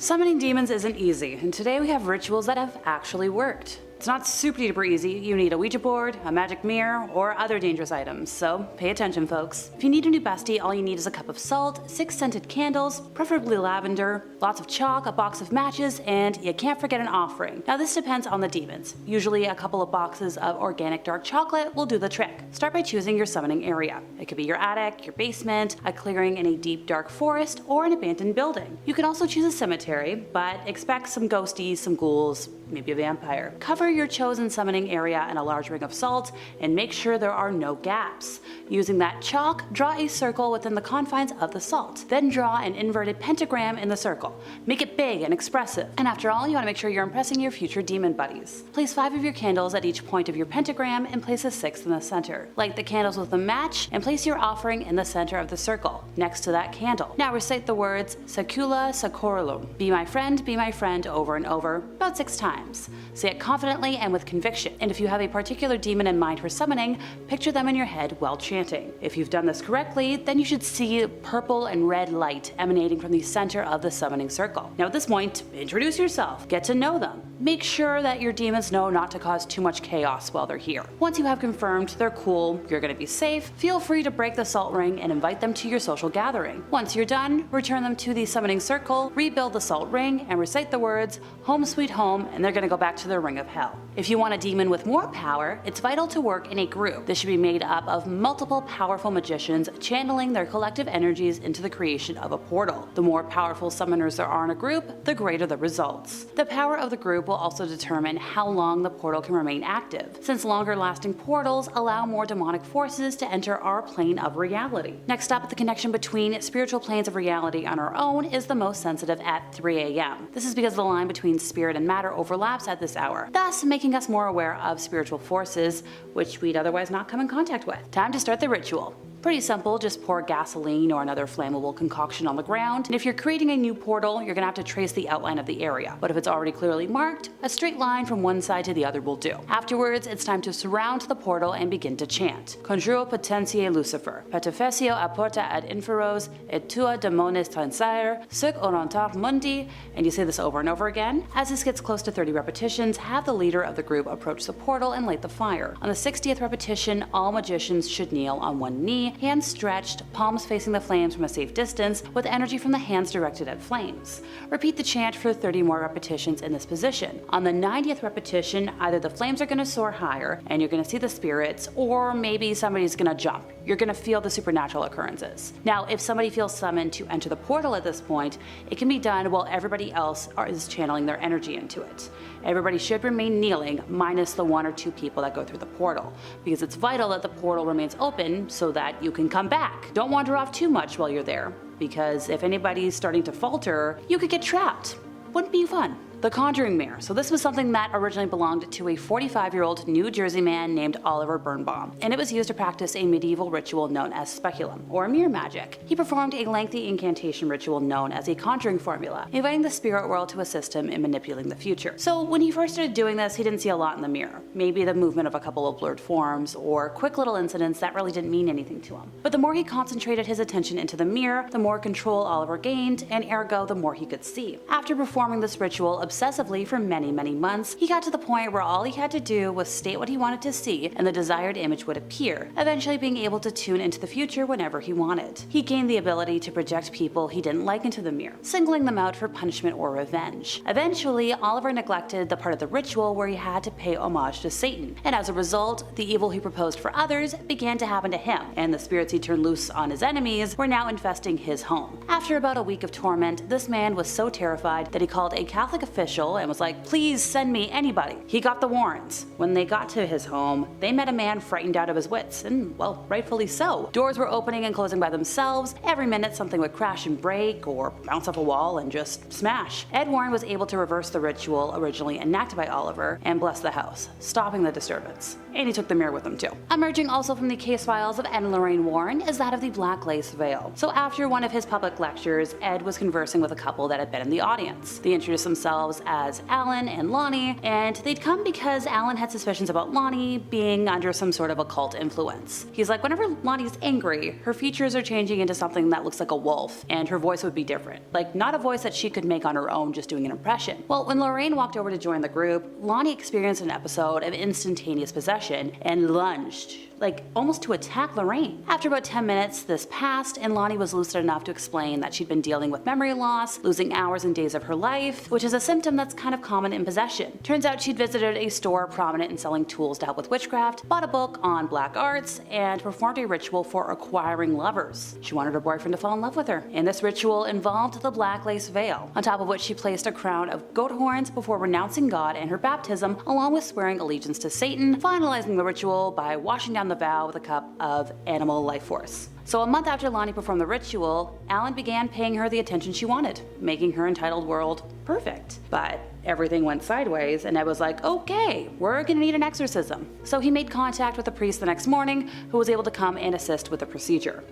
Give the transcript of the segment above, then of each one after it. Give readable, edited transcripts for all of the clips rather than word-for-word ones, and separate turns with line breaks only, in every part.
Summoning demons isn't easy, and today we have rituals that have actually worked. It's not super duper easy. You need a Ouija board, a magic mirror, or other dangerous items, so pay attention folks. If you need a new bestie, all you need is a cup of salt, 6 scented candles, preferably lavender, lots of chalk, a box of matches, and you can't forget an offering. Now this depends on the demons. Usually a couple of boxes of organic dark chocolate will do the trick. Start by choosing your summoning area. It could be your attic, your basement, a clearing in a deep dark forest, or an abandoned building. You can also choose a cemetery, but expect some ghosties, some ghouls, maybe a vampire. Cover your chosen summoning area in a large ring of salt and make sure there are no gaps. Using that chalk, draw a circle within the confines of the salt. Then draw an inverted pentagram in the circle. Make it big and expressive. And after all, you want to make sure you're impressing your future demon buddies. Place 5 of your candles at each point of your pentagram and place a 6th in the center. Light the candles with a match and place your offering in the center of the circle, next to that candle. Now recite the words Secula Secorulum. Be my friend over and over, about 6 times. Say it confidently and with conviction, and if you have a particular demon in mind for summoning, picture them in your head while chanting. If you've done this correctly, then you should see purple and red light emanating from the center of the summoning circle. Now at this point, introduce yourself, get to know them. Make sure that your demons know not to cause too much chaos while they're here. Once you have confirmed they're cool, you're gonna be safe, feel free to break the salt ring and invite them to your social gathering. Once you're done, return them to the summoning circle, rebuild the salt ring, and recite the words home sweet home, and they're gonna go back to their ring of hell. If you want a demon with more power, it's vital to work in a group. This should be made up of multiple powerful magicians channeling their collective energies into the creation of a portal. The more powerful summoners there are in a group, the greater the results. The power of the group will also determine how long the portal can remain active, since longer lasting portals allow more demonic forces to enter our plane of reality. Next up, the connection between spiritual planes of reality on our own is the most sensitive at 3 a.m. This is because the line between spirit and matter overlaps at this hour, thus making us more aware of spiritual forces which we'd otherwise not come in contact with. Time to start the ritual. Pretty simple, just pour gasoline or another flammable concoction on the ground, and if you're creating a new portal, you're gonna have to trace the outline of the area, but if it's already clearly marked, a straight line from one side to the other will do. Afterwards, it's time to surround the portal and begin to chant. Conjuro potentiae Lucifer, petefessio apporta ad inferos, et tua demones tensire, sic orantar mundi, and you say this over and over again. As this gets close to 30 repetitions, have the leader of the group approach the portal and light the fire. On the 60th repetition, all magicians should kneel on one knee, hands stretched, palms facing the flames from a safe distance, with energy from the hands directed at flames. Repeat the chant for 30 more repetitions in this position. On the 90th repetition, either the flames are going to soar higher and you're going to see the spirits, or maybe somebody's going to jump. You're going to feel the supernatural occurrences. Now, if somebody feels summoned to enter the portal at this point, it can be done while everybody else is channeling their energy into it. Everybody should remain kneeling, minus the 1 or 2 people that go through the portal, because it's vital that the portal remains open so that you can come back. Don't wander off too much while you're there, because if anybody's starting to falter, you could get trapped. Wouldn't be fun. The Conjuring Mirror. So this was something that originally belonged to a 45-year-old New Jersey man named Oliver Birnbaum, and it was used to practice a medieval ritual known as speculum, or mirror magic. He performed a lengthy incantation ritual known as a conjuring formula, inviting the spirit world to assist him in manipulating the future. So when he first started doing this, he didn't see a lot in the mirror. Maybe the movement of a couple of blurred forms, or quick little incidents that really didn't mean anything to him. But the more he concentrated his attention into the mirror, the more control Oliver gained, and ergo the more he could see. After performing this ritual obsessively for many months, he got to the point where all he had to do was state what he wanted to see and the desired image would appear, eventually being able to tune into the future whenever he wanted. He gained the ability to project people he didn't like into the mirror, singling them out for punishment or revenge. Eventually, Oliver neglected the part of the ritual where he had to pay homage to Satan, and as a result, the evil he proposed for others began to happen to him, and the spirits he turned loose on his enemies were now infesting his home. After about a week of torment, this man was so terrified that he called a Catholic official and was like, "Please send me anybody." He got the Warrens. When they got to his home, they met a man frightened out of his wits, and well, rightfully so. Doors were opening and closing by themselves. Every minute something would crash and break, or bounce off a wall and just smash. Ed Warren was able to reverse the ritual originally enacted by Oliver and bless the house, stopping the disturbance. And he took the mirror with him too. Emerging also from the case files of Ed and Lorraine Warren is that of the Black Lace Veil. So after one of his public lectures, Ed was conversing with a couple that had been in the audience. They introduced themselves themselves as Alan and Lonnie, and they'd come because Alan had suspicions about Lonnie being under some sort of occult influence. He's like, whenever Lonnie's angry, her features are changing into something that looks like a wolf, and her voice would be different. Like, not a voice that she could make on her own just doing an impression. Well, when Lorraine walked over to join the group, Lonnie experienced an episode of instantaneous possession and lunged, like almost to attack Lorraine. After about 10 minutes, this passed, and Lonnie was lucid enough to explain that she'd been dealing with memory loss, losing hours and days of her life, which is a symptom that's kind of common in possession. Turns out she'd visited a store prominent in selling tools to help with witchcraft, bought a book on black arts, and performed a ritual for acquiring lovers. She wanted her boyfriend to fall in love with her, and this ritual involved the black lace veil, on top of which she placed a crown of goat horns before renouncing God and her baptism, along with swearing allegiance to Satan, finalizing the ritual by washing down the vow with a cup of animal life force. So a month after Lonnie performed the ritual, Alan began paying her the attention she wanted, making her entitled world perfect. But everything went sideways, and Ed was like, okay, we're gonna need an exorcism. So he made contact with a priest the next morning, who was able to come and assist with the procedure.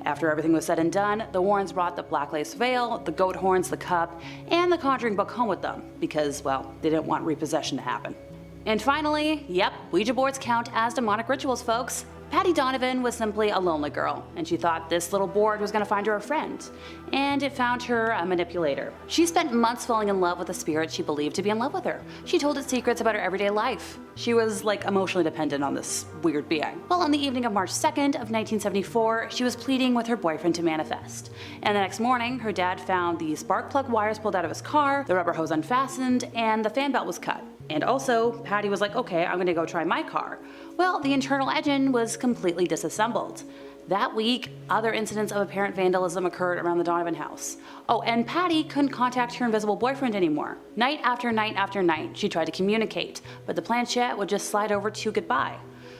After everything was said and done, the Warrens brought the black lace veil, the goat horns, the cup, and the conjuring book home with them, because, well, they didn't want repossession to happen. And finally, yep, Ouija boards count as demonic rituals, folks. Patty Donovan was simply a lonely girl, and she thought this little board was going to find her a friend, and it found her a manipulator. She spent months falling in love with a spirit she believed to be in love with her. She told it secrets about her everyday life. She was like emotionally dependent on this weird being. Well, on the evening of March 2nd of 1974, she was pleading with her boyfriend to manifest. And the next morning, her dad found the spark plug wires pulled out of his car, the rubber hose unfastened, and the fan belt was cut. And also, Patty was like, okay, I'm gonna go try my car. Well, the internal engine was completely disassembled. That week, other incidents of apparent vandalism occurred around the Donovan house. Oh, and Patty couldn't contact her invisible boyfriend anymore. Night after night after night, she tried to communicate, but the planchette would just slide over to goodbye.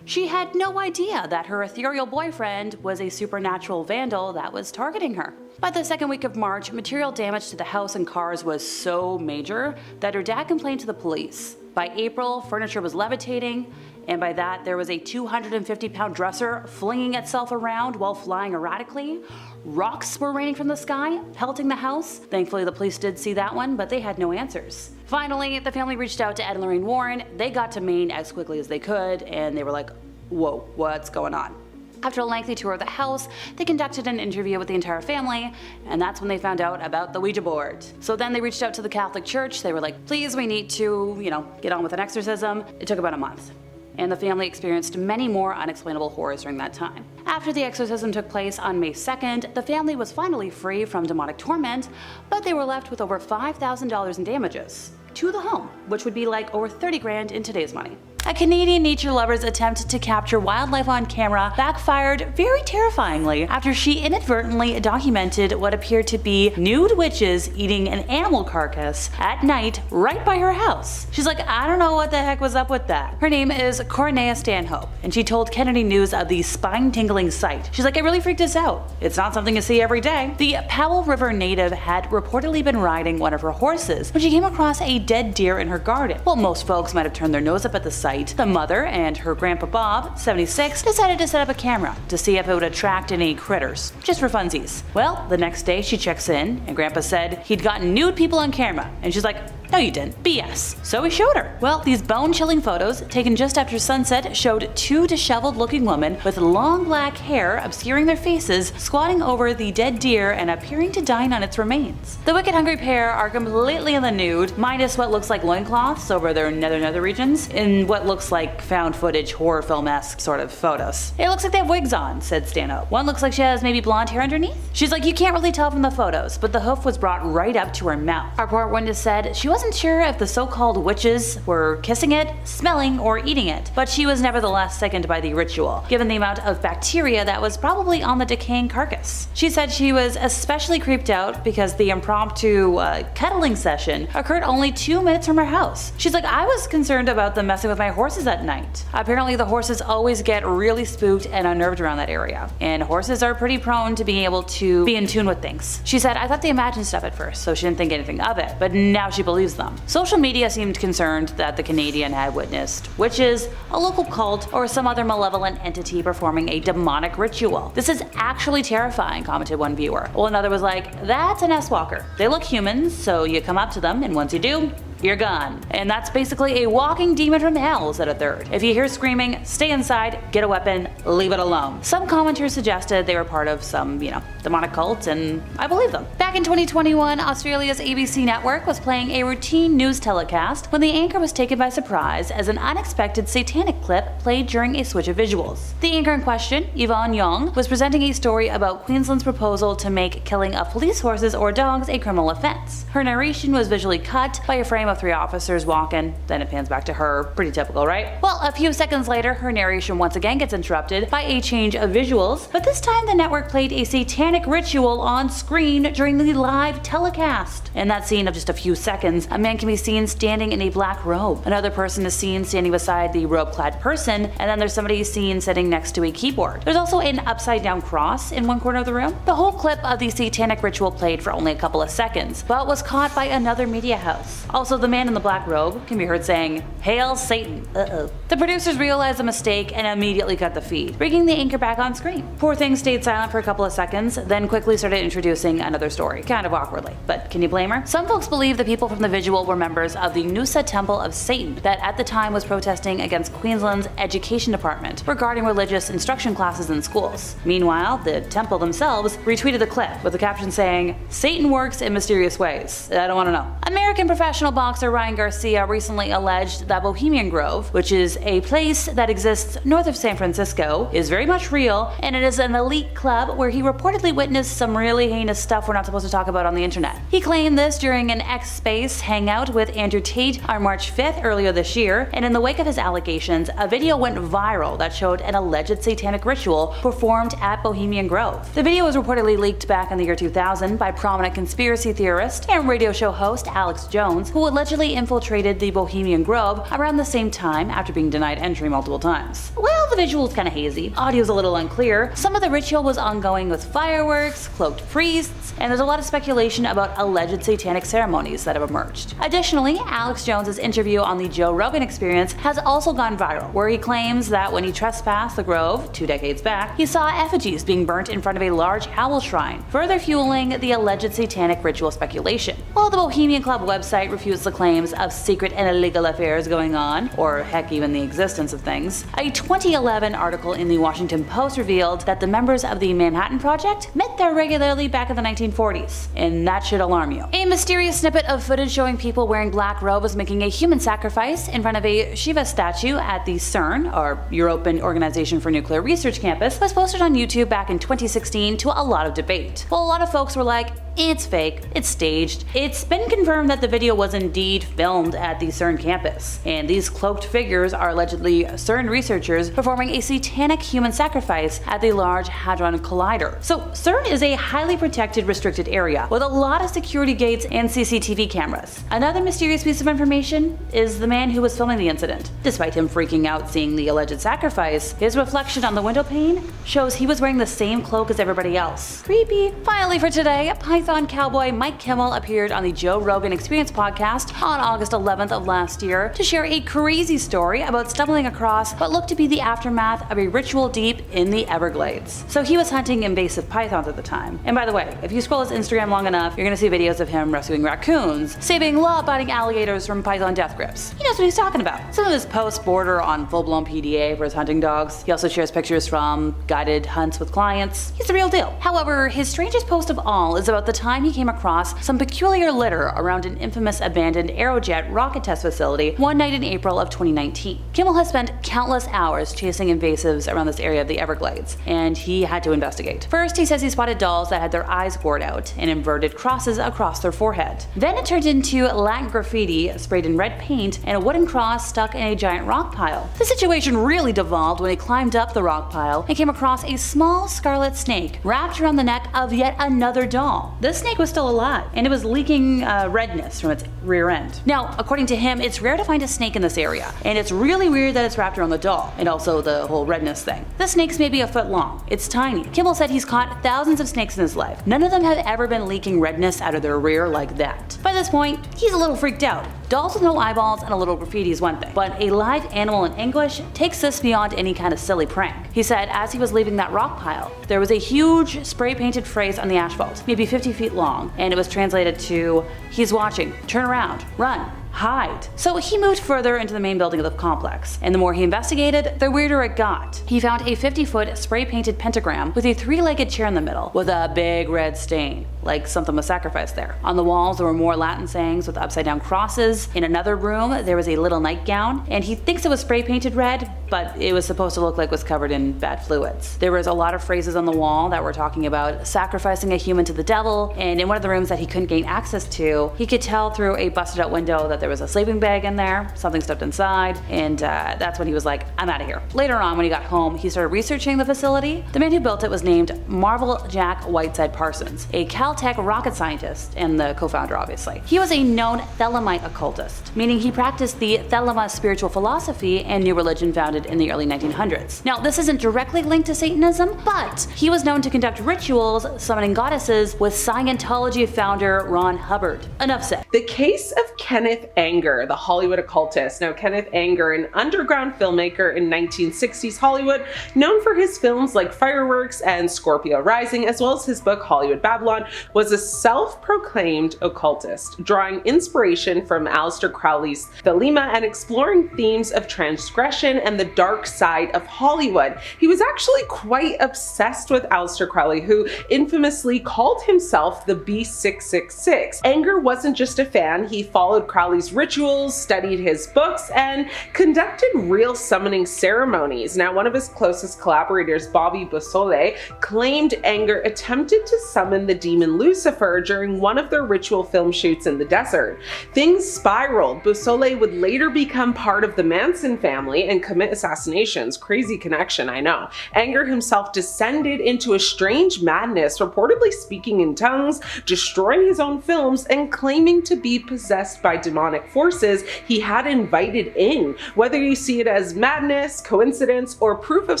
She had no idea that her ethereal boyfriend was a supernatural vandal that was targeting her. By the second week of March, material damage to the house and cars was so major that her dad complained to the police. By April, furniture was levitating, and by that there was a 250-pound dresser flinging itself around while flying erratically. Rocks were raining from the sky, pelting the house. Thankfully the police did see that one, but they had no answers. Finally, the family reached out to Ed and Lorraine Warren. They got to Maine as quickly as they could, and they were like, whoa, what's going on? After a lengthy tour of the house, they conducted an interview with the entire family, and that's when they found out about the Ouija board. So then they reached out to the Catholic Church. They were like, please, we need to, get on with an exorcism. It took about a month, and the family experienced many more unexplainable horrors during that time. After the exorcism took place on May 2nd, the family was finally free from demonic torment, but they were left with over $5,000 in damages to the home, which would be like over 30 grand in today's money. A Canadian nature lover's attempt to capture wildlife on camera backfired very terrifyingly after she inadvertently documented what appeared to be nude witches eating an animal carcass at night right by her house. She's like, I don't know what the heck was up with that. Her name is Cornea Stanhope, and she told Kennedy News of the spine-tingling sight. She's like, it really freaked us out. It's not something you see every day. The Powell River native had reportedly been riding one of her horses when she came across a dead deer in her garden. Well, most folks might have turned their nose up at the sight. The mother and her grandpa Bob, 76, decided to set up a camera to see if it would attract any critters, just for funsies. Well, the next day she checks in, and grandpa said he'd gotten nude people on camera, and she's like, no you didn't, BS. So he showed her. Well, these bone-chilling photos, taken just after sunset, showed two disheveled looking women with long black hair obscuring their faces, squatting over the dead deer and appearing to dine on its remains. The wicked hungry pair are completely in the nude, minus what looks like loincloths over their nether regions, in what looks like found footage horror film-esque sort of photos. It looks like they have wigs on, said Stanhope. One looks like she has maybe blonde hair underneath. She's like, you can't really tell from the photos, but the hoof was brought right up to her mouth. Our poor witness said she wasn't sure if the so-called witches were kissing it, smelling, or eating it, but she was nevertheless sickened by the ritual, given the amount of bacteria that was probably on the decaying carcass. She said she was especially creeped out because the impromptu cuddling session occurred only 2 minutes from her house. She's like, I was concerned about them messing with my horses at night. Apparently the horses always get really spooked and unnerved around that area, and horses are pretty prone to being able to be in tune with things. She said, I thought they imagined stuff at first, so she didn't think anything of it, but now she believes believes them. Social media seemed concerned that the Canadian had witnessed witches, a local cult, or some other malevolent entity performing a demonic ritual. "This is actually terrifying," commented one viewer, while another was like, "That's an S-walker. They look human, so you come up to them, and once you do, you're gone. And that's basically a walking demon from hell," said a third. "If you hear screaming, stay inside, get a weapon, leave it alone." Some commenters suggested they were part of some, demonic cult, and I believe them. Back in 2021, Australia's ABC network was playing a routine news telecast when the anchor was taken by surprise as an unexpected satanic clip played during a switch of visuals. The anchor in question, Yao Xiang, was presenting a story about Queensland's proposal to make killing of police horses or dogs a criminal offense. Her narration was visually cut by a frame of 3 officers walking, then it pans back to her. Pretty typical, right? Well, a few seconds later, her narration once again gets interrupted by a change of visuals, but this time the network played a satanic ritual on screen during the live telecast. In that scene of just a few seconds, a man can be seen standing in a black robe. Another person is seen standing beside the robe-clad person, and then there's somebody seen sitting next to a keyboard. There's also an upside-down cross in one corner of the room. The whole clip of the satanic ritual played for only a couple of seconds, but was caught by another media house. Also, the man in the black robe can be heard saying, "Hail Satan." The producers realized the mistake and immediately cut the feed, bringing the anchor back on screen. Poor thing stayed silent for a couple of seconds, then quickly started introducing another story, kind of awkwardly. But can you blame her? Some folks believe the people from the visual were members of the Noosa Temple of Satan that at the time was protesting against Queensland's education department regarding religious instruction classes in schools. Meanwhile, the temple themselves retweeted the clip with the caption saying, "Satan works in mysterious ways. I don't want to know." American professional boxer Ryan Garcia recently alleged that Bohemian Grove, which is a place that exists north of San Francisco, is very much real, and it is an elite club where he reportedly witnessed some really heinous stuff we're not supposed to talk about on the internet. He claimed this during an X-Space hangout with Andrew Tate on March 5th earlier this year, and in the wake of his allegations, a video went viral that showed an alleged satanic ritual performed at Bohemian Grove. The video was reportedly leaked back in the year 2000 by prominent conspiracy theorist and radio show host Alex Jones, who allegedly infiltrated the Bohemian Grove around the same time after being denied entry multiple times. Well, the visual's kinda hazy, audio's a little unclear, some of the ritual was ongoing with fireworks, cloaked priests, and there's a lot of speculation about alleged satanic ceremonies that have emerged. Additionally, Alex Jones's interview on the Joe Rogan Experience has also gone viral, where he claims that when he trespassed the Grove 2 decades back, he saw effigies being burnt in front of a large owl shrine, further fueling the alleged satanic ritual speculation. While the Bohemian Club website refutes the claims of secret and illegal affairs going on, or heck even the existence of things, a 2011 article in the Washington Post revealed that the members of the Manhattan Project met there regularly back in the 1940s, and that should alarm you. A mysterious snippet of footage showing people wearing black robes making a human sacrifice in front of a Shiva statue at the CERN, or European Organization for Nuclear Research campus, was posted on YouTube back in 2016 to a lot of debate. While a lot of folks were like, "It's fake, it's staged," it's been confirmed that the video was indeed filmed at the CERN campus, and these cloaked figures are allegedly CERN researchers performing a satanic human sacrifice at the Large Hadron Collider. So CERN is a highly protected, restricted area with a lot of security gates and CCTV cameras. Another mysterious piece of information is the man who was filming the incident. Despite him freaking out seeing the alleged sacrifice, his reflection on the window pane shows he was wearing the same cloak as everybody else. Creepy. Finally for today, Python cowboy Mike Kimmel appeared on the Joe Rogan Experience podcast on August 11th of last year to share a crazy story about stumbling across what looked to be the aftermath of a ritual deep in the Everglades. So he was hunting invasive pythons at the time. And by the way, if you scroll his Instagram long enough, you're gonna see videos of him rescuing raccoons, saving law-abiding alligators from python death grips. He knows what he's talking about. Some of his posts border on full-blown PDA for his hunting dogs. He also shares pictures from guided hunts with clients. He's the real deal. However, his strangest post of all is about the time he came across some peculiar litter around an infamous abandoned Aerojet rocket test facility one night in April of 2019. Kimmel has spent countless hours chasing invasives around this area of the Everglades, and he had to investigate. First, he says he spotted dolls that had their eyes gored out and inverted crosses across their forehead. Then it turned into Latin graffiti sprayed in red paint and a wooden cross stuck in a giant rock pile. The situation really devolved when he climbed up the rock pile and came across a small scarlet snake wrapped around the neck of yet another doll. the snake was still alive, and it was leaking redness from its rear end. Now, according to him, it's rare to find a snake in this area, and it's really weird that it's wrapped around the doll, and also the whole redness thing. The snake's maybe a foot long. It's tiny. Kimmel said he's caught thousands of snakes in his life. None of them have ever been leaking redness out of their rear like that. By this point, he's a little freaked out. Dolls with no eyeballs and a little graffiti is one thing, but a live animal in English takes this beyond any kind of silly prank. He said as he was leaving that rock pile, there was a huge spray-painted phrase on the asphalt, maybe 50 feet long, and it was translated to, "He's watching, turn around, run, hide." So he moved further into the main building of the complex, and the more he investigated, the weirder it got. He found a 50-foot spray-painted pentagram with a 3-legged chair in the middle, with a big red stain, like something was sacrificed there. On the walls there were more Latin sayings with upside-down crosses. In another room there was a little nightgown, and he thinks it was spray-painted red, but it was supposed to look like it was covered in bad fluids. There was a lot of phrases on the wall that were talking about sacrificing a human to the devil, and in one of the rooms that he couldn't gain access to, he could tell through a busted-out window that there was a sleeping bag in there, something stuffed inside, and that's when he was like, "I'm out of here." Later on, when he got home, he started researching the facility. The man who built it was named Marvel Jack Whiteside Parsons, a Caltech rocket scientist and the co-founder, obviously. He was a known Thelemite occultist, meaning he practiced the Thelema spiritual philosophy and new religion founded in the early 1900s. Now, this isn't directly linked to Satanism, but he was known to conduct rituals summoning goddesses with Scientology founder Ron Hubbard. Enough said.
The case of Kenneth Anger, the Hollywood occultist. Now, Kenneth Anger, an underground filmmaker in 1960s Hollywood, known for his films like Fireworks and Scorpio Rising, as well as his book Hollywood Babylon, was a self-proclaimed occultist, drawing inspiration from Aleister Crowley's Thelema and exploring themes of transgression and the dark side of Hollywood. He was actually quite obsessed with Aleister Crowley, who infamously called himself the B666. Anger wasn't just a fan, he followed Crowley's rituals, studied his books, and conducted real summoning ceremonies. Now, one of his closest collaborators, Bobby Beausoleil, claimed Anger attempted to summon the demon Lucifer during one of their ritual film shoots in the desert. Things spiraled. Beausoleil would later become part of the Manson family and commit assassinations. Crazy connection, I know. Anger himself descended into a strange madness, reportedly speaking in tongues, destroying his own films, and claiming to be possessed by demonic forces he had invited in. Whether you see it as madness, coincidence, or proof of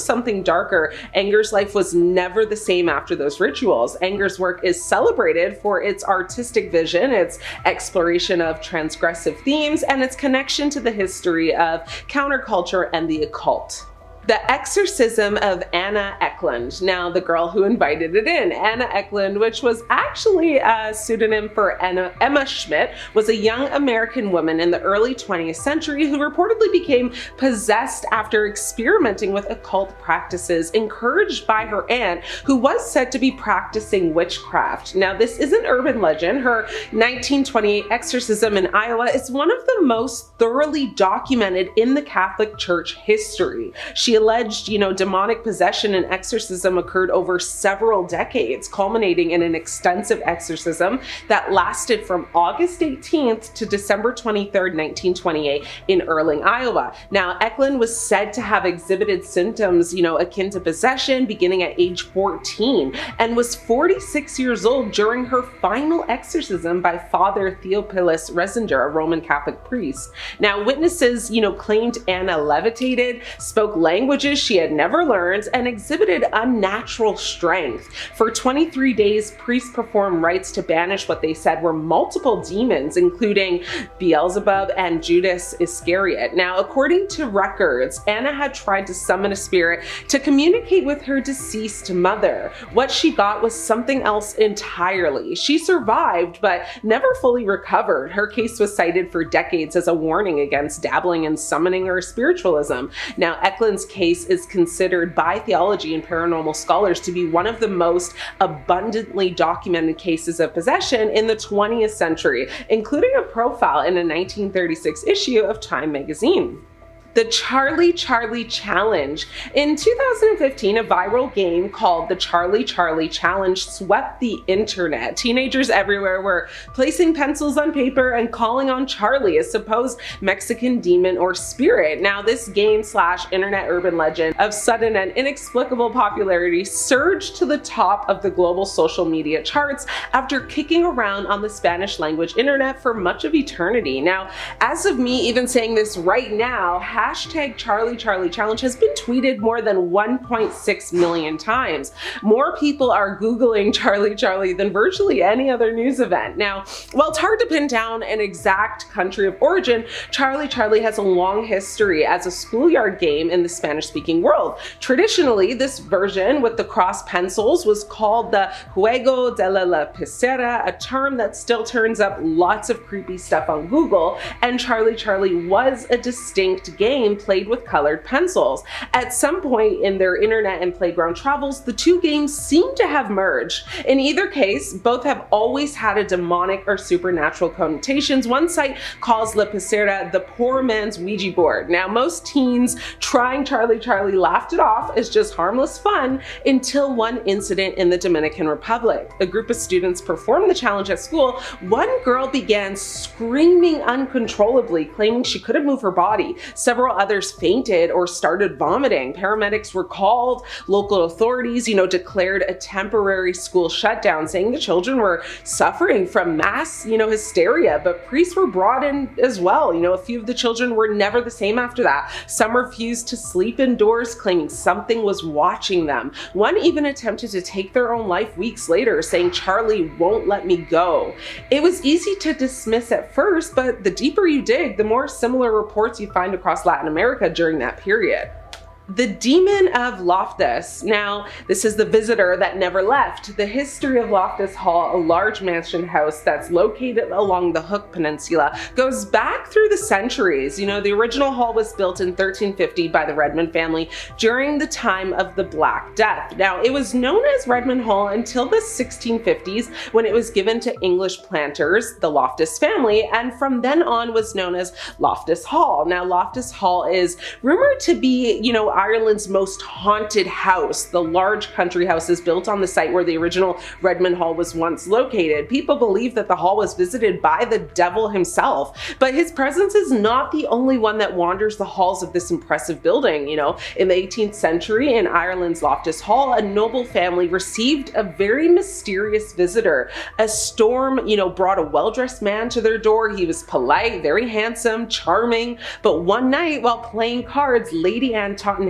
something darker, Anger's life was never the same after those rituals. Anger's work is celebrated for its artistic vision, its exploration of transgressive themes, and its connection to the history of counterculture and the occult. The Exorcism of Anna Eklund. Now, the girl who invited it in. Anna Eklund, which was actually a pseudonym for Emma Schmidt, was a young American woman in the early 20th century who reportedly became possessed after experimenting with occult practices encouraged by her aunt, who was said to be practicing witchcraft. Now, this is an urban legend. Her 1928 exorcism in Iowa is one of the most thoroughly documented in the Catholic Church history. She alleged, demonic possession and exorcism occurred over several decades, culminating in an extensive exorcism that lasted from August 18th to December 23rd, 1928 in Erling, Iowa. Now, Eklund was said to have exhibited symptoms, akin to possession beginning at age 14 and was 46 years old during her final exorcism by Father Theophilus Resinger, a Roman Catholic priest. Now, witnesses, claimed Anna levitated, spoke languages she had never learned, and exhibited unnatural strength. For 23 days, priests performed rites to banish what they said were multiple demons, including Beelzebub and Judas Iscariot. Now, according to records, Anna had tried to summon a spirit to communicate with her deceased mother. What she got was something else entirely. She survived, but never fully recovered. Her case was cited for decades as a warning against dabbling in summoning or spiritualism. Now, Eklund's case is considered by theology and paranormal scholars to be one of the most abundantly documented cases of possession in the 20th century, including a profile in a 1936 issue of Time magazine. The Charlie Challenge. In 2015, a viral game called the Charlie Challenge swept the internet. Teenagers everywhere were placing pencils on paper and calling on Charlie, a supposed Mexican demon or spirit. Now, this game / internet urban legend of sudden and inexplicable popularity surged to the top of the global social media charts after kicking around on the Spanish language internet for much of eternity. Now, as of me even saying this right now, hashtag Charlie Challenge has been tweeted more than 1.6 million times. More people are Googling Charlie than virtually any other news event. Now, while it's hard to pin down an exact country of origin, Charlie has a long history as a schoolyard game in the Spanish-speaking world. Traditionally, this version with the cross pencils was called the Juego de la Lapicera, a term that still turns up lots of creepy stuff on Google, and Charlie was a distinct game played with colored pencils. At some point in their internet and playground travels, the two games seem to have merged. In either case, both have always had a demonic or supernatural connotations. One site calls Lapicera the poor man's Ouija board. Now, most teens trying Charlie laughed it off as just harmless fun until one incident in the Dominican Republic. A group of students performed the challenge at school. One girl began screaming uncontrollably, claiming she couldn't move her body. Several others fainted or started vomiting. Paramedics were called. Local authorities, declared a temporary school shutdown, saying the children were suffering from mass, hysteria. But priests were brought in as well. A few of the children were never the same after that. Some refused to sleep indoors, claiming something was watching them. One even attempted to take their own life weeks later, saying, "Charlie won't let me go." It was easy to dismiss at first, but the deeper you dig, the more similar reports you find across Latin America during that period. The Demon of Loftess. Now, this is the visitor that never left. The history of Loftess Hall, a large mansion house that's located along the Hook Peninsula, goes back through the centuries. The original hall was built in 1350 by the Redmond family during the time of the Black Death. Now, it was known as Redmond Hall until the 1650s when it was given to English planters, the Loftess family, and from then on was known as Loftess Hall. Now, Loftess Hall is rumored to be, Ireland's most haunted house. The large country house is built on the site where the original Redmond Hall was once located. People believe that the hall was visited by the devil himself, but his presence is not the only one that wanders the halls of this impressive building. In the 18th century in Ireland's Loftess Hall, a noble family received a very mysterious visitor. A storm, brought a well-dressed man to their door. He was polite, very handsome, charming, but one night while playing cards, Lady Anne Tottenham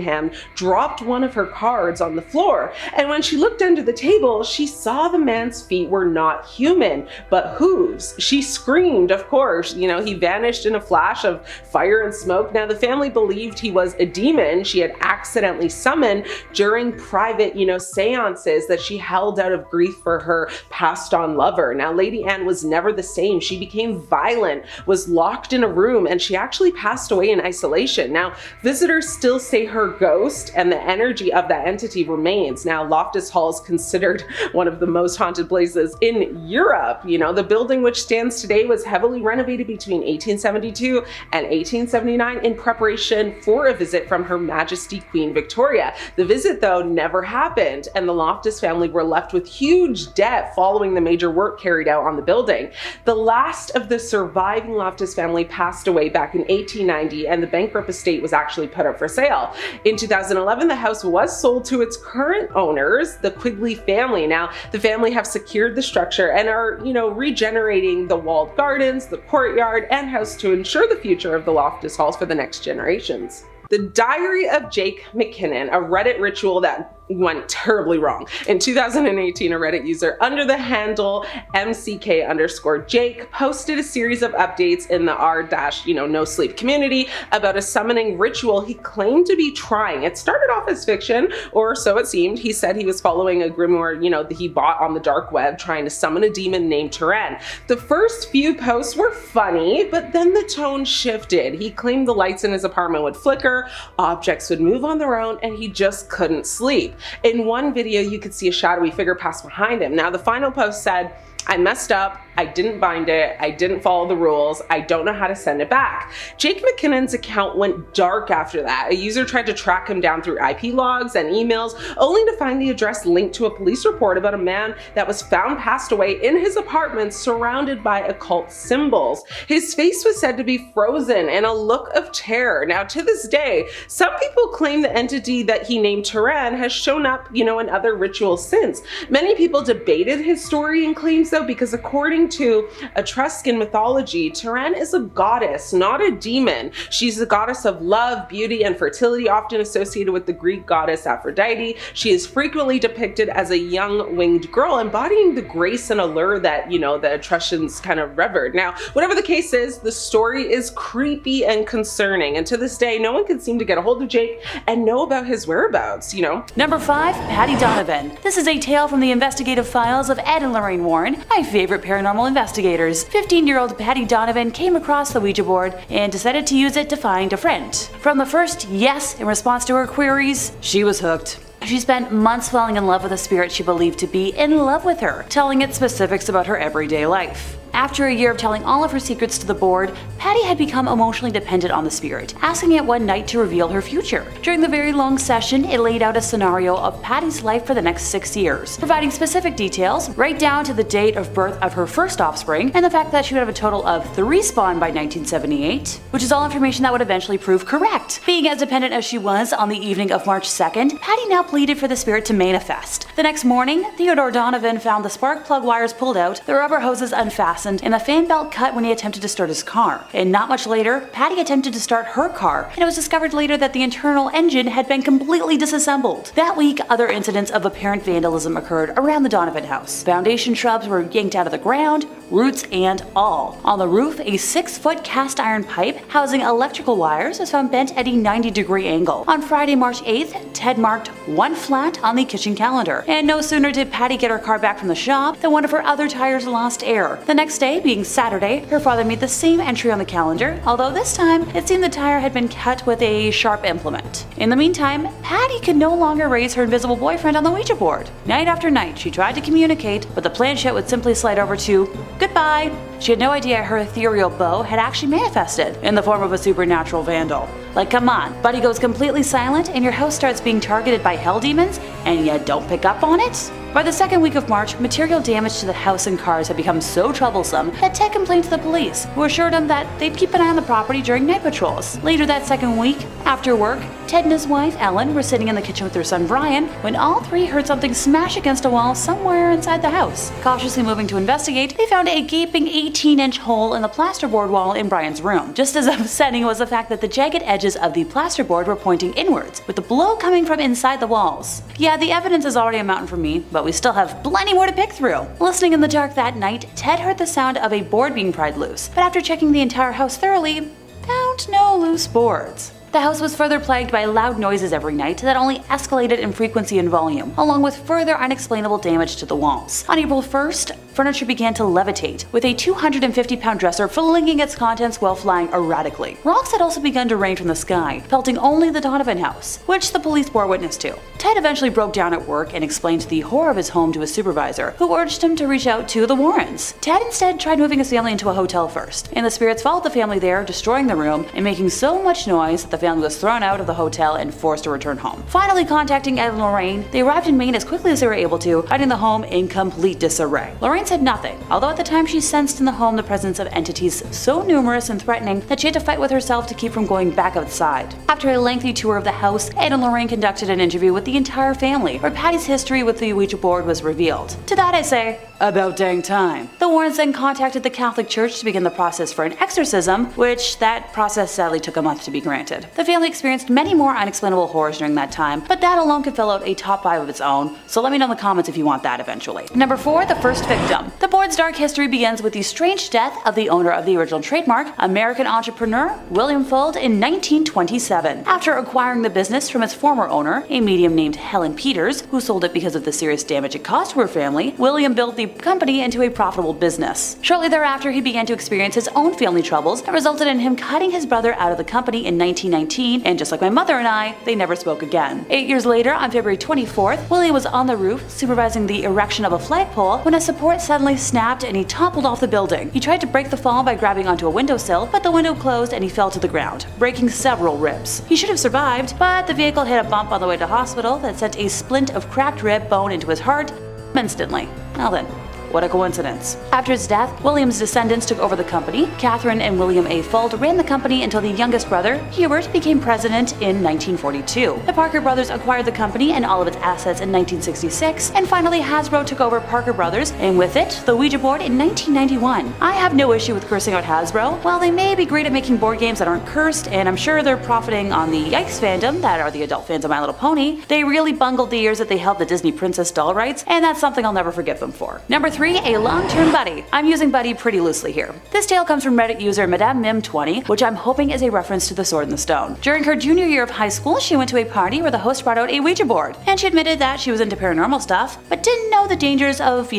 dropped one of her cards on the floor, and when she looked under the table, she saw the man's feet were not human, but hooves. She screamed, of course. He vanished in a flash of fire and smoke. Now, the family believed he was a demon she had accidentally summoned during private, seances that she held out of grief for her passed on lover. Now, Lady Anne was never the same. She became violent, was locked in a room, and she actually passed away in isolation. Now, visitors still say her ghost and the energy of that entity remains. Now, Loftess Hall is considered one of the most haunted places in Europe. The building, which stands today, was heavily renovated between 1872 and 1879 in preparation for a visit from Her Majesty Queen Victoria. The visit, though, never happened, and the Loftess family were left with huge debt following the major work carried out on the building. The last of the surviving Loftess family passed away back in 1890, and the bankrupt estate was actually put up for sale. In 2011, the house was sold to its current owners, the Quigley family. Now, the family have secured the structure and are, regenerating the walled gardens, the courtyard, and house to ensure the future of the Loftess Halls for the next generations. The Diary of Jake McKinnon, a Reddit ritual that went terribly wrong. In 2018, a Reddit user under the handle MCK_Jake posted a series of updates in the r-no sleep community about a summoning ritual he claimed to be trying. It started off as fiction, or so it seemed. He said he was following a grimoire, that he bought on the dark web, trying to summon a demon named Turan. The first few posts were funny, but then the tone shifted. He claimed the lights in his apartment would flicker, objects would move on their own, and he just couldn't sleep. In one video, you could see a shadowy figure pass behind him. Now, the final post said, I messed up. I didn't bind it. I didn't follow the rules. I don't know how to send it back. Jake McKinnon's account went dark after that. A user tried to track him down through IP logs and emails, only to find the address linked to a police report about a man that was found passed away in his apartment surrounded by occult symbols. His face was said to be frozen in a look of terror. Now, to this day, some people claim the entity that he named Turan has shown up, in other rituals since. Many people debated his story and claims, though, because according to Etruscan mythology, Turan is a goddess, not a demon. She's the goddess of love, beauty, and fertility, often associated with the Greek goddess Aphrodite. She is frequently depicted as a young winged girl, embodying the grace and allure that, the Etruscans kind of revered. Now, whatever the case is, the story is creepy and concerning, and to this day, no one can seem to get a hold of Jake and know about his whereabouts,
Number 5, Patty Donovan. This is a tale from the investigative files of Ed and Lorraine Warren, my favorite paranormal investigators. 15-year-old Patty Donovan came across the Ouija board and decided to use it to find a friend. From the first yes in response to her queries, she was hooked. She spent months falling in love with a spirit she believed to be in love with her, telling it specifics about her everyday life. After a year of telling all of her secrets to the board, Patty had become emotionally dependent on the spirit, asking it one night to reveal her future. During the very long session, it laid out a scenario of Patty's life for the next 6 years, providing specific details right down to the date of birth of her first offspring and the fact that she would have a total of 3 spawn by 1978, which is all information that would eventually prove correct. Being as dependent as she was on the evening of March 2nd, Patty now pleaded for the spirit to manifest. The next morning, Theodore Donovan found the spark plug wires pulled out, the rubber hoses unfastened, and the fan belt cut when he attempted to start his car. And not much later, Patty attempted to start her car, and it was discovered later that the internal engine had been completely disassembled. That week, other incidents of apparent vandalism occurred around the Donovan house. Foundation shrubs were yanked out of the ground, roots and all. On the roof, a 6-foot cast iron pipe housing electrical wires was found bent at a 90-degree angle. On Friday, March 8th, Ted marked 1 flat on the kitchen calendar. And no sooner did Patty get her car back from the shop than one of her other tires lost air. The next day, being Saturday, her father made the same entry on the calendar, although this time it seemed the tire had been cut with a sharp implement. In the meantime, Patty could no longer raise her invisible boyfriend on the Ouija board. Night after night, she tried to communicate, but the planchette would simply slide over to goodbye. She had no idea her ethereal beau had actually manifested in the form of a supernatural vandal. Like, come on, Buddy goes completely silent and your house starts being targeted by hell demons and you don't pick up on it? By the second week of March, material damage to the house and cars had become so troublesome that Ted complained to the police, who assured him that they'd keep an eye on the property during night patrols. Later that second week, after work, Ted and his wife, Ellen, were sitting in the kitchen with their son Brian when all three heard something smash against a wall somewhere inside the house. Cautiously moving to investigate, they found a gaping 18-inch hole in the plasterboard wall in Brian's room. Just as upsetting was the fact that the jagged edges of the plasterboard were pointing inwards, with the blow coming from inside the walls. Yeah, the evidence is already a mountain for me, but we still have plenty more to pick through. Listening in the dark that night, Ted heard the sound of a board being pried loose, but after checking the entire house thoroughly, found no loose boards. The house was further plagued by loud noises every night that only escalated in frequency and volume, along with further unexplainable damage to the walls. On April 1st, furniture began to levitate, with a 250-pound dresser flinging its contents while flying erratically. Rocks had also begun to rain from the sky, pelting only the Donovan house, which the police bore witness to. Ted eventually broke down at work and explained the horror of his home to his supervisor, who urged him to reach out to the Warrens. Ted instead tried moving his family into a hotel first, and the spirits followed the family there, destroying the room and making so much noise that the family was thrown out of the hotel and forced to return home. Finally contacting Ed and Lorraine, they arrived in Maine as quickly as they were able to, finding the home in complete disarray. Lorraine said nothing, although at the time she sensed in the home the presence of entities so numerous and threatening that she had to fight with herself to keep from going back outside. After a lengthy tour of the house, Ed and Lorraine conducted an interview with the entire family, where Patty's history with the Ouija board was revealed. To that I say, about dang time. The Warrens then contacted the Catholic Church to begin the process for an exorcism, which that process sadly took a month to be granted. The family experienced many more unexplainable horrors during that time, but that alone could fill out a top 5 of its own, so let me know in the comments if you want that eventually. Number 4, the first victim. The board's dark history begins with the strange death of the owner of the original trademark, American entrepreneur William Fuld, in 1927. After acquiring the business from its former owner, a medium named Helen Peters, who sold it because of the serious damage it caused to her family, William built the the company into a profitable business. Shortly thereafter, he began to experience his own family troubles that resulted in him cutting his brother out of the company in 1919, and just like my mother and I, they never spoke again. 8 years later, on February 24th, William was on the roof supervising the erection of a flagpole when a support suddenly snapped and he toppled off the building. He tried to break the fall by grabbing onto a windowsill, but the window closed and he fell to the ground, breaking several ribs. He should have survived, but the vehicle hit a bump on the way to hospital that sent a splint of cracked rib bone into his heart instantly. Well then, what a coincidence. After his death, William's descendants took over the company. Catherine and William A. Fuld ran the company until the youngest brother, Hubert, became president in 1942. The Parker brothers acquired the company and all of its assets in 1966, and finally Hasbro took over Parker Brothers, and with it, the Ouija board in 1991. I have no issue with cursing out Hasbro. While they may be great at making board games that aren't cursed, and I'm sure they're profiting on the Yikes fandom that are the adult fans of My Little Pony, they really bungled the years that they held the Disney Princess doll rights, and that's something I'll never forgive them for. Number 3. A long-term buddy. I'm using buddy pretty loosely here. This tale comes from Reddit user Madame Mim20, which I'm hoping is a reference to the Sword in the Stone. During her junior year of high school, she went to a party where the host brought out a Ouija board, and she admitted that she was into paranormal stuff, but didn't know the dangers of,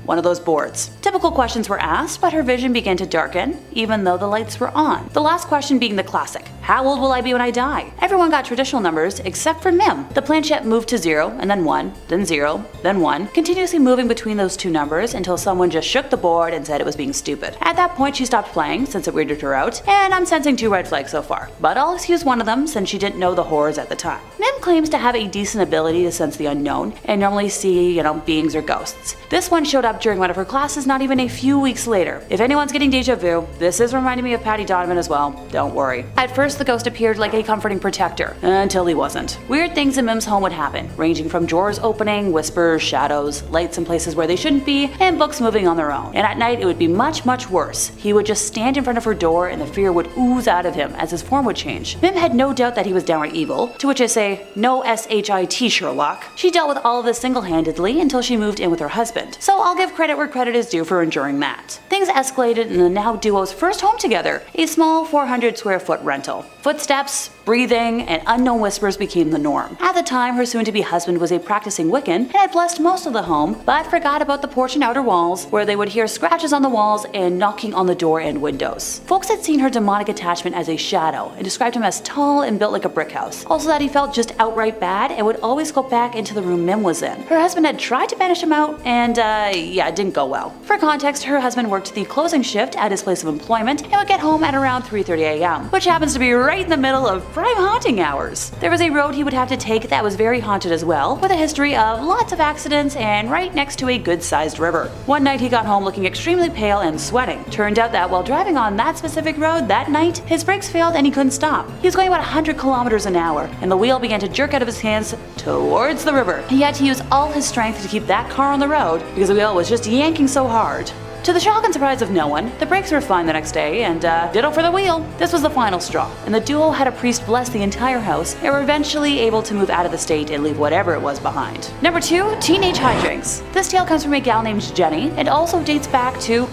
one of those boards. Typical questions were asked, but her vision began to darken, even though the lights were on. The last question being the classic: how old will I be when I die? Everyone got traditional numbers except for Mim. The planchette moved to 0, and then 1, then 0, then 1, continuously moving between those two numbers until someone just shook the board and said it was being stupid. At that point, she stopped playing since it weirded her out, and I'm sensing 2 red flags so far. But I'll excuse one of them since she didn't know the horrors at the time. Mim claims to have a decent ability to sense the unknown and normally see, beings or ghosts. This one showed up during one of her classes not even a few weeks later. If anyone's getting deja vu, this is reminding me of Patty Donovan as well. Don't worry. At first, the ghost appeared like a comforting protector, until he wasn't. Weird things in Mim's home would happen, ranging from drawers opening, whispers, shadows, lights in places where they shouldn't be, and books moving on their own. And at night, it would be much, much worse. He would just stand in front of her door and the fear would ooze out of him as his form would change. Mim had no doubt that he was downright evil, to which I say, no S-H-I-T, Sherlock. She dealt with all of this single-handedly until she moved in with her husband. So I'll give credit where credit is due for enduring that. Things escalated in the now duo's first home together, a small 400 square foot rental. Footsteps, breathing, and unknown whispers became the norm. At the time, her soon-to-be husband was a practicing Wiccan and had blessed most of the home, but forgot about the porch and outer walls, where they would hear scratches on the walls and knocking on the door and windows. Folks had seen her demonic attachment as a shadow and described him as tall and built like a brick house. Also that he felt just outright bad and would always go back into the room Mim was in. Her husband had tried to banish him out, and it didn't go well. For context, her husband worked the closing shift at his place of employment and would get home at around 3:30 a.m., which happens to be right in the middle of prime haunting hours. There was a road he would have to take that was very haunted as well, with a history of lots of accidents and right next to a good-sized river. One night he got home looking extremely pale and sweating. Turned out that while driving on that specific road that night, his brakes failed and he couldn't stop. He was going about 100 kilometers an hour, and the wheel began to jerk out of his hands towards the river. He had to use all his strength to keep that car on the road because the wheel was just yanking so hard. To the shock and surprise of no one, the brakes were fine the next day, and ditto for the wheel. This was the final straw, and the duo had a priest bless the entire house and were eventually able to move out of the state and leave whatever it was behind. Number 2, teenage hijinks. This tale comes from a gal named Jenny and also dates back to,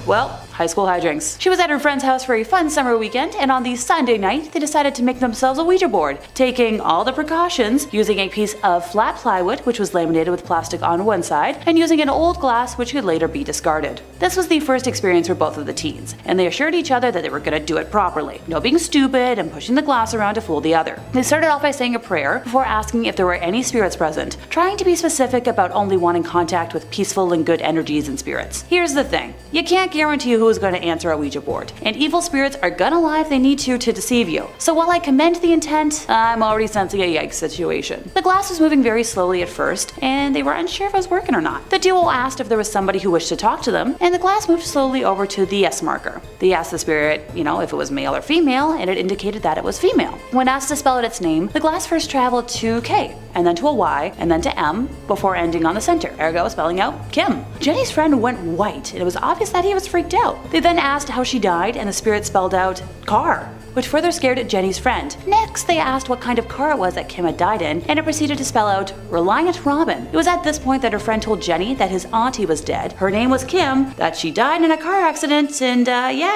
high school hijinks. She was at her friend's house for a fun summer weekend, and on the Sunday night, they decided to make themselves a Ouija board, taking all the precautions, using a piece of flat plywood, which was laminated with plastic on one side, and using an old glass which could later be discarded. This was the first experience for both of the teens, and they assured each other that they were going to do it properly. No being stupid and pushing the glass around to fool the other. They started off by saying a prayer before asking if there were any spirits present, trying to be specific about only wanting contact with peaceful and good energies and spirits. Here's the thing. You can't guarantee who is going to answer a Ouija board, and evil spirits are gonna lie if they need to deceive you. So while I commend the intent, I'm already sensing a yikes situation. The glass was moving very slowly at first, and they were unsure if it was working or not. The duo asked if there was somebody who wished to talk to them, and the glass moved slowly over to the yes marker. They asked the spirit, if it was male or female, and it indicated that it was female. When asked to spell out its name, the glass first traveled to K, and then to a Y, and then to M, before ending on the center, ergo spelling out Kim. Jenny's friend went white, and it was obvious that he was freaked out. They then asked how she died, and the spirit spelled out car, which further scared Jenny's friend. Next, they asked what kind of car it was that Kim had died in, and it proceeded to spell out Reliant Robin. It was at this point that her friend told Jenny that his auntie was dead, her name was Kim, that she died in a car accident, and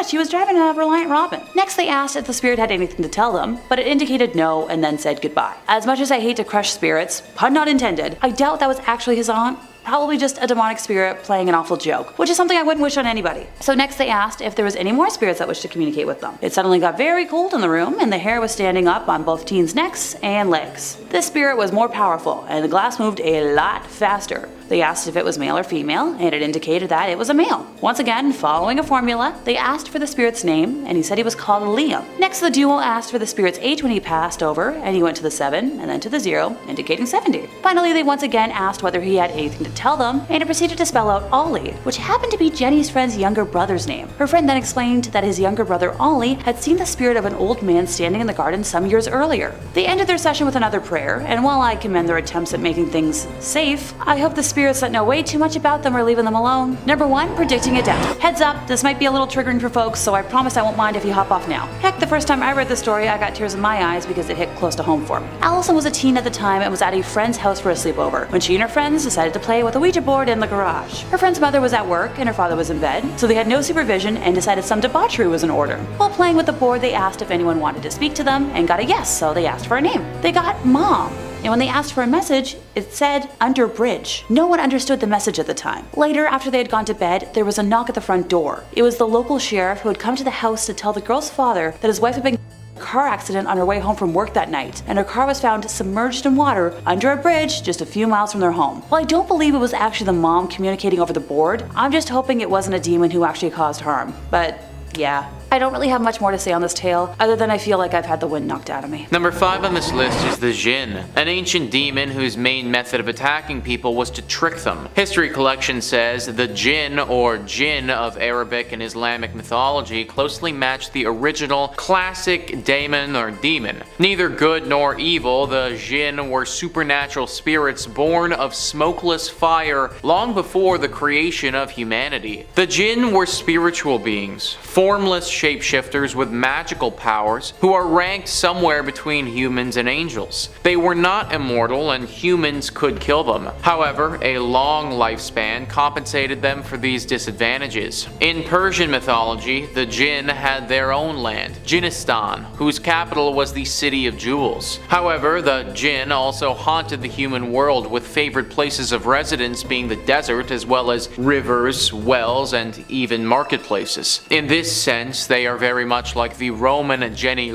she was driving a Reliant Robin. Next, they asked if the spirit had anything to tell them, but it indicated no and then said goodbye. As much as I hate to crush spirits, pun not intended, I doubt that was actually his aunt Probably just a demonic spirit playing an awful joke, which is something I wouldn't wish on anybody. So next they asked if there was any more spirits that wished to communicate with them. It suddenly got very cold in the room, and the hair was standing up on both teens' necks and legs. This spirit was more powerful, and the glass moved a lot faster. They asked if it was male or female, and it indicated that it was a male. Once again, following a formula, they asked for the spirit's name, and he said he was called Liam. Next, the duo asked for the spirit's age when he passed over, and he went to the 7 and then to the 0, indicating 70. Finally, they once again asked whether he had anything to tell them, and it proceeded to spell out Ollie, which happened to be Jenny's friend's younger brother's name. Her friend then explained that his younger brother Ollie had seen the spirit of an old man standing in the garden some years earlier. They ended their session with another prayer, and while I commend their attempts at making things safe, I hope the spirits that know way too much about them are leaving them alone. Number 1, predicting a death. Heads up, this might be a little triggering for folks, so I promise I won't mind if you hop off now. Heck, the first time I read this story, I got tears in my eyes because it hit close to home for me. Allison was a teen at the time and was at a friend's house for a sleepover when she and her friends decided to play with a Ouija board in the garage. Her friend's mother was at work and her father was in bed, so they had no supervision and decided some debauchery was in order. While playing with the board, they asked if anyone wanted to speak to them and got a yes, so they asked for a name. They got Mom. And when they asked for a message, it said, under bridge. No one understood the message at the time. Later, after they had gone to bed, there was a knock at the front door. It was the local sheriff who had come to the house to tell the girl's father that his wife had been in a car accident on her way home from work that night, and her car was found submerged in water under a bridge just a few miles from their home. While I don't believe it was actually the mom communicating over the board, I'm just hoping it wasn't a demon who actually caused harm. But yeah. I don't really have much more to say on this tale, other than I feel like I've had the wind knocked out of me.
Number 5 on this list is the Jinn, an ancient demon whose main method of attacking people was to trick them. History Collection says the Jinn, or Jinn of Arabic and Islamic mythology, closely matched the original classic daemon or demon. Neither good nor evil, the Jinn were supernatural spirits born of smokeless fire long before the creation of humanity. The Jinn were spiritual beings, formless shapeshifters with magical powers who are ranked somewhere between humans and angels. They were not immortal and humans could kill them. However, a long lifespan compensated them for these disadvantages. In Persian mythology, the Jinn had their own land, Jinnistan, whose capital was the City of Jewels. However, the Jinn also haunted the human world, with favorite places of residence being the desert as well as rivers, wells, and even marketplaces. In this sense, they are very much like the Roman Geni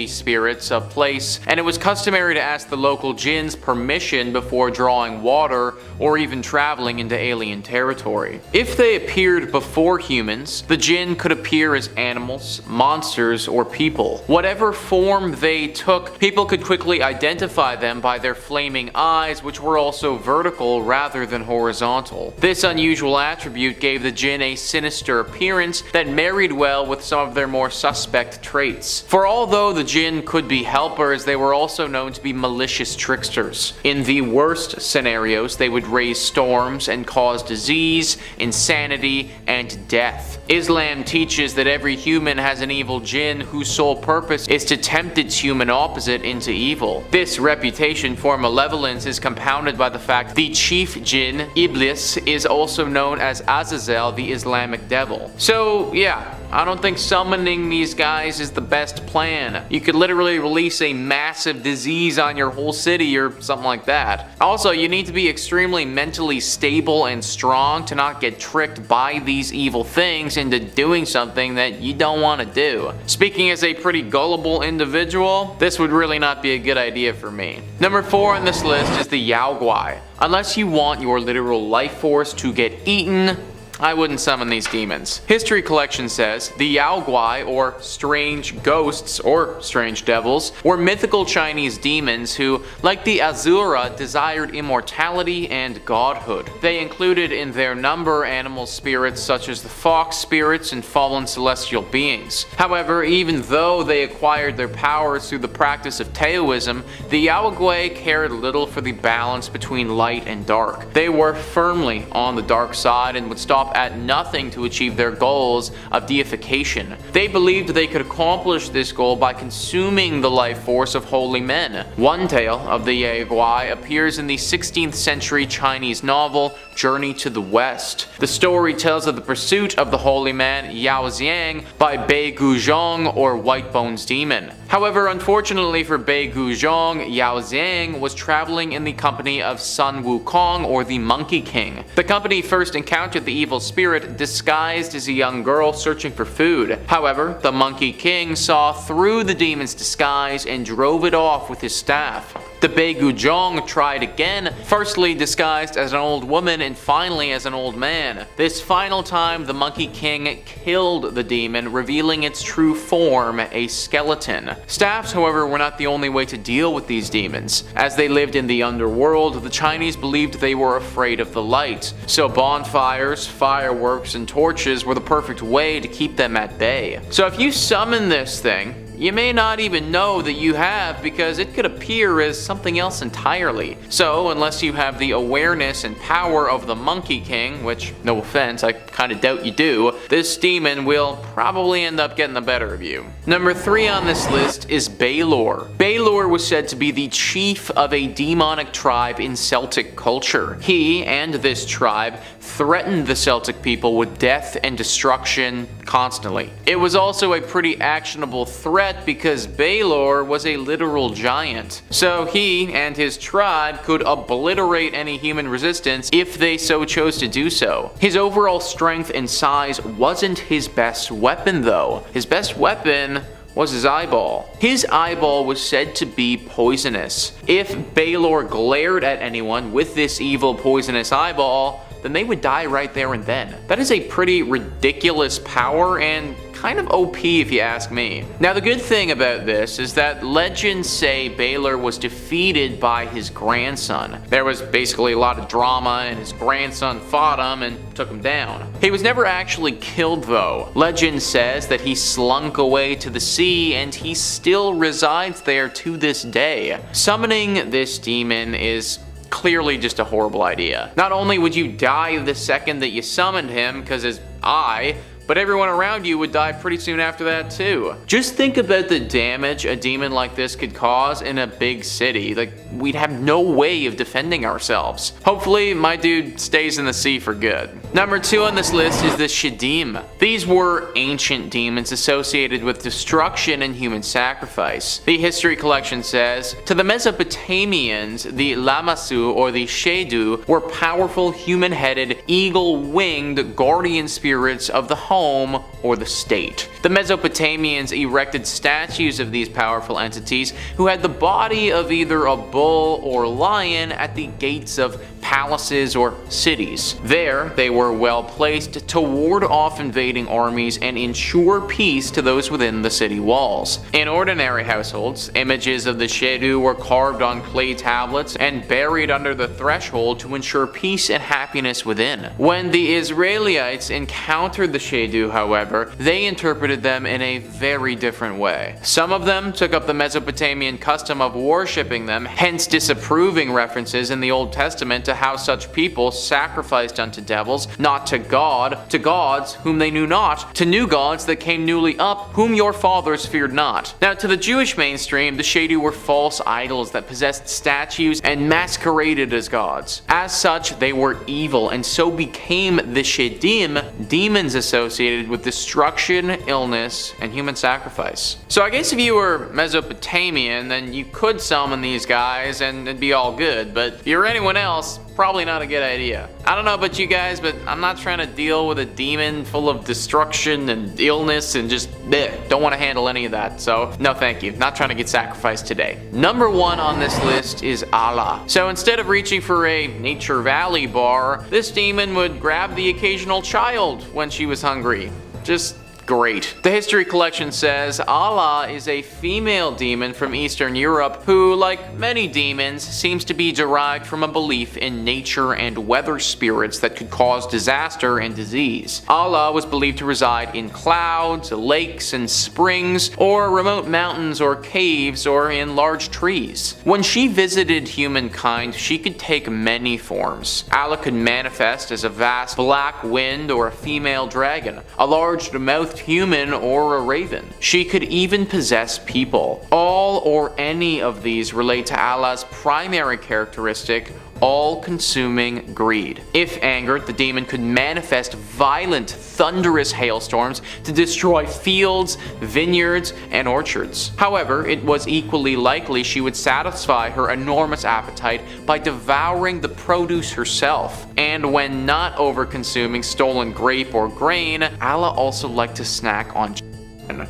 spirits of place, and it was customary to ask the local Jinns permission before drawing water or even traveling into alien territory. If they appeared before humans, the Jinn could appear as animals, monsters, or people. Whatever form they took, people could quickly identify them by their flaming eyes, which were also vertical rather than horizontal. This unusual attribute gave the Jinn a sinister appearance that married well with some of their more suspect traits. For although the Jinn could be helpers, they were also known to be malicious tricksters. In the worst scenarios, they would raise storms and cause disease, insanity, and death. Islam teaches that every human has an evil Jinn whose sole purpose is to tempt its human opposite into evil. This reputation for malevolence is compounded by the fact the chief Jinn, Iblis, is also known as Azazel, the Islamic devil. So yeah, I don't think summoning these guys is the best plan. You could literally release a massive disease on your whole city or something like that. Also, you need to be extremely mentally stable and strong to not get tricked by these evil things into doing something that you don't want to do. Speaking as a pretty gullible individual, this would really not be a good idea for me. Number 4 on this list is the Yao Guai. Unless you want your literal life force to get eaten, I wouldn't summon these demons. History Collection says the Yao Guai, or strange ghosts or strange devils, were mythical Chinese demons who, like the Azura, desired immortality and godhood. They included in their number animal spirits such as the fox spirits and fallen celestial beings. However, even though they acquired their powers through the practice of Taoism, the Yao Guai cared little for the balance between light and dark. They were firmly on the dark side and would stop stop at nothing to achieve their goals of deification. They believed they could accomplish this goal by consuming the life force of holy men. One tale of the Ye Guai appears in the 16th century Chinese novel Journey to the West. The story tells of the pursuit of the holy man Yao Xiang by Bei Guzhong, or White Bones Demon. However, unfortunately for Bei Guzhong, Yao Xiang was traveling in the company of Sun Wukong, or the Monkey King. The company first encountered the evil spirit disguised as a young girl searching for food. However, the Monkey King saw through the demon's disguise and drove it off with his staff. The Bei Guzhong tried again, firstly disguised as an old woman and finally as an old man. This final time, the Monkey King killed the demon, revealing its true form, a skeleton. Staffs, however, were not the only way to deal with these demons. As they lived in the underworld, the Chinese believed they were afraid of the light, so bonfires, fireworks, and torches were the perfect way to keep them at bay. So if you summon this thing, you may not even know that you have, because it could appear as something else entirely. So, unless you have the awareness and power of the Monkey King, which, no offense, I kinda doubt you do, this demon will probably end up getting the better of you. Number 3 on this list is Baylor. Baylor was said to be the chief of a demonic tribe in Celtic culture. He and this tribe threatened the Celtic people with death and destruction constantly. It was also a pretty actionable threat because Baylor was a literal giant. So he and his tribe could obliterate any human resistance if they so chose to do so. His overall strength and size wasn't his best weapon though. His best weapon was his eyeball. His eyeball was said to be poisonous. If Baylor glared at anyone with this evil poisonous eyeball, then they would die right there and then. That is a pretty ridiculous power and kind of OP if you ask me. Now the good thing about this is that legends say Baylor was defeated by his grandson. There was basically a lot of drama and his grandson fought him and took him down. He was never actually killed though. Legend says that he slunk away to the sea and he still resides there to this day. Summoning this demon is clearly just a horrible idea. Not only would you die the second that you summoned him because his eye, but everyone around you would die pretty soon after that too. Just think about the damage a demon like this could cause in a big city. Like, we'd have no way of defending ourselves. Hopefully, my dude stays in the sea for good. Number 2 on this list is the Shadim. These were ancient demons associated with destruction and human sacrifice. The history collection says, to the Mesopotamians, the Lamassu or the Shedu were powerful human-headed, eagle-winged guardian spirits of the home or the state. The Mesopotamians erected statues of these powerful entities who had the body of either a bull or lion at the gates of palaces or cities. There, they were well placed to ward off invading armies and ensure peace to those within the city walls. In ordinary households, images of the Shedu were carved on clay tablets and buried under the threshold to ensure peace and happiness within. When the Israelites encountered the Shedu, however, they interpreted them in a very different way. Some of them took up the Mesopotamian custom of worshipping them, hence disapproving references in the Old Testament to how such people sacrificed unto devils, not to God, to gods whom they knew not, to new gods that came newly up, whom your fathers feared not. Now, to the Jewish mainstream, the Shedu were false idols that possessed statues and masqueraded as gods. As such, they were evil, and so became the Shadim, demons associated with destruction, illness, and human sacrifice. So I guess if you were Mesopotamian, then you could summon these guys and it'd be all good, but if you're anyone else, probably not a good idea. I don't know about you guys, but I'm not trying to deal with a demon full of destruction and illness and just don't want to handle any of that. So no thank you, not trying to get sacrificed today. Number 1 on this list is Allah. So instead of reaching for a Nature Valley bar, this demon would grab the occasional child when she was hungry. Just Great. The history collection says Allah is a female demon from Eastern Europe who, like many demons, seems to be derived from a belief in nature and weather spirits that could cause disaster and disease. Allah was believed to reside in clouds, lakes, and springs, or remote mountains or caves, or in large trees. When she visited humankind, she could take many forms. Allah could manifest as a vast black wind or a female dragon, a large-mouthed human or a raven. She could even possess people. All or any of these relate to Allah's primary characteristic, all-consuming greed. If angered, the demon could manifest violent, thunderous hailstorms to destroy fields, vineyards, and orchards. However, it was equally likely she would satisfy her enormous appetite by devouring the produce herself. And when not over-consuming stolen grape or grain, Allah also liked to snack on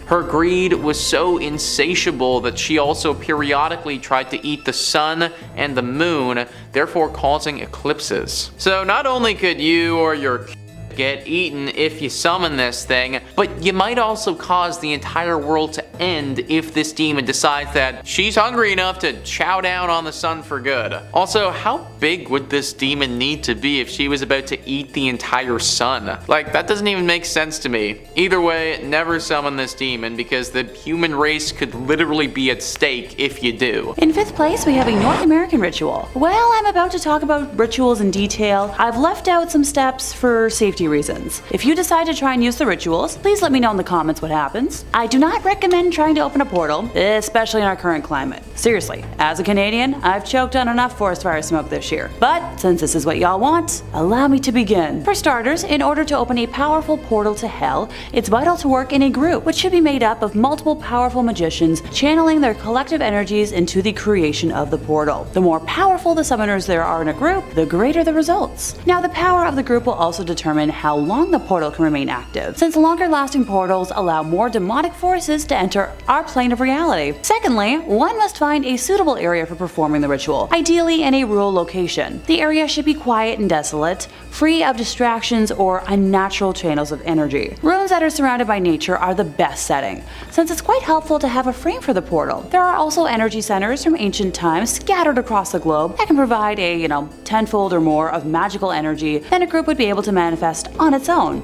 her greed was so insatiable that she also periodically tried to eat the sun and the moon, therefore causing eclipses. So not only could you or your get eaten if you summon this thing, but you might also cause the entire world to end if this demon decides that she's hungry enough to chow down on the sun for good. Also, how big would this demon need to be if she was about to eat the entire sun? Like, that doesn't even make sense to me. Either way, never summon this demon because the human race could literally be at stake if you do.
In 5th place, we have a North American ritual. While I'm about to talk about rituals in detail, I've left out some steps for safety reasons. If you decide to try and use the rituals, please let me know in the comments what happens. I do not recommend trying to open a portal, especially in our current climate. Seriously, as a Canadian, I've choked on enough forest fire smoke this year. But since this is what y'all want, allow me to begin. For starters, in order to open a powerful portal to hell, it's vital to work in a group, which should be made up of multiple powerful magicians channeling their collective energies into the creation of the portal. The more powerful the summoners there are in a group, the greater the results. Now, the power of the group will also determine how long the portal can remain active, since longer lasting portals allow more demonic forces to enter our plane of reality. Secondly, one must find a suitable area for performing the ritual, ideally in a rural location. The area should be quiet and desolate, free of distractions or unnatural channels of energy. Rooms that are surrounded by nature are the best setting, since it's quite helpful to have a frame for the portal. There are also energy centers from ancient times scattered across the globe that can provide a, tenfold or more of magical energy than a group would be able to manifest on its own.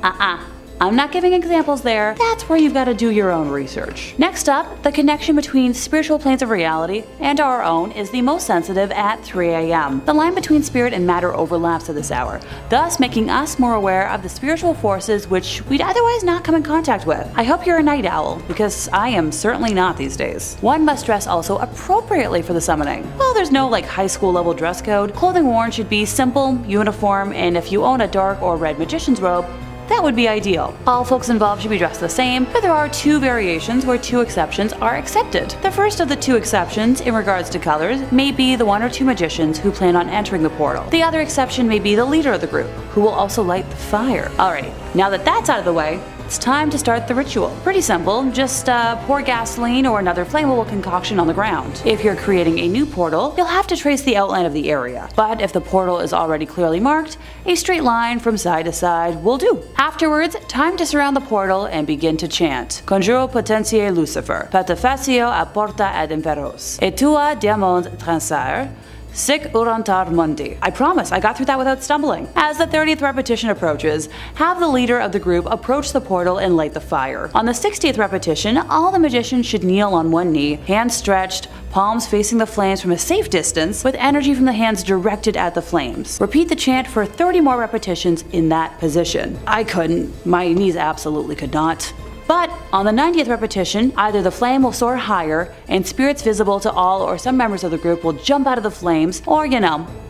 I'm not giving examples there, that's where you've got to do your own research. Next up, the connection between spiritual planes of reality and our own is the most sensitive at 3 a.m. The line between spirit and matter overlaps at this hour, thus making us more aware of the spiritual forces which we'd otherwise not come in contact with. I hope you're a night owl, because I am certainly not these days. One must dress also appropriately for the summoning. While there's no high school level dress code, clothing worn should be simple, uniform, and if you own a dark or red magician's robe, that would be ideal. All folks involved should be dressed the same, but there are 2 variations where 2 exceptions are accepted. The first of the 2 exceptions in regards to colors may be the 1 or 2 magicians who plan on entering the portal. The other exception may be the leader of the group, who will also light the fire. Alrighty, now that that's out of the way, it's time to start the ritual. Pretty simple, just pour gasoline or another flammable concoction on the ground. If you're creating a new portal, you'll have to trace the outline of the area. But if the portal is already clearly marked, a straight line from side to side will do. Afterwards, time to surround the portal and begin to chant. Conjuro potentiae Lucifer, patefacio a porta ad inferos, et tua diamond transare, sic urantar mundi. I promise, I got through that without stumbling. As the 30th repetition approaches, have the leader of the group approach the portal and light the fire. On the 60th repetition, all the magicians should kneel on one knee, hands stretched, palms facing the flames from a safe distance, with energy from the hands directed at the flames. Repeat the chant for 30 more repetitions in that position. I couldn't. My knees absolutely could not. But on the 90th repetition, either the flame will soar higher and spirits visible to all or some members of the group will jump out of the flames, or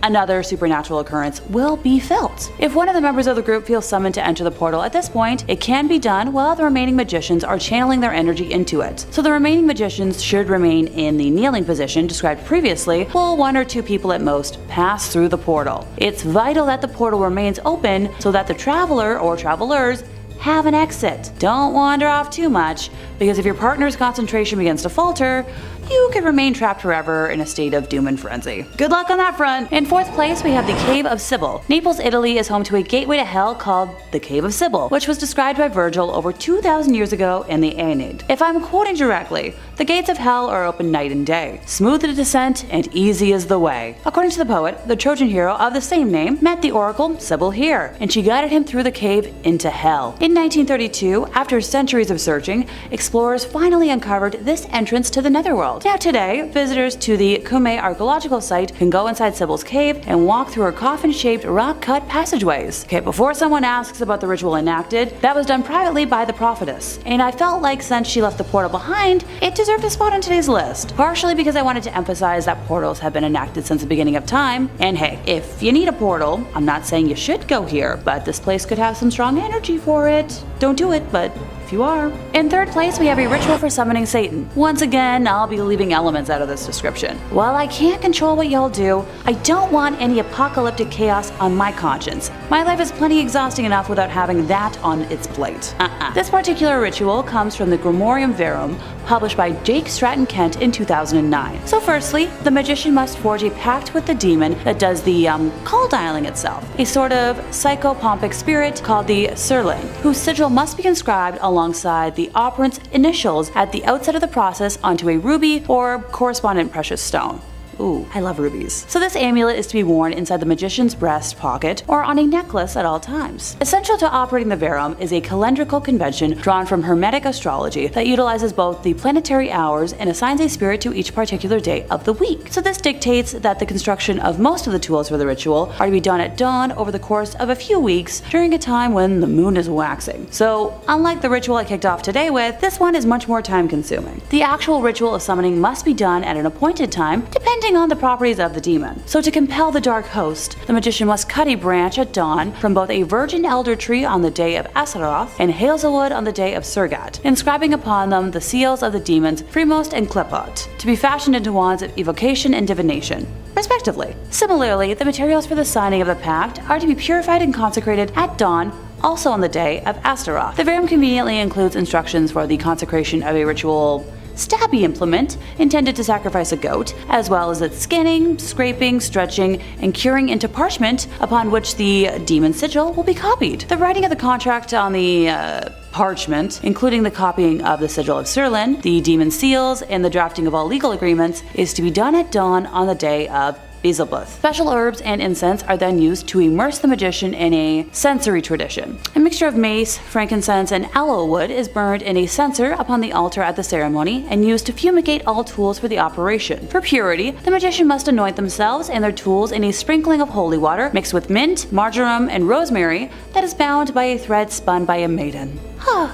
another supernatural occurrence will be felt. If one of the members of the group feels summoned to enter the portal at this point, it can be done while the remaining magicians are channeling their energy into it. So the remaining magicians should remain in the kneeling position described previously, while 1 or 2 people at most pass through the portal. It's vital that the portal remains open so that the traveler or travelers have an exit. Don't wander off too much, because if your partner's concentration begins to falter, you could remain trapped forever in a state of doom and frenzy. Good luck on that front! In 4th place, we have the Cave of Sibyl. Naples, Italy is home to a gateway to hell called the Cave of Sibyl, which was described by Virgil over 2,000 years ago in the Aeneid. If I'm quoting directly, the gates of hell are open night and day. Smooth the descent and easy is the way. According to the poet, the Trojan hero of the same name met the oracle Sibyl here, and she guided him through the cave into hell. In 1932, after centuries of searching, explorers finally uncovered this entrance to the netherworld. Now today, visitors to the Cumae archaeological site can go inside Sibyl's cave and walk through her coffin-shaped rock-cut passageways. Okay, before someone asks about the ritual enacted, that was done privately by the prophetess, and I felt like since she left the portal behind, it deserved a spot on today's list. Partially because I wanted to emphasize that portals have been enacted since the beginning of time, and hey, if you need a portal, I'm not saying you should go here, but this place could have some strong energy for it. Don't do it, but if you are. In 3rd place, we have a ritual for summoning Satan. Once again, I'll be leaving elements out of this description. While I can't control what y'all do, I don't want any apocalyptic chaos on my conscience. My life is plenty exhausting enough without having that on its plate. This particular ritual comes from the Grimorium Verum, published by Jake Stratton Kent in 2009. So firstly, the magician must forge a pact with the demon that does the call dialing itself, a sort of psychopompic spirit called the Surling, whose sigil must be inscribed alongside the operant's initials at the outset of the process onto a ruby or correspondent precious stone. Ooh, I love rubies. So this amulet is to be worn inside the magician's breast pocket or on a necklace at all times. Essential to operating the Verum is a calendrical convention drawn from Hermetic astrology that utilizes both the planetary hours and assigns a spirit to each particular day of the week. So this dictates that the construction of most of the tools for the ritual are to be done at dawn over the course of a few weeks during a time when the moon is waxing. So unlike the ritual I kicked off today with, this one is much more time consuming. The actual ritual of summoning must be done at an appointed time, depending on the properties of the demon. So to compel the dark host, the magician must cut a branch at dawn from both a virgin elder tree on the day of Asaroth and hazelwood on the day of Surgat, inscribing upon them the seals of the demons Fremost and Klepot, to be fashioned into wands of evocation and divination, respectively. Similarly, the materials for the signing of the pact are to be purified and consecrated at dawn, also on the day of Astaroth. The Verum conveniently includes instructions for the consecration of a ritual stabby implement intended to sacrifice a goat, as well as its scanning, scraping, stretching, and curing into parchment upon which the demon sigil will be copied. The writing of the contract on the parchment, including the copying of the sigil of Surlin, the demon seals, and the drafting of all legal agreements, is to be done at dawn on the day of Beelzebub. Special herbs and incense are then used to immerse the magician in a sensory tradition. A mixture of mace, frankincense, and aloe wood is burned in a censer upon the altar at the ceremony and used to fumigate all tools for the operation. For purity, the magician must anoint themselves and their tools in a sprinkling of holy water mixed with mint, marjoram, and rosemary that is bound by a thread spun by a maiden.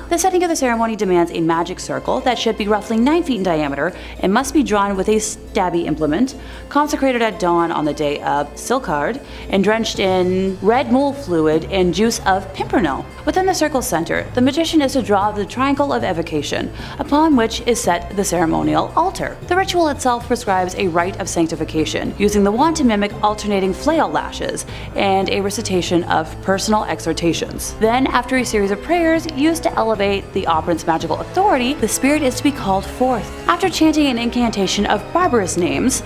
The setting of the ceremony demands a magic circle that should be roughly 9 feet in diameter and must be drawn with a stabby implement, consecrated at dawn on the day of Silkard, and drenched in red mole fluid and juice of pimpernel. Within the circle's center, the magician is to draw the triangle of evocation, upon which is set the ceremonial altar. The ritual itself prescribes a rite of sanctification, using the wand to mimic alternating flail lashes, and a recitation of personal exhortations. Then, after a series of prayers used to elevate the operant's magical authority, the spirit is to be called forth. After chanting an incantation of barbarous names,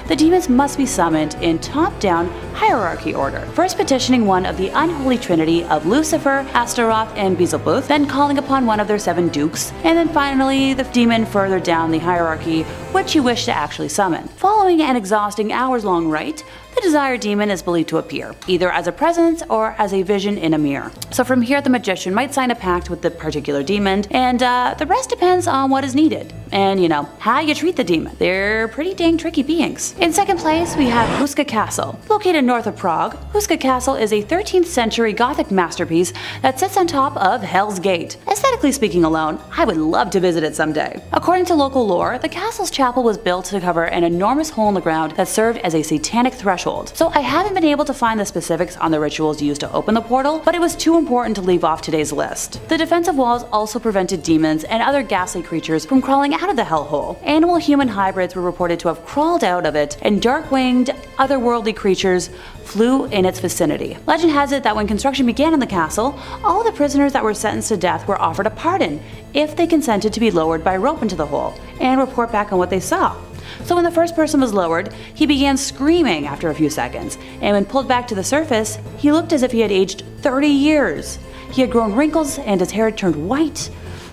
the demons must be summoned in top-down hierarchy order. First petitioning one of the unholy trinity of Lucifer, Astaroth, and Beelzebub, then calling upon one of their 7 dukes, and then finally the demon further down the hierarchy which you wish to actually summon. Following an exhausting hours-long rite, the desired demon is believed to appear, either as a presence or as a vision in a mirror. So from here, the magician might sign a pact with the particular demon, and the rest depends on what is needed. And, how you treat the demon. They're pretty dang tricky beings. In second place, we have Huska Castle. Located north of Prague, Huska Castle is a 13th century Gothic masterpiece that sits on top of Hell's Gate. Aesthetically speaking alone, I would love to visit it someday. According to local lore, the castle's chapel was built to cover an enormous hole in the ground that served as a satanic threshold. So I haven't been able to find the specifics on the rituals used to open the portal, but it was too important to leave off today's list. The defensive walls also prevented demons and other ghastly creatures from crawling out of the hellhole. Animal-human hybrids were reported to have crawled out of it, and dark-winged, otherworldly creatures flew in its vicinity. Legend has it that when construction began in the castle, all the prisoners that were sentenced to death were offered a pardon if they consented to be lowered by rope into the hole and report back on what they saw. So when the first person was lowered, he began screaming after a few seconds, and when pulled back to the surface, he looked as if he had aged 30 years. He had grown wrinkles and his hair had turned white.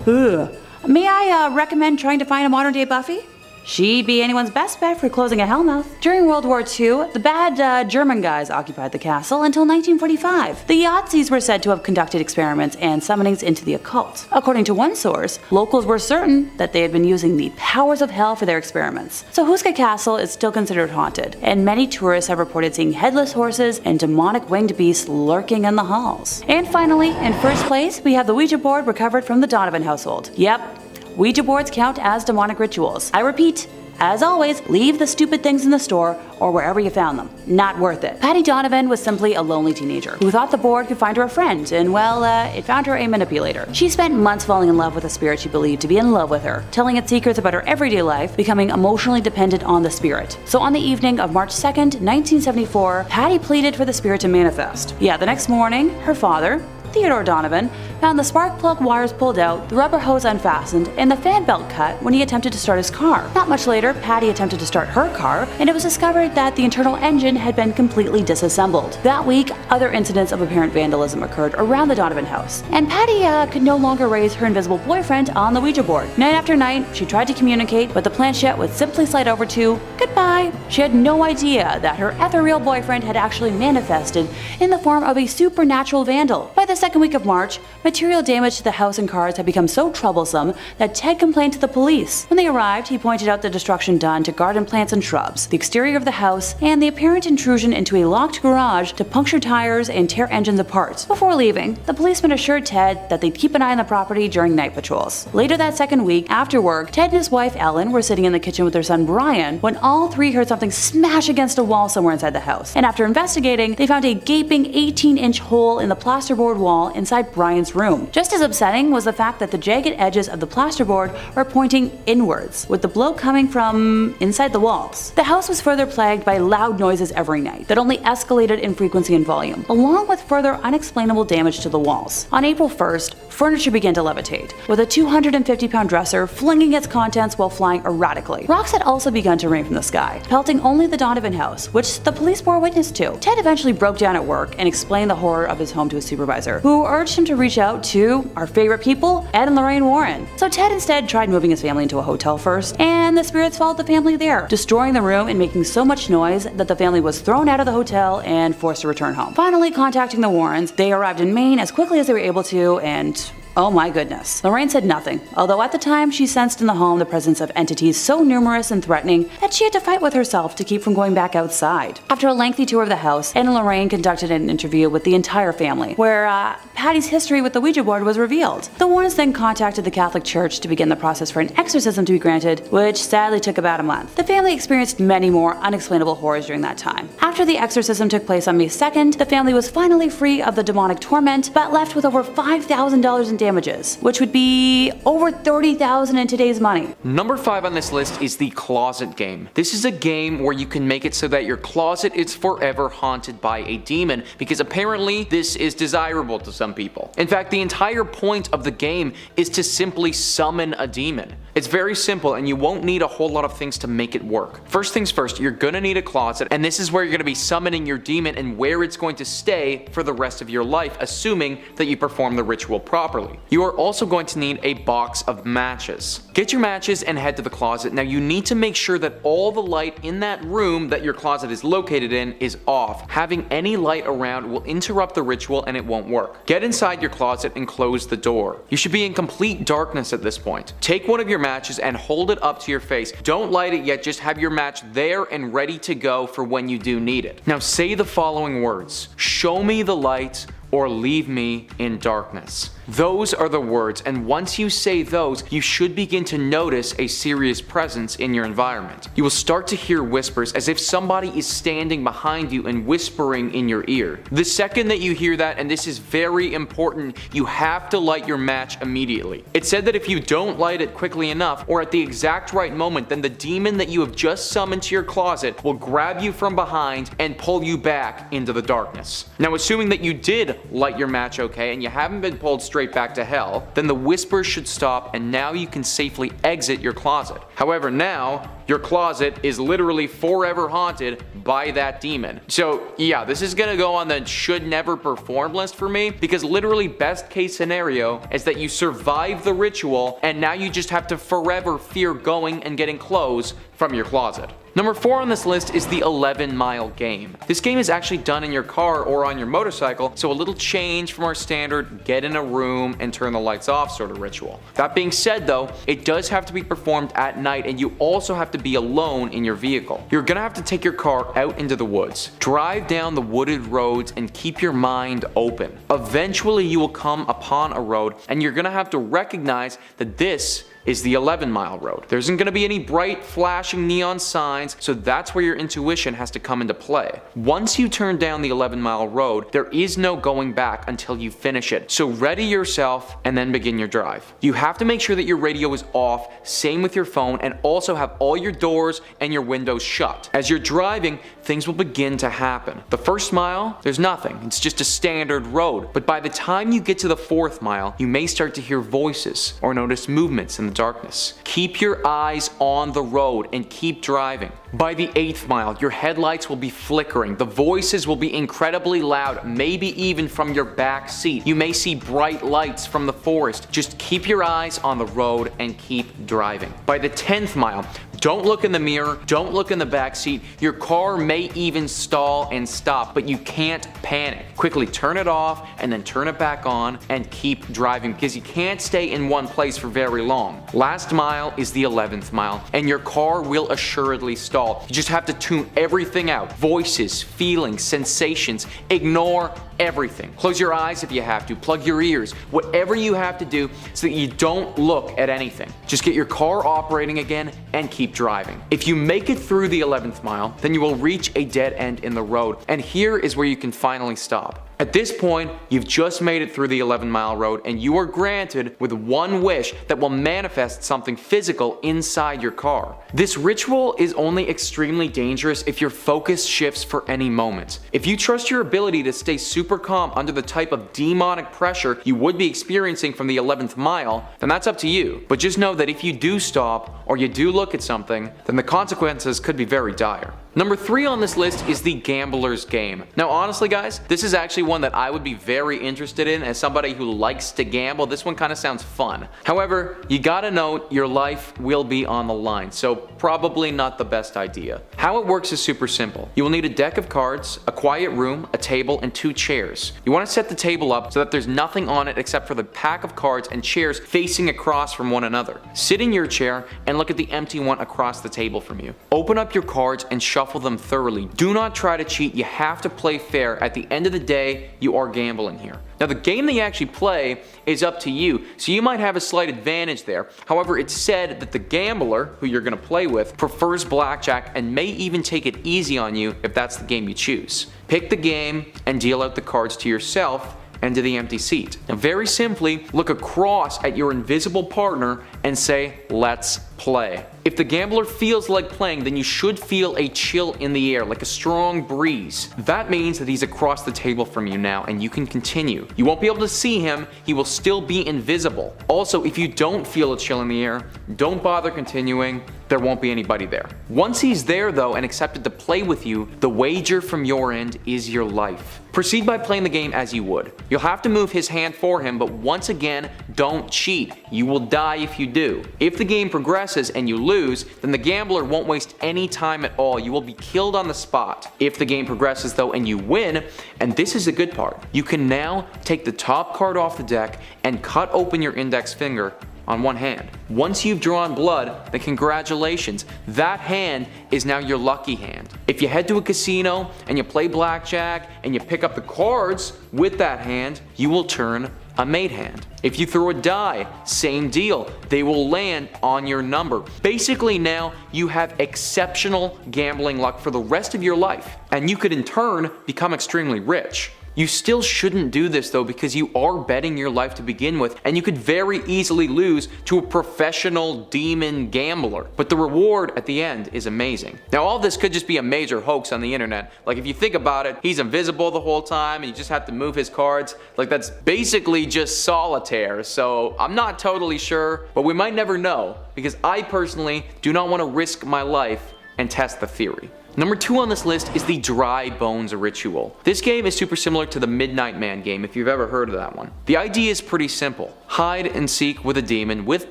Ugh. May I recommend trying to find a modern-day Buffy? She'd be anyone's best bet for closing a hellmouth. During World War II, the bad German guys occupied the castle until 1945. The Yahtzees were said to have conducted experiments and summonings into the occult. According to one source, locals were certain that they had been using the powers of hell for their experiments. So Huska Castle is still considered haunted, and many tourists have reported seeing headless horses and demonic winged beasts lurking in the halls. And finally, in first place, we have the Ouija board recovered from the Donovan household. Yep. Ouija boards count as demonic rituals. I repeat, as always, leave the stupid things in the store or wherever you found them. Not worth it. Patty Donovan was simply a lonely teenager who thought the board could find her a friend, and well, it found her a manipulator. She spent months falling in love with a spirit she believed to be in love with her, telling it secrets about her everyday life, becoming emotionally dependent on the spirit. So on the evening of March 2nd, 1974, Patty pleaded for the spirit to manifest. Yeah, the next morning, her father, Theodore Donovan, found the spark plug wires pulled out, the rubber hose unfastened, and the fan belt cut when he attempted to start his car. Not much later, Patty attempted to start her car, and it was discovered that the internal engine had been completely disassembled. That week, other incidents of apparent vandalism occurred around the Donovan house, and Patty could no longer raise her invisible boyfriend on the Ouija board. Night after night, she tried to communicate, but the planchette would simply slide over to goodbye. She had no idea that her ethereal boyfriend had actually manifested in the form of a supernatural vandal. By the second week of March, material damage to the house and cars had become so troublesome that Ted complained to the police. When they arrived, he pointed out the destruction done to garden plants and shrubs, the exterior of the house, and the apparent intrusion into a locked garage to puncture tires and tear engines apart. Before leaving, the policeman assured Ted that they'd keep an eye on the property during night patrols. Later that second week, after work, Ted and his wife Ellen were sitting in the kitchen with their son Brian when all three heard something smash against a wall somewhere inside the house. And after investigating, they found a gaping 18-inch hole in the plasterboard wall inside Brian's room. Just as upsetting was the fact that the jagged edges of the plasterboard were pointing inwards, with the blow coming from inside the walls. The house was further plagued by loud noises every night that only escalated in frequency and volume, along with further unexplainable damage to the walls. On April 1st, furniture began to levitate, with a 250-pound dresser flinging its contents while flying erratically. Rocks had also begun to rain from the sky, pelting only the Donovan house, which the police bore witness to. Ted eventually broke down at work and explained the horror of his home to his supervisor, who urged him to reach out to our favorite people, Ed and Lorraine Warren. So Ted instead tried moving his family into a hotel first, and the spirits followed the family there, destroying the room and making so much noise that the family was thrown out of the hotel and forced to return home. Finally contacting the Warrens, they arrived in Maine as quickly as they were able to, and oh my goodness. Lorraine said nothing, although at the time she sensed in the home the presence of entities so numerous and threatening that she had to fight with herself to keep from going back outside. After a lengthy tour of the house, Ed and Lorraine conducted an interview with the entire family, where Patty's history with the Ouija board was revealed. The Warrens then contacted the Catholic Church to begin the process for an exorcism to be granted, which sadly took about a month. The family experienced many more unexplainable horrors during that time. After the exorcism took place on May 2nd, the family was finally free of the demonic torment, but left with over $5,000 in damages, which would be over $30,000 in today's money.
Number 5 on this list is the closet game. This is a game where you can make it so that your closet is forever haunted by a demon, because apparently this is desirable to some people. In fact, the entire point of the game is to simply summon a demon. It's very simple and you won't need a whole lot of things to make it work. First things first, you're gonna need a closet, and this is where you're gonna be summoning your demon and where it's going to stay for the rest of your life, assuming that you perform the ritual properly. You are also going to need a box of matches. Get your matches and head to the closet. Now you need to make sure that all the light in that room that your closet is located in is off. Having any light around will interrupt the ritual and it won't work. Get inside your closet and close the door. You should be in complete darkness at this point. Take one of your matches and hold it up to your face. Don't light it yet, just have your match there and ready to go for when you do need it. Now say the following words: "Show me the light, or leave me in darkness. Those are the words, and once you say those, you should begin to notice a serious presence in your environment. You will start to hear whispers as if somebody is standing behind you and whispering in your ear. The second that you hear that, and this is very important, you have to light your match immediately. It's said that if you don't light it quickly enough or at the exact right moment, then the demon that you have just summoned to your closet will grab you from behind and pull you back into the darkness. Now, assuming that you did light your match okay and you haven't been pulled straight back to hell, then the whispers should stop and now you can safely exit your closet. However, now your closet is literally forever haunted by that demon. So yeah, this is gonna go on the should never perform list for me, because literally best case scenario is that you survive the ritual and now you just have to forever fear going and getting clothes from your closet. Number 4 on this list is the 11-mile game. This game is actually done in your car or on your motorcycle, so a little change from our standard get in a room and turn the lights off sort of ritual. That being said though, it does have to be performed at night and you also have to be alone in your vehicle. You're gonna have to take your car out into the woods, drive down the wooded roads and keep your mind open. Eventually you will come upon a road and you're gonna have to recognize that this is the 11-mile road. There isn't going to be any bright flashing neon signs, so that's where your intuition has to come into play. Once you turn down the 11-mile road, there is no going back until you finish it. So ready yourself and then begin your drive. You have to make sure that your radio is off, same with your phone, and also have all your doors and your windows shut. As you're driving, things will begin to happen. The first mile, there's nothing. It's just a standard road. But by the time you get to the 4th mile, you may start to hear voices or notice movements in the darkness. Keep your eyes on the road and keep driving. By the 8th mile, your headlights will be flickering. The voices will be incredibly loud, maybe even from your back seat. You may see bright lights from the forest. Just keep your eyes on the road and keep driving. By the 10th mile, don't look in the mirror, don't look in the back seat. Your car may even stall and stop, but you can't panic. Quickly turn it off and then turn it back on and keep driving, because you can't stay in one place for very long. Last mile is the 11th mile, and your car will assuredly stall. You just have to tune everything out. Voices, feelings, sensations. Ignore everything. Close your eyes if you have to, plug your ears, whatever you have to do so that you don't look at anything. Just get your car operating again and keep driving. If you make it through the 11th mile, then you will reach a dead end in the road, and here is where you can finally stop. At this point, you've just made it through the 11-mile road and you are granted with one wish that will manifest something physical inside your car. This ritual is only extremely dangerous if your focus shifts for any moment. If you trust your ability to stay super calm under the type of demonic pressure you would be experiencing from the 11th mile, then that's up to you. But just know that if you do stop or you do look at something, then the consequences could be very dire. Number 3 on this list is the gambler's game. Now honestly guys, this is actually one that I would be very interested in as somebody who likes to gamble. This one kind of sounds fun. However, you gotta know your life will be on the line, so probably not the best idea. How it works is super simple. You will need a deck of cards, a quiet room, a table, and 2 chairs. You want to set the table up so that there's nothing on it except for the pack of cards and chairs facing across from one another. Sit in your chair and look at the empty one across the table from you. Open up your cards and shuffle them thoroughly. Do not try to cheat. You have to play fair. At the end of the day, you are gambling here. Now the game that you actually play is up to you, so you might have a slight advantage there. However, it's said that the gambler, who you're going to play with, prefers blackjack and may even take it easy on you if that's the game you choose. Pick the game and deal out the cards to yourself and to the empty seat. Now very simply, look across at your invisible partner and say, "Let's play." If the gambler feels like playing, then you should feel a chill in the air, like a strong breeze. That means that he's across the table from you now and you can continue. You won't be able to see him, he will still be invisible. Also, if you don't feel a chill in the air, don't bother continuing, there won't be anybody there. Once he's there though and accepted to play with you, the wager from your end is your life. Proceed by playing the game as you would. You'll have to move his hand for him, but once again, don't cheat. You will die if you do. If the game progresses and you lose, then the gambler won't waste any time at all. You will be killed on the spot. If the game progresses though and you win, and this is the good part, you can now take the top card off the deck and cut open your index finger on one hand. Once you've drawn blood, then congratulations, that hand is now your lucky hand. If you head to a casino and you play blackjack and you pick up the cards with that hand, you will turn a made hand. If you throw a die, same deal. They will land on your number. Basically now you have exceptional gambling luck for the rest of your life, and you could in turn become extremely rich. You still shouldn't do this though, because you are betting your life to begin with, and you could very easily lose to a professional demon gambler. But the reward at the end is amazing. Now all this could just be a major hoax on the internet. Like if you think about it, he's invisible the whole time and you just have to move his cards. Like that's basically just solitaire. So I'm not totally sure, but we might never know, because I personally do not want to risk my life and test the theory. Number 2 on this list is the Dry Bones Ritual. This game is super similar to the Midnight Man game, if you've ever heard of that one. The idea is pretty simple. Hide and seek with a demon with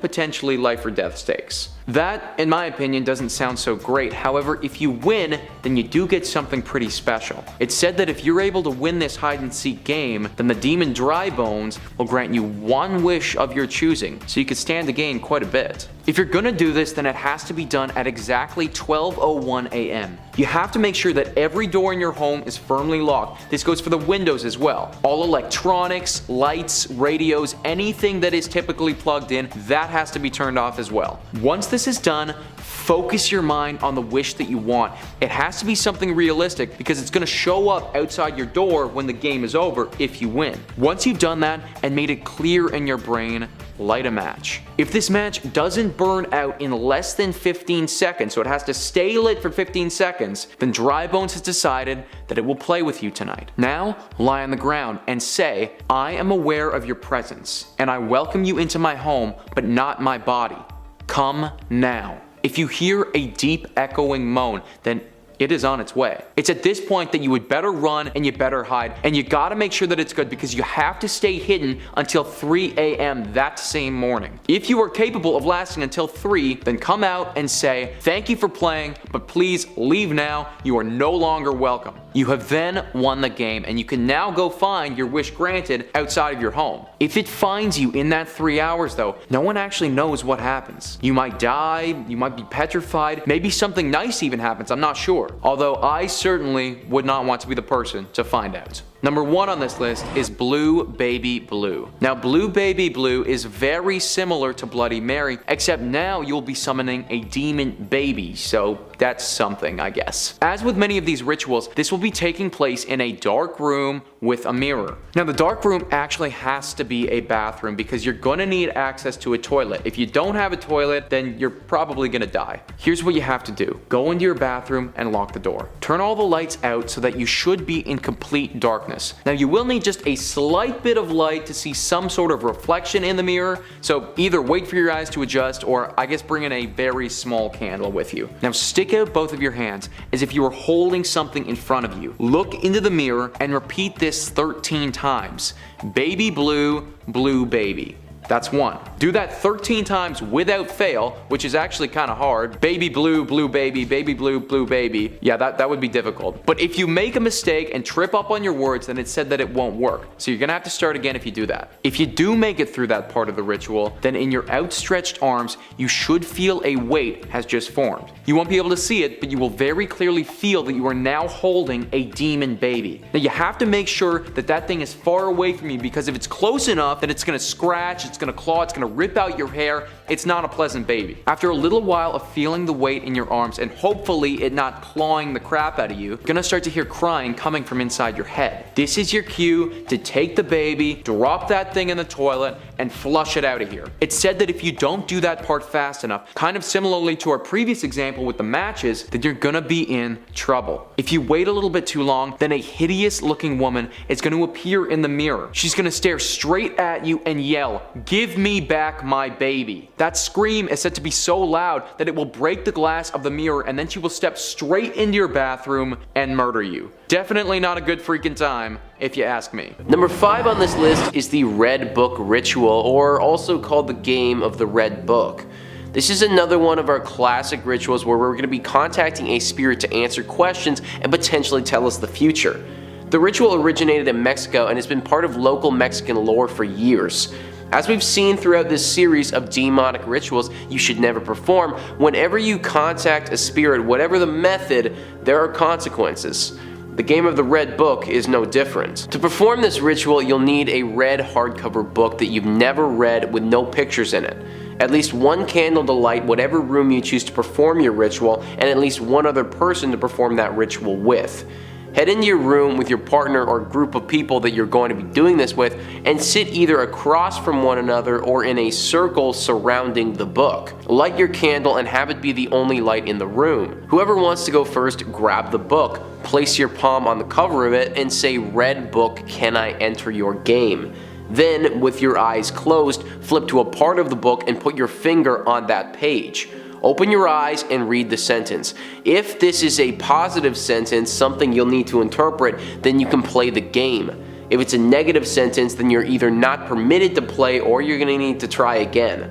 potentially life or death stakes. That, in my opinion, doesn't sound so great. However, if you win, then you do get something pretty special. It's said that if you're able to win this hide and seek game, then the demon Dry Bones will grant you one wish of your choosing, so you could stand to gain quite a bit. If you're gonna do this, then it has to be done at exactly 12:01 a.m. You have to make sure that every door in your home is firmly locked. This goes for the windows as well. All electronics, lights, radios, anything that is typically plugged in, that has to be turned off as well. Once this is done, focus your mind on the wish that you want. It has to be something realistic, because it's going to show up outside your door when the game is over if you win. Once you've done that and made it clear in your brain, light a match. If this match doesn't burn out in less than 15 seconds, so it has to stay lit for 15 seconds, then Dry Bones has decided that it will play with you tonight. Now, lie on the ground and say, I am aware of your presence, and I welcome you into my home, but not my body. Come now. If you hear a deep echoing moan, then it is on its way. It's at this point that you would better run and you better hide, and you gotta make sure that it's good, because you have to stay hidden until 3 a.m. that same morning. If you are capable of lasting until 3, then come out and say, thank you for playing, but please leave now, you are no longer welcome. You have then won the game, and you can now go find your wish granted outside of your home. If it finds you in that 3 hours though, no one actually knows what happens. You might die, you might be petrified, maybe something nice even happens, I'm not sure. Although I certainly would not want to be the person to find out. Number 1 on this list is Blue Baby Blue. Now Blue Baby Blue is very similar to Bloody Mary, except now you'll be summoning a demon baby, so that's something, I guess. As with many of these rituals, this will be taking place in a dark room with a mirror. Now the dark room actually has to be a bathroom, because you're gonna need access to a toilet. If you don't have a toilet, then you're probably gonna die. Here's what you have to do. Go into your bathroom and lock the door. Turn all the lights out so that you should be in complete darkness. Now you will need just a slight bit of light to see some sort of reflection in the mirror, so either wait for your eyes to adjust, or I guess bring in a very small candle with you. Now stick out both of your hands as if you were holding something in front of you. Look into the mirror and repeat this 13 times. Baby blue, blue baby. That's 1. Do that 13 times without fail, which is actually kind of hard. Baby blue, blue baby, baby blue, blue baby. Yeah, that would be difficult. But if you make a mistake and trip up on your words, then it's said that it won't work. So you're gonna have to start again if you do that. If you do make it through that part of the ritual, then in your outstretched arms, you should feel a weight has just formed. You won't be able to see it, but you will very clearly feel that you are now holding a demon baby. Now you have to make sure that that thing is far away from you, because if it's close enough, then it's gonna scratch, it's gonna claw, it's gonna rip out your hair. It's not a pleasant baby. After a little while of feeling the weight in your arms and hopefully it not clawing the crap out of you, you're gonna start to hear crying coming from inside your head. This is your cue to take the baby, drop that thing in the toilet, and flush it out of here. It's said that if you don't do that part fast enough, kind of similarly to our previous example with the matches, then you're gonna be in trouble. If you wait a little bit too long, then a hideous looking woman is gonna appear in the mirror. She's gonna stare straight at you and yell, "Give me back my baby." That scream is said to be so loud that it will break the glass of the mirror, and then she will step straight into your bathroom and murder you. Definitely not a good freaking time, if you ask me.
Number 5 on this list is the Red Book Ritual, or also called the Game of the Red Book. This is another one of our classic rituals where we're going to be contacting a spirit to answer questions and potentially tell us the future. The ritual originated in Mexico and has been part of local Mexican lore for years. As we've seen throughout this series of demonic rituals you should never perform, whenever you contact a spirit, whatever the method, there are consequences. The game of the red book is no different. To perform this ritual, you'll need a red hardcover book that you've never read with no pictures in it. At least one candle to light whatever room you choose to perform your ritual, and at least one other person to perform that ritual with. Head into your room with your partner or group of people that you're going to be doing this with, and sit either across from one another or in a circle surrounding the book. Light your candle and have it be the only light in the room. Whoever wants to go first, grab the book, place your palm on the cover of it, and say, "Red book, can I enter your game?" Then, with your eyes closed, flip to a part of the book and put your finger on that page. Open your eyes and read the sentence. If this is a positive sentence, something you'll need to interpret, then you can play the game. If it's a negative sentence, then you're either not permitted to play or you're going to need to try again.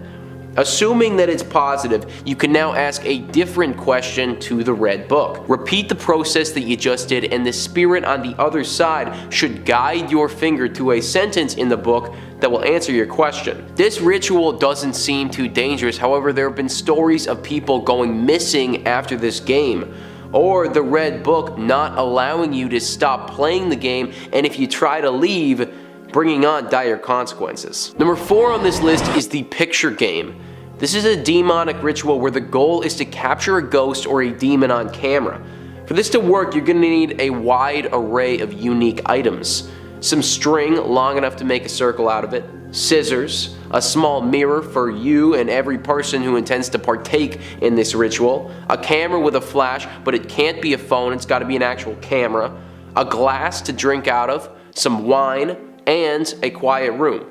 Assuming that it's positive, you can now ask a different question to the red book. Repeat the process that you just did, and the spirit on the other side should guide your finger to a sentence in the book that will answer your question. This ritual doesn't seem too dangerous, however there have been stories of people going missing after this game, or the red book not allowing you to stop playing the game, and if you try to leave, bringing on dire consequences. Number 4 on this list is the picture game. This is a demonic ritual where the goal is to capture a ghost or a demon on camera. For this to work, you're going to need a wide array of unique items. Some string long enough to make a circle out of it, scissors, a small mirror for you and every person who intends to partake in this ritual, a camera with a flash, but it can't be a phone, it's got to be an actual camera, a glass to drink out of, some wine, and a quiet room.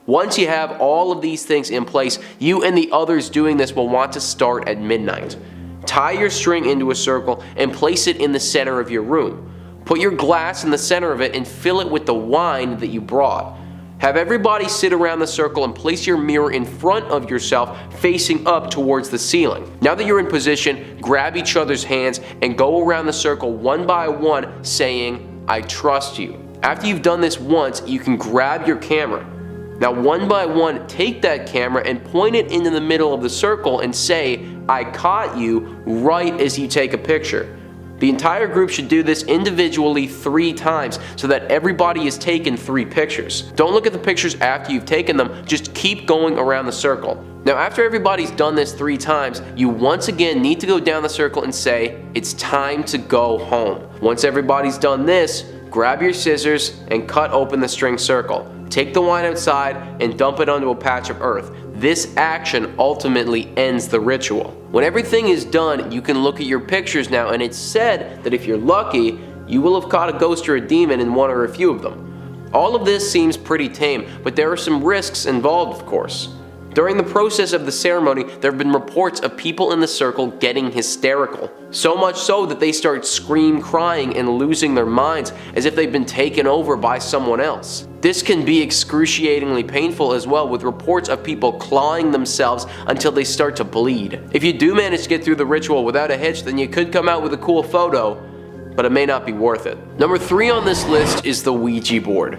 Once you have all of these things in place, you and the others doing this will want to start at midnight. Tie your string into a circle and place it in the center of your room. Put your glass in the center of it and fill it with the wine that you brought. Have everybody sit around the circle and place your mirror in front of yourself facing up towards the ceiling. Now that you're in position, grab each other's hands and go around the circle one by one saying, "I trust you." After you've done this once, you can grab your camera. Now one by one, take that camera and point it into the middle of the circle and say, "I caught you," right as you take a picture. The entire group should do this individually 3 times so that everybody has taken 3 pictures. Don't look at the pictures after you've taken them, just keep going around the circle. Now after everybody's done this 3 times, you once again need to go down the circle and say, "It's time to go home." Once everybody's done this, grab your scissors and cut open the string circle. Take the wine outside and dump it onto a patch of earth. This action ultimately ends the ritual. When everything is done, you can look at your pictures now, and it's said that if you're lucky, you will have caught a ghost or a demon in one or a few of them. All of this seems pretty tame, but there are some risks involved, of course. During the process of the ceremony, there have been reports of people in the circle getting hysterical. So much so that they start crying and losing their minds as if they've been taken over by someone else. This can be excruciatingly painful as well, with reports of people clawing themselves until they start to bleed. If you do manage to get through the ritual without a hitch, then you could come out with a cool photo, but it may not be worth it. Number 3 on this list is the Ouija board.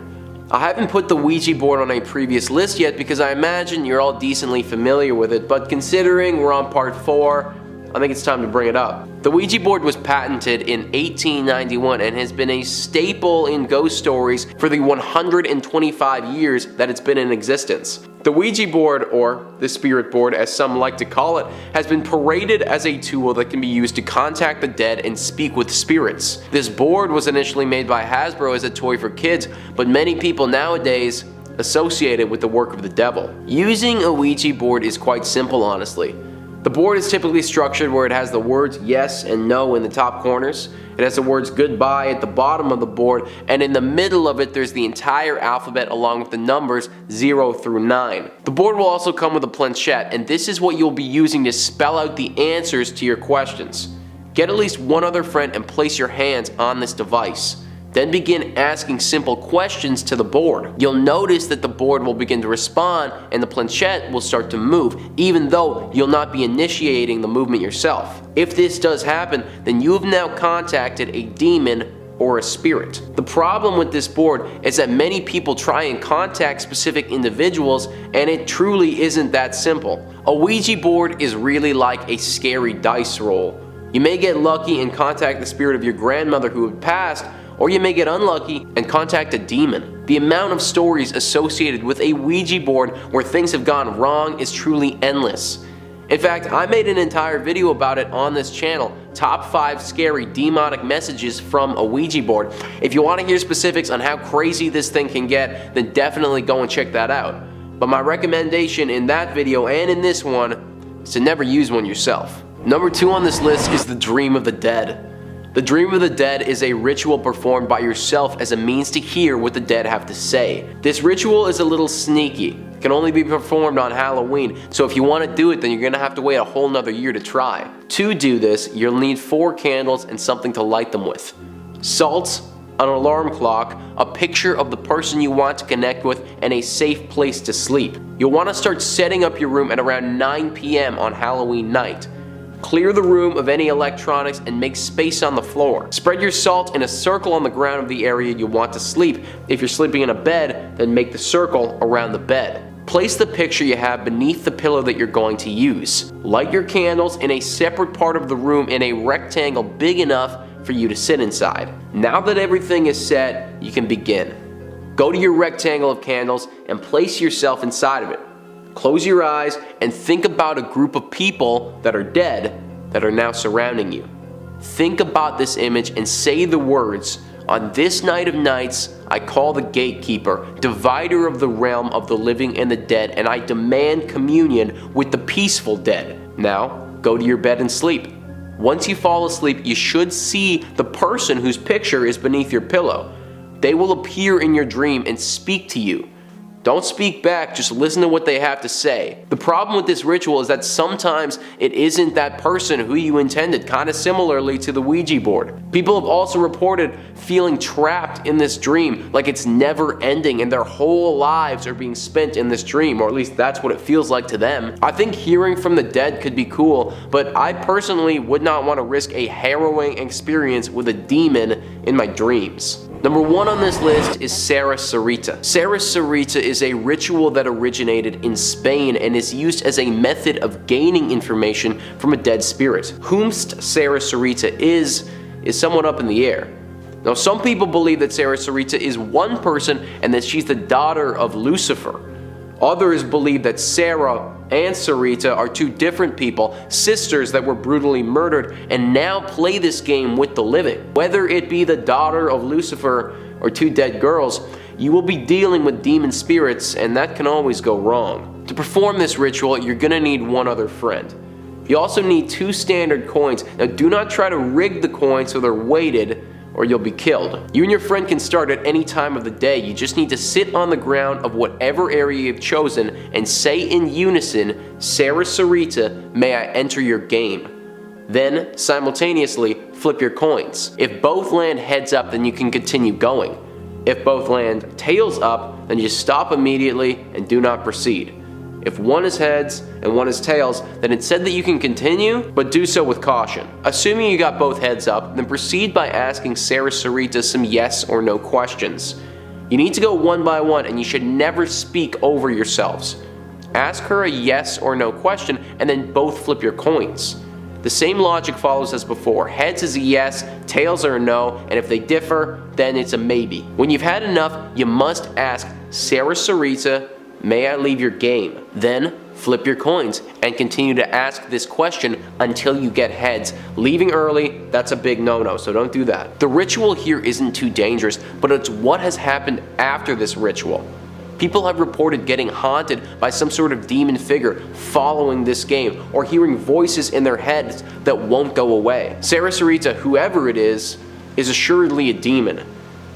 I haven't put the Ouija board on a previous list yet because I imagine you're all decently familiar with it, but considering we're on part 4, I think it's time to bring it up. The Ouija board was patented in 1891 and has been a staple in ghost stories for the 125 years that it's been in existence. The Ouija board, or the spirit board as some like to call it, has been paraded as a tool that can be used to contact the dead and speak with spirits. This board was initially made by Hasbro as a toy for kids, but many people nowadays associate it with the work of the devil. Using a Ouija board is quite simple, honestly. The board is typically structured where it has the words yes and no in the top corners. It has the words goodbye at the bottom of the board, and in the middle of it there's the entire alphabet along with the numbers 0 through 9. The board will also come with a planchette, and this is what you'll be using to spell out the answers to your questions. Get at least one other friend and place your hands on this device. Then begin asking simple questions to the board. You'll notice that the board will begin to respond and the planchette will start to move, even though you'll not be initiating the movement yourself. If this does happen, then you have now contacted a demon or a spirit. The problem with this board is that many people try and contact specific individuals, and it truly isn't that simple. A Ouija board is really like a scary dice roll. You may get lucky and contact the spirit of your grandmother who had passed, or you may get unlucky and contact a demon. The amount of stories associated with a Ouija board where things have gone wrong is truly endless. In fact, I made an entire video about it on this channel, top 5 scary demonic messages from a Ouija board. If you want to hear specifics on how crazy this thing can get, then definitely go and check that out. But my recommendation in that video and in this one is to never use one yourself. Number 2 on this list is the Dream of the Dead. The Dream of the Dead is a ritual performed by yourself as a means to hear what the dead have to say. This ritual is a little sneaky. It can only be performed on Halloween, so if you want to do it, then you're going to have to wait a whole nother year to try. To do this, you'll need 4 candles and something to light them with. Salt, an alarm clock, a picture of the person you want to connect with, and a safe place to sleep. You'll want to start setting up your room at around 9 p.m. on Halloween night. Clear the room of any electronics and make space on the floor. Spread your salt in a circle on the ground of the area you want to sleep. If you're sleeping in a bed, then make the circle around the bed. Place the picture you have beneath the pillow that you're going to use. Light your candles in a separate part of the room in a rectangle big enough for you to sit inside. Now that everything is set, you can begin. Go to your rectangle of candles and place yourself inside of it. Close your eyes and think about a group of people that are dead that are now surrounding you. Think about this image and say the words, "On this night of nights, I call the gatekeeper, divider of the realm of the living and the dead, and I demand communion with the peaceful dead." Now, go to your bed and sleep. Once you fall asleep, you should see the person whose picture is beneath your pillow. They will appear in your dream and speak to you. Don't speak back, just listen to what they have to say. The problem with this ritual is that sometimes it isn't that person who you intended, kind of similarly to the Ouija board. People have also reported feeling trapped in this dream, like it's never ending and their whole lives are being spent in this dream, or at least that's what it feels like to them. I think hearing from the dead could be cool, but I personally would not want to risk a harrowing experience with a demon in my dreams. Number 1 on this list is Serra Sarita. Serra Sarita is a ritual that originated in Spain and is used as a method of gaining information from a dead spirit. Whomst Serra Sarita is somewhat up in the air. Now, some people believe that Serra Sarita is one person and that she's the daughter of Lucifer. Others believe that Serra and Sarita are 2 different people, sisters that were brutally murdered, and now play this game with the living. Whether it be the daughter of Lucifer or 2 dead girls, you will be dealing with demon spirits, and that can always go wrong. To perform this ritual, you're gonna need 1 other friend. You also need 2 standard coins. Now, do not try to rig the coins so they're weighted, or you'll be killed. You and your friend can start at any time of the day. You just need to sit on the ground of whatever area you've chosen and say in unison, "Serra Sarita, may I enter your game?" Then, simultaneously, flip your coins. If both land heads up, then you can continue going. If both land tails up, then you stop immediately and do not proceed. If one is heads and one is tails, then it's said that you can continue, but do so with caution. Assuming you got both heads up, then proceed by asking Serra Sarita some yes or no questions. You need to go one by one, and you should never speak over yourselves. Ask her a yes or no question, and then both flip your coins. The same logic follows as before. Heads is a yes, tails are a no, and if they differ, then it's a maybe. When you've had enough, you must ask Serra Sarita, "May I leave your game?" Then flip your coins and continue to ask this question until you get heads. Leaving early, that's a big no-no, so don't do that. The ritual here isn't too dangerous, but it's what has happened after this ritual. People have reported getting haunted by some sort of demon figure following this game, or hearing voices in their heads that won't go away. Serra Sarita, whoever it is assuredly a demon,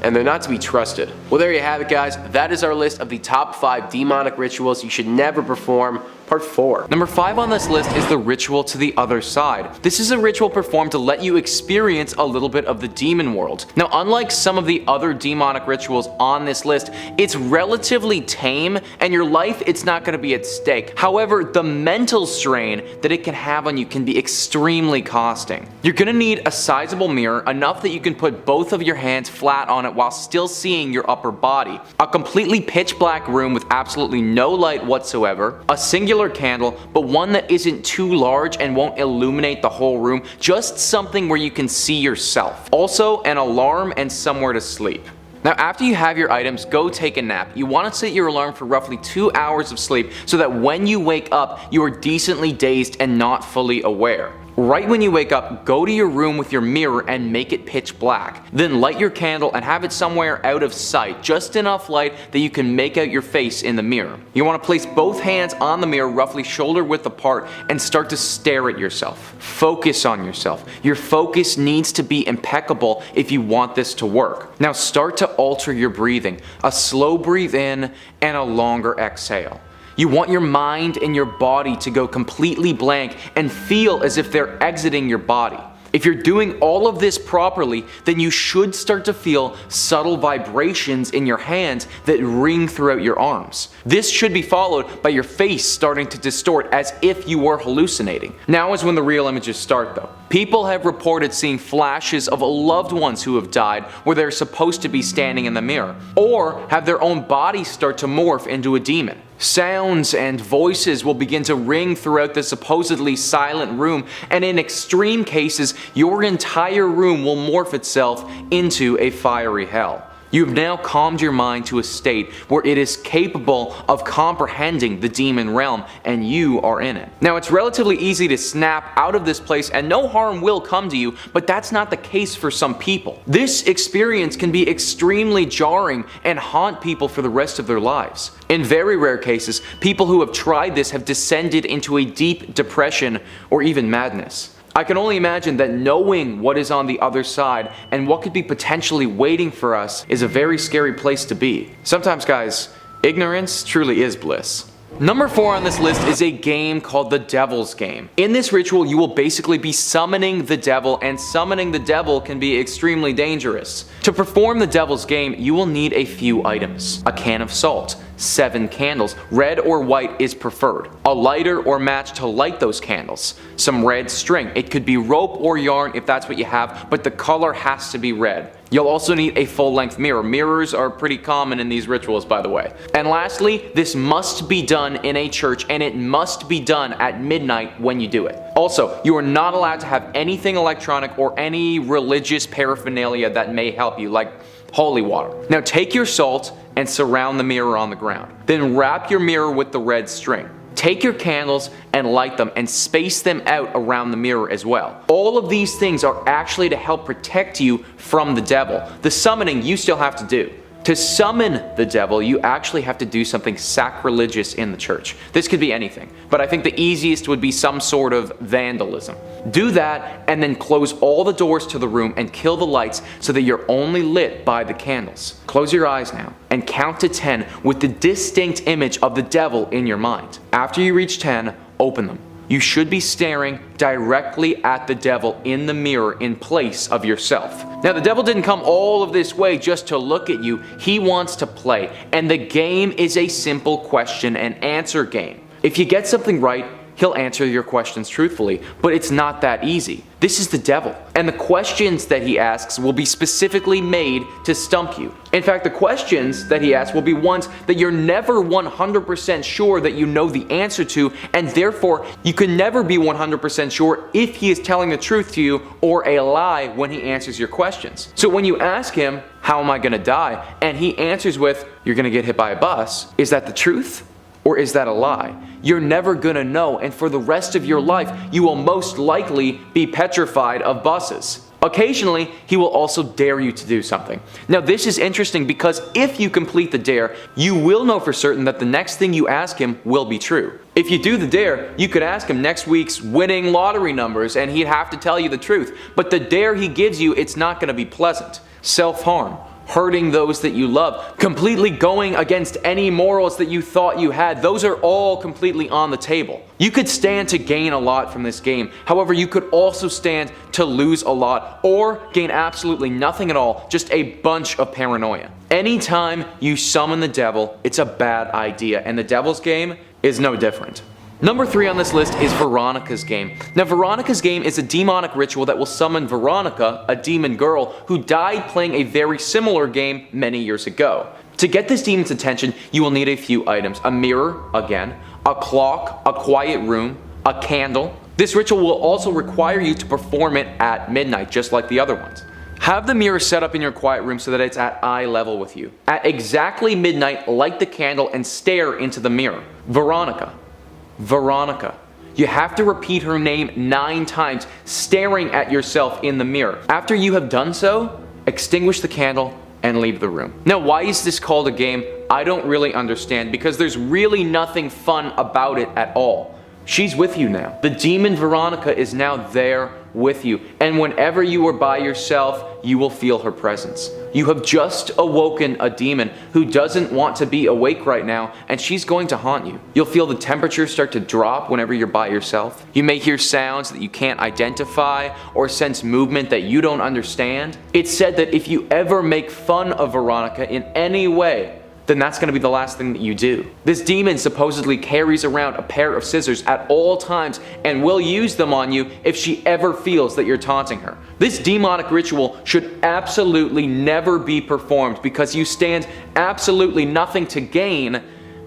and they're not to be trusted. Well, there you have it, guys. That is our list of the top 5 demonic rituals you should never perform. Part 4.
Number 5 on this list is the ritual to the other side. This is a ritual performed to let you experience a little bit of the demon world. Now, unlike some of the other demonic rituals on this list, it's relatively tame, and your life, it's not going to be at stake. However, the mental strain that it can have on you can be extremely costing. You're going to need a sizable mirror, enough that you can put both of your hands flat on it while still seeing your upper body. A completely pitch black room with absolutely no light whatsoever. A singular candle, but one that isn't too large and won't illuminate the whole room, just something where you can see yourself. Also, an alarm and somewhere to sleep. Now, after you have your items, go take a nap. You want to set your alarm for roughly 2 hours of sleep so that when you wake up, you are decently dazed and not fully aware. Right when you wake up, go to your room with your mirror and make it pitch black. Then light your candle and have it somewhere out of sight, just enough light that you can make out your face in the mirror. You want to place both hands on the mirror roughly shoulder width apart and start to stare at yourself. Focus on yourself. Your focus needs to be impeccable if you want this to work. Now start to alter your breathing. A slow breathe in and a longer exhale. You want your mind and your body to go completely blank and feel as if they're exiting your body. If you're doing all of this properly, then you should start to feel subtle vibrations in your hands that ring throughout your arms. This should be followed by your face starting to distort as if you were hallucinating. Now is when the real images start though. People have reported seeing flashes of loved ones who have died where they're supposed to be standing in the mirror, or have their own bodies start to morph into a demon. Sounds and voices will begin to ring throughout the supposedly silent room, and in extreme cases, your entire room will morph itself into a fiery hell. You have now calmed your mind to a state where it is capable of comprehending the demon realm, and you are in it. Now, it's relatively easy to snap out of this place and no harm will come to you, but that's not the case for some people. This experience can be extremely jarring and haunt people for the rest of their lives. In very rare cases, people who have tried this have descended into a deep depression or even madness. I can only imagine that knowing what is on the other side and what could be potentially waiting for us is a very scary place to be. Sometimes, guys, ignorance truly is bliss. Number 4 on this list is a game called the Devil's Game. In this ritual, you will basically be summoning the devil, and summoning the devil can be extremely dangerous. To perform the Devil's Game, you will need a few items. A can of salt, 7 candles, red or white is preferred, a lighter or match to light those candles, some red string, it could be rope or yarn if that's what you have, but the color has to be red. You'll also need a full-length mirror. Mirrors are pretty common in these rituals, by the way. And lastly, this must be done in a church, and it must be done at midnight when you do it. Also, you are not allowed to have anything electronic or any religious paraphernalia that may help you, like holy water. Now take your salt and surround the mirror on the ground. Then wrap your mirror with the red string. Take your candles and light them and space them out around the mirror as well. All of these things are actually to help protect you from the devil. The summoning you still have to do. To summon the devil, you actually have to do something sacrilegious in the church. This could be anything, but I think the easiest would be some sort of vandalism. Do that and then close all the doors to the room and kill the lights so that you're only lit by the candles. Close your eyes now and count to 10 with the distinct image of the devil in your mind. After you reach 10, open them. You should be staring directly at the devil in the mirror in place of yourself. Now, the devil didn't come all of this way just to look at you. He wants to play, and the game is a simple question and answer game. If you get something right, he'll answer your questions truthfully, but it's not that easy. This is the devil, and the questions that he asks will be specifically made to stump you. In fact, the questions that he asks will be ones that you're never 100% sure that you know the answer to, and therefore you can never be 100% sure if he is telling the truth to you or a lie when he answers your questions. So when you ask him, how am I gonna die? And he answers with, you're gonna get hit by a bus, is that the truth? Or is that a lie? You're never gonna know, and for the rest of your life, you will most likely be petrified of buses. Occasionally, he will also dare you to do something. Now, this is interesting because if you complete the dare, you will know for certain that the next thing you ask him will be true. If you do the dare, you could ask him next week's winning lottery numbers and he'd have to tell you the truth. But the dare he gives you, it's not gonna be pleasant. Self-harm, hurting those that you love, completely going against any morals that you thought you had. Those are all completely on the table. You could stand to gain a lot from this game. However, you could also stand to lose a lot or gain absolutely nothing at all, just a bunch of paranoia. Anytime you summon the devil, it's a bad idea, and the devil's game is no different. Number 3 on this list is Veronica's game. Now, Veronica's game is a demonic ritual that will summon Veronica, a demon girl who died playing a very similar game many years ago. To get this demon's attention, you will need a few items: a mirror, again, a clock, a quiet room, a candle. This ritual will also require you to perform it at midnight, just like the other ones. Have the mirror set up in your quiet room so that it's at eye level with you. At exactly midnight, light the candle and stare into the mirror. Veronica. Veronica. You have to repeat her name 9 times, staring at yourself in the mirror. After you have done so, extinguish the candle and leave the room. Now, why is this called a game? I don't really understand, because there's really nothing fun about it at all. She's with you now. The demon Veronica is now there with you, and whenever you are by yourself, you will feel her presence. You have just awoken a demon who doesn't want to be awake right now, and she's going to haunt you. You'll feel the temperature start to drop whenever you're by yourself. You may hear sounds that you can't identify or sense movement that you don't understand. It's said that if you ever make fun of Veronica in any way, then that's going to be the last thing that you do. This demon supposedly carries around a pair of scissors at all times and will use them on you if she ever feels that you're taunting her. This demonic ritual should absolutely never be performed because you stand absolutely nothing to gain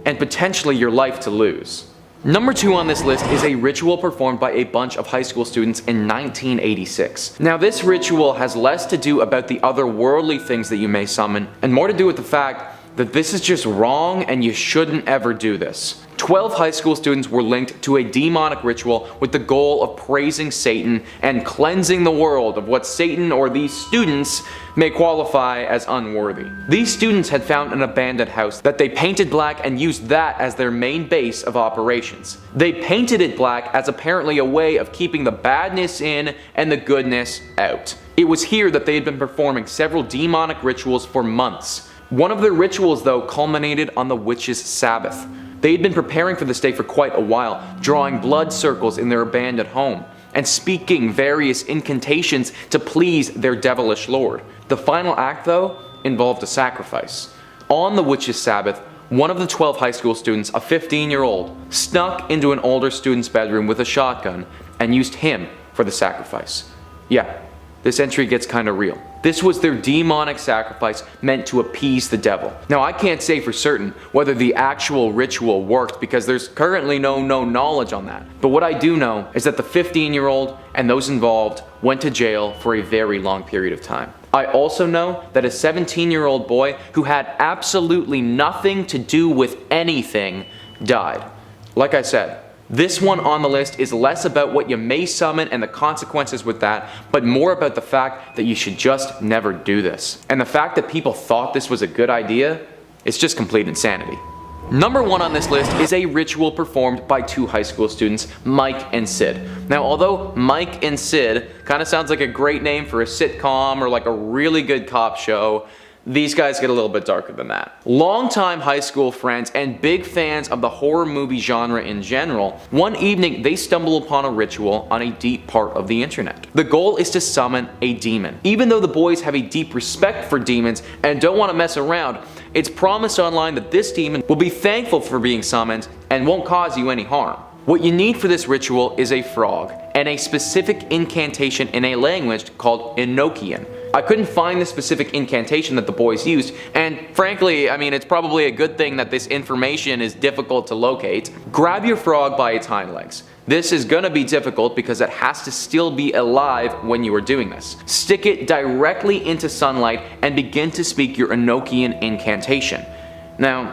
and potentially your life to lose. Number 2 on this list is a ritual performed by a bunch of high school students in 1986. Now, this ritual has less to do about the otherworldly things that you may summon and more to do with the fact that this is just wrong and you shouldn't ever do this. 12 high school students were linked to a demonic ritual with the goal of praising Satan and cleansing the world of what Satan or these students may qualify as unworthy. These students had found an abandoned house that they painted black and used that as their main base of operations. They painted it black as apparently a way of keeping the badness in and the goodness out. It was here that they had been performing several demonic rituals for months. One of their rituals, though, culminated on the witch's Sabbath. They had been preparing for this day for quite a while, drawing blood circles in their abandoned home, and speaking various incantations to please their devilish lord. The final act, though, involved a sacrifice. On the witch's Sabbath, one of the 12 high school students, a 15-year-old, snuck into an older student's bedroom with a shotgun and used him for the sacrifice. Yeah, this entry gets kinda real. This was their demonic sacrifice meant to appease the devil. Now, I can't say for certain whether the actual ritual worked because there's currently no knowledge on that. But what I do know is that the 15-year-old and those involved went to jail for a very long period of time. I also know that a 17-year-old boy who had absolutely nothing to do with anything died. Like I said, this one on the list is less about what you may summon and the consequences with that, but more about the fact that you should just never do this. And the fact that people thought this was a good idea, it's just complete insanity. Number 1 on this list is a ritual performed by 2 high school students, Mike and Sid. Now, although Mike and Sid kind of sounds like a great name for a sitcom or like a really good cop show, these guys get a little bit darker than that. Longtime high school friends and big fans of the horror movie genre in general, one evening they stumble upon a ritual on a deep part of the internet. The goal is to summon a demon. Even though the boys have a deep respect for demons and don't want to mess around, it's promised online that this demon will be thankful for being summoned and won't cause you any harm. What you need for this ritual is a frog and a specific incantation in a language called Enochian. I couldn't find the specific incantation that the boys used, and frankly, I mean, it's probably a good thing that this information is difficult to locate. Grab your frog by its hind legs. This is gonna be difficult because it has to still be alive when you are doing this. Stick it directly into sunlight and begin to speak your Enochian incantation. Now,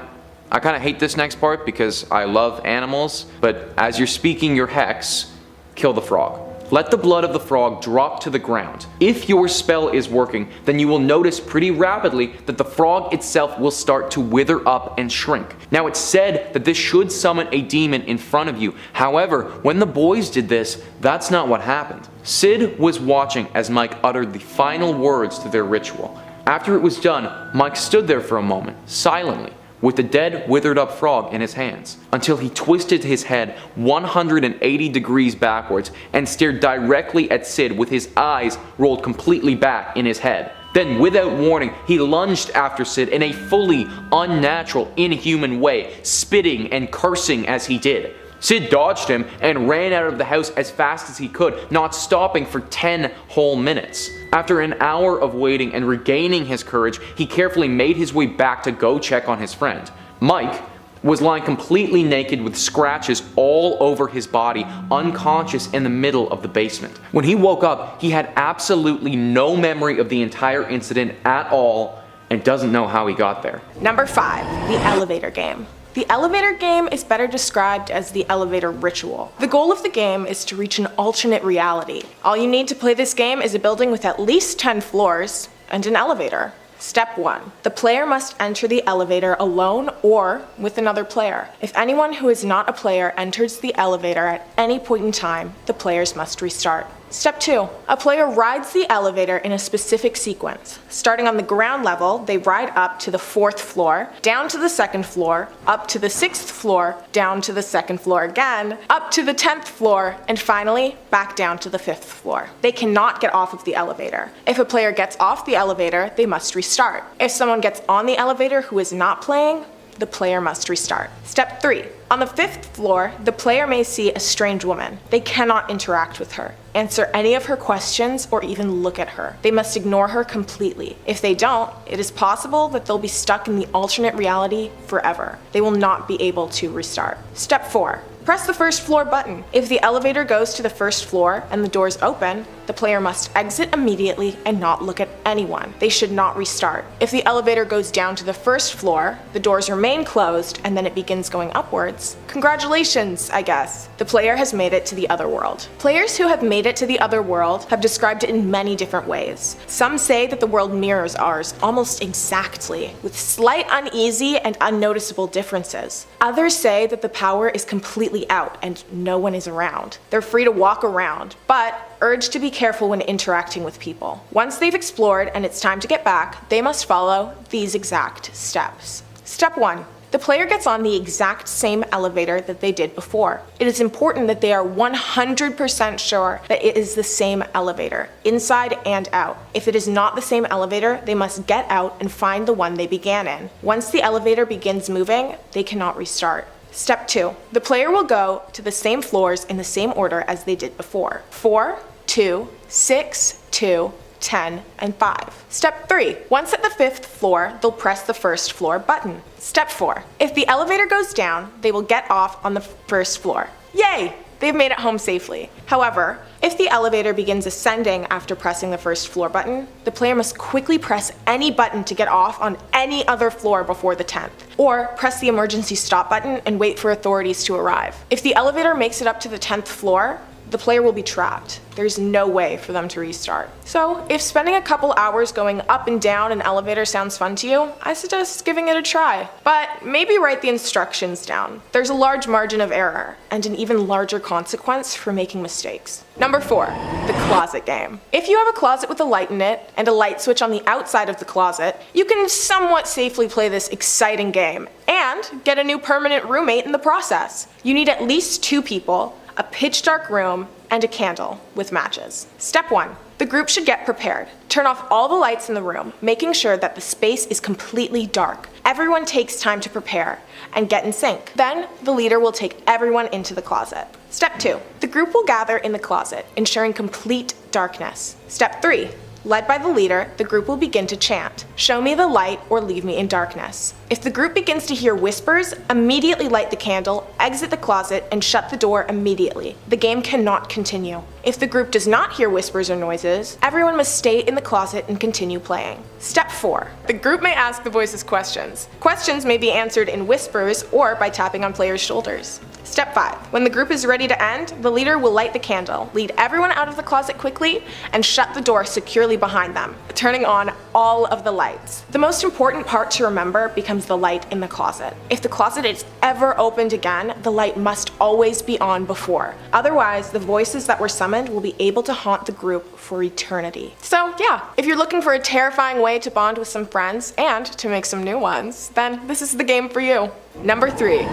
I kinda hate this next part because I love animals, but as you're speaking your hex, kill the frog. Let the blood of the frog drop to the ground. If your spell is working, then you will notice pretty rapidly that the frog itself will start to wither up and shrink. Now, it's said that this should summon a demon in front of you. However, when the boys did this, that's not what happened. Sid was watching as Mike uttered the final words to their ritual. After it was done, Mike stood there for a moment, silently, with the dead, withered up frog in his hands, until he twisted his head 180 degrees backwards and stared directly at Sid with his eyes rolled completely back in his head. Then, without warning, he lunged after Sid in a fully unnatural, inhuman way, spitting and cursing as he did. Sid dodged him and ran out of the house as fast as he could, not stopping for 10 whole minutes. After an hour of waiting and regaining his courage, he carefully made his way back to go check on his friend. Mike was lying completely naked with scratches all over his body, unconscious in the middle of the basement. When he woke up, he had absolutely no memory of the entire incident at all and doesn't know how he got there.
Number 5, the elevator game. The elevator game is better described as the elevator ritual. The goal of the game is to reach an alternate reality. All you need to play this game is a building with at least 10 floors and an elevator. Step 1. The player must enter the elevator alone or with another player. If anyone who is not a player enters the elevator at any point in time, the players must restart. Step 2. A player rides the elevator in a specific sequence. Starting on the ground level, they ride up to the 4th floor, down to the 2nd floor, up to the 6th floor, down to the 2nd floor again, up to the 10th floor, and finally, back down to the 5th floor. They cannot get off of the elevator. If a player gets off the elevator, they must restart. If someone gets on the elevator who is not playing, the player must restart. Step 3. On the 5th floor, the player may see a strange woman. They cannot interact with her, answer any of her questions, or even look at her. They must ignore her completely. If they don't, it is possible that they'll be stuck in the alternate reality forever. They will not be able to restart. Step 4. Press the 1st floor button. If the elevator goes to the 1st floor and the doors open, the player must exit immediately and not look at anyone. They should not restart. If the elevator goes down to the 1st floor, the doors remain closed, and then it begins going upwards, congratulations, I guess. The player has made it to the other world. Players who have made it to the other world have described it in many different ways. Some say that the world mirrors ours almost exactly, with slight uneasy and unnoticeable differences. Others say that the power is completely out and no one is around. They're free to walk around, but urged to be careful when interacting with people. Once they've explored and it's time to get back, they must follow these exact steps. Step 1. The player gets on the exact same elevator that they did before. It is important that they are 100% sure that it is the same elevator, inside and out. If it is not the same elevator, they must get out and find the one they began in. Once the elevator begins moving, they cannot restart. Step 2. The player will go to the same floors in the same order as they did before. 4, 2, 6, 2, 10, and 5. Step 3. Once at the 5th floor, they'll press the 1st floor button. Step 4. If the elevator goes down, they will get off on the 1st floor. Yay! They've made it home safely. However, if the elevator begins ascending after pressing the 1st floor button, the player must quickly press any button to get off on any other floor before the 10th, or press the emergency stop button and wait for authorities to arrive. If the elevator makes it up to the 10th floor, the player will be trapped. There's no way for them to restart. So, if spending a couple hours going up and down an elevator sounds fun to you, I suggest giving it a try. But maybe write the instructions down. There's a large margin of error, and an even larger consequence for making mistakes. Number 4, the closet game. If you have a closet with a light in it, and a light switch on the outside of the closet, you can somewhat safely play this exciting game, and get a new permanent roommate in the process. You need at least 2 people, a pitch dark room, and a candle with matches. Step 1. The group should get prepared. Turn off all the lights in the room, making sure that the space is completely dark. Everyone takes time to prepare and get in sync. Then, the leader will take everyone into the closet. Step 2. The group will gather in the closet, ensuring complete darkness. Step 3. Led by the leader, the group will begin to chant, "Show me the light or leave me in darkness." If the group begins to hear whispers, immediately light the candle, exit the closet, and shut the door immediately. The game cannot continue. If the group does not hear whispers or noises, everyone must stay in the closet and continue playing. Step 4. The group may ask the voices questions. Questions may be answered in whispers or by tapping on players' shoulders. Step 5. When the group is ready to end, the leader will light the candle, lead everyone out of the closet quickly, and shut the door securely behind them, turning on all of the lights. The most important part to remember becomes the light in the closet. If the closet is ever opened again, the light must always be on before. Otherwise, the voices that were summoned will be able to haunt the group for eternity. So yeah, if you're looking for a terrifying way to bond with some friends and to make some new ones, then this is the game for you. Number 3,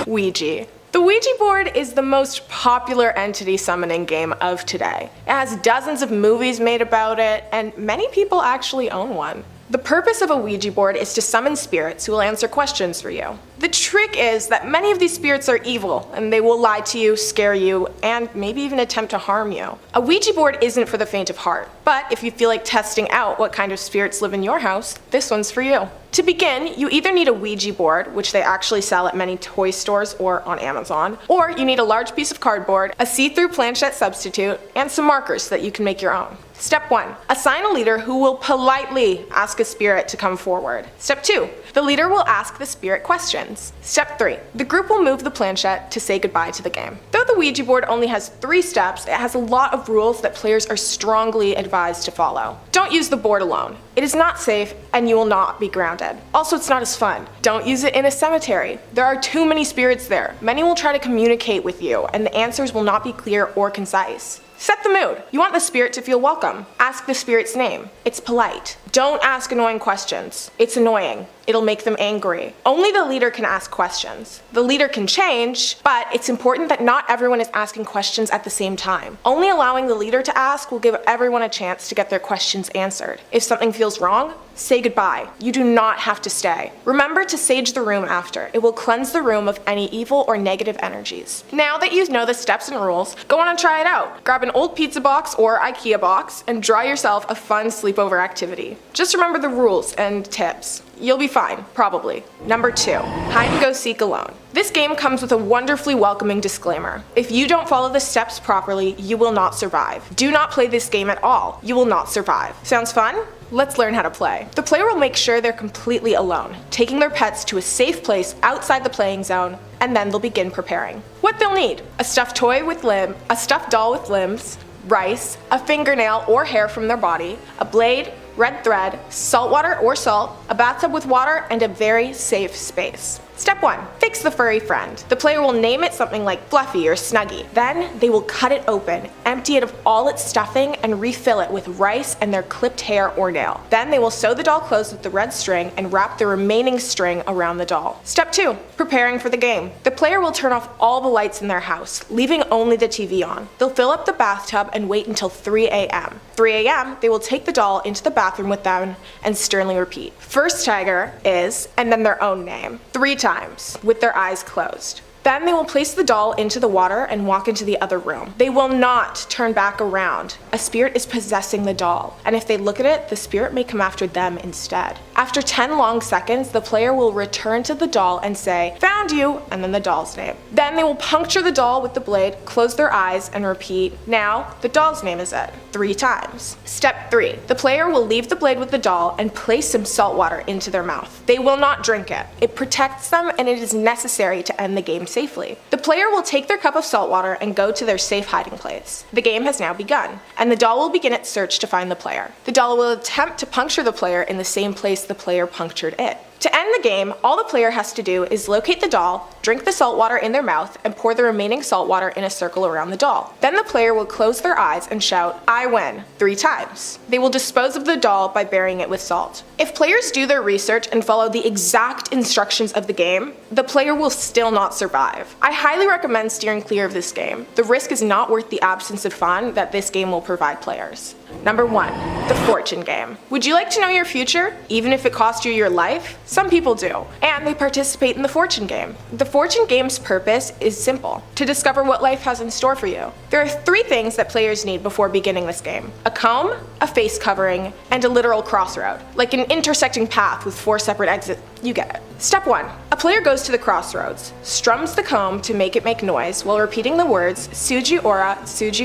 Ouija. The Ouija board is the most popular entity summoning game of today. It has dozens of movies made about it, and many people actually own one. The purpose of a Ouija board is to summon spirits who will answer questions for you. The trick is that many of these spirits are evil, and they will lie to you, scare you, and maybe even attempt to harm you. A Ouija board isn't for the faint of heart, but if you feel like testing out what kind of spirits live in your house, this one's for you. To begin, you either need a Ouija board, which they actually sell at many toy stores or on Amazon, or you need a large piece of cardboard, a see-through planchette substitute, and some markers so that you can make your own. Step 1. Assign a leader who will politely ask a spirit to come forward. Step 2. The leader will ask the spirit questions. Step 3. The group will move the planchette to say goodbye to the game. Though the Ouija board only has 3 steps, it has a lot of rules that players are strongly advised to follow. Don't use the board alone. It is not safe, and you will not be grounded. Also, it's not as fun. Don't use it in a cemetery. There are too many spirits there. Many will try to communicate with you, and the answers will not be clear or concise. Set the mood. You want the spirit to feel welcome. Ask the spirit's name. It's polite. Don't ask annoying questions. It's annoying. It'll make them angry. Only the leader can ask questions. The leader can change, but it's important that not everyone is asking questions at the same time. Only allowing the leader to ask will give everyone a chance to get their questions answered. If something feels wrong, say goodbye. You do not have to stay. Remember to sage the room after. It will cleanse the room of any evil or negative energies. Now that you know the steps and rules, go on and try it out. Grab an old pizza box or IKEA box and draw yourself a fun sleepover activity. Just remember the rules and tips. You'll be fine, probably. Number 2, hide and go seek alone. This game comes with a wonderfully welcoming disclaimer. If you don't follow the steps properly, you will not survive. Do not play this game at all. You will not survive. Sounds fun? Let's learn how to play. The player will make sure they're completely alone, taking their pets to a safe place outside the playing zone, and then they'll begin preparing. What they'll need: a stuffed doll with limbs, rice, a fingernail or hair from their body, a blade, red thread, salt water or salt, a bathtub with water, and a very safe space. Step 1. Fix the furry friend. The player will name it something like Fluffy or Snuggy. Then they will cut it open, empty it of all its stuffing, and refill it with rice and their clipped hair or nail. Then they will sew the doll closed with the red string and wrap the remaining string around the doll. Step 2. Preparing for the game. The player will turn off all the lights in their house, leaving only the TV on. They'll fill up the bathtub and wait until 3 a.m. 3 a.m., they will take the doll into the bathroom with them and sternly repeat. First tiger is, and then their own name, 3 times, with their eyes closed. Then they will place the doll into the water and walk into the other room. They will not turn back around. A spirit is possessing the doll, and if they look at it, the spirit may come after them instead. After 10 long seconds, the player will return to the doll and say, "Found you," and then the doll's name. Then they will puncture the doll with the blade, close their eyes, and repeat, "Now, the doll's name is it," 3 times. Step 3. The player will leave the blade with the doll and place some salt water into their mouth. They will not drink it. It protects them, and it is necessary to end the game safely. The player will take their cup of salt water and go to their safe hiding place. The game has now begun, and the doll will begin its search to find the player. The doll will attempt to puncture the player in the same place the player punctured it. To end the game, all the player has to do is locate the doll, drink the salt water in their mouth, and pour the remaining salt water in a circle around the doll. Then the player will close their eyes and shout, "I win," 3 times. They will dispose of the doll by burying it with salt. If players do their research and follow the exact instructions of the game, the player will still not survive. I highly recommend steering clear of this game. The risk is not worth the absence of fun that this game will provide players. Number 1, the fortune game. Would you like to know your future, even if it cost you your life? Some people do, and they participate in the fortune game. The fortune game's purpose is simple: to discover what life has in store for you. There are 3 things that players need before beginning this game: a comb, a face covering, and a literal crossroad, like an intersecting path with 4 separate exits. You get it. Step 1. A player goes to the crossroads, strums the comb to make it make noise while repeating the words, Suji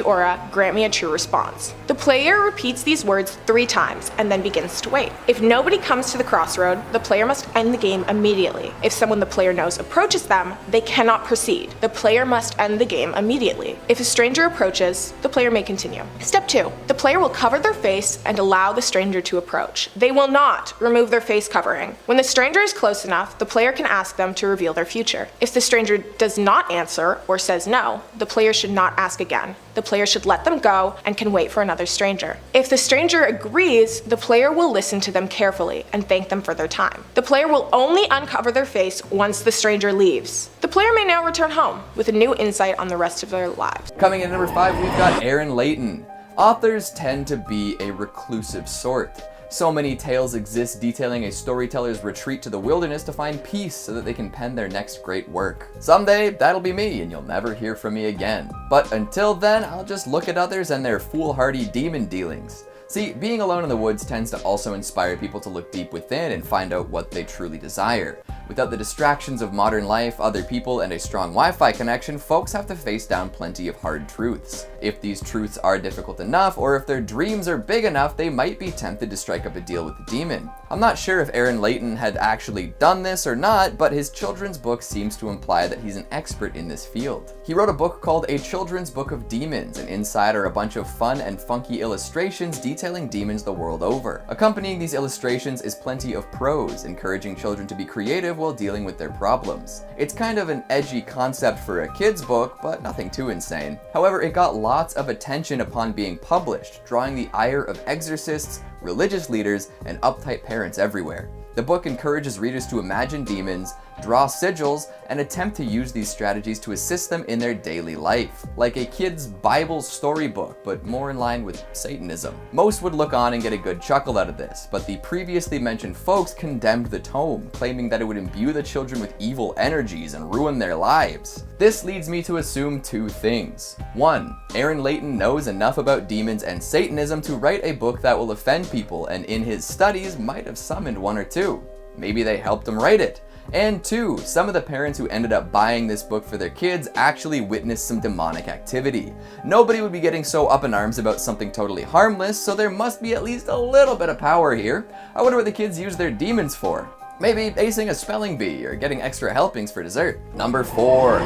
ora, grant me a true response. The player repeats these words 3 times and then begins to wait. If nobody comes to the crossroad, the player must end the game immediately. If someone the player knows approaches them, they cannot proceed. The player must end the game immediately. If a stranger approaches, the player may continue. Step 2. The player will cover their face and allow the stranger to approach. They will not remove their face covering. When the stranger is close enough, the player can ask them to reveal their future. If the stranger does not answer or says no, the player should not ask again. The player should let them go and can wait for another stranger. If the stranger agrees, the player will listen to them carefully and thank them for their time. The player will only uncover their face once the stranger leaves. The player may now return home with a new insight on the rest of their lives.
Coming in at number 5, we've got Aaron Layton. Authors tend to be a reclusive sort. So many tales exist detailing a storyteller's retreat to the wilderness to find peace so that they can pen their next great work. Someday, that'll be me and you'll never hear from me again. But until then, I'll just look at others and their foolhardy demon dealings. See, being alone in the woods tends to also inspire people to look deep within and find out what they truly desire. Without the distractions of modern life, other people, and a strong Wi-Fi connection, folks have to face down plenty of hard truths. If these truths are difficult enough, or if their dreams are big enough, they might be tempted to strike up a deal with the demon. I'm not sure if Aaron Layton had actually done this or not, but his children's book seems to imply that he's an expert in this field. He wrote a book called A Children's Book of Demons, and inside are a bunch of fun and funky illustrations detailing demons the world over. Accompanying these illustrations is plenty of prose, encouraging children to be creative while dealing with their problems. It's kind of an edgy concept for a kid's book, but nothing too insane. However, it got lots of attention upon being published, drawing the ire of exorcists, religious leaders, and uptight parents everywhere. The book encourages readers to imagine demons, draw sigils, and attempt to use these strategies to assist them in their daily life, like a kid's Bible storybook, but more in line with Satanism. Most would look on and get a good chuckle out of this, but the previously mentioned folks condemned the tome, claiming that it would imbue the children with evil energies and ruin their lives. This leads me to assume 2 things. 1. Aaron Layton knows enough about demons and Satanism to write a book that will offend people, and in his studies might have summoned 1 or 2. Maybe they helped him write it. And 2, some of the parents who ended up buying this book for their kids actually witnessed some demonic activity. Nobody would be getting so up in arms about something totally harmless, so there must be at least a little bit of power here. I wonder what the kids use their demons for. Maybe acing a spelling bee or getting extra helpings for dessert. Number 4,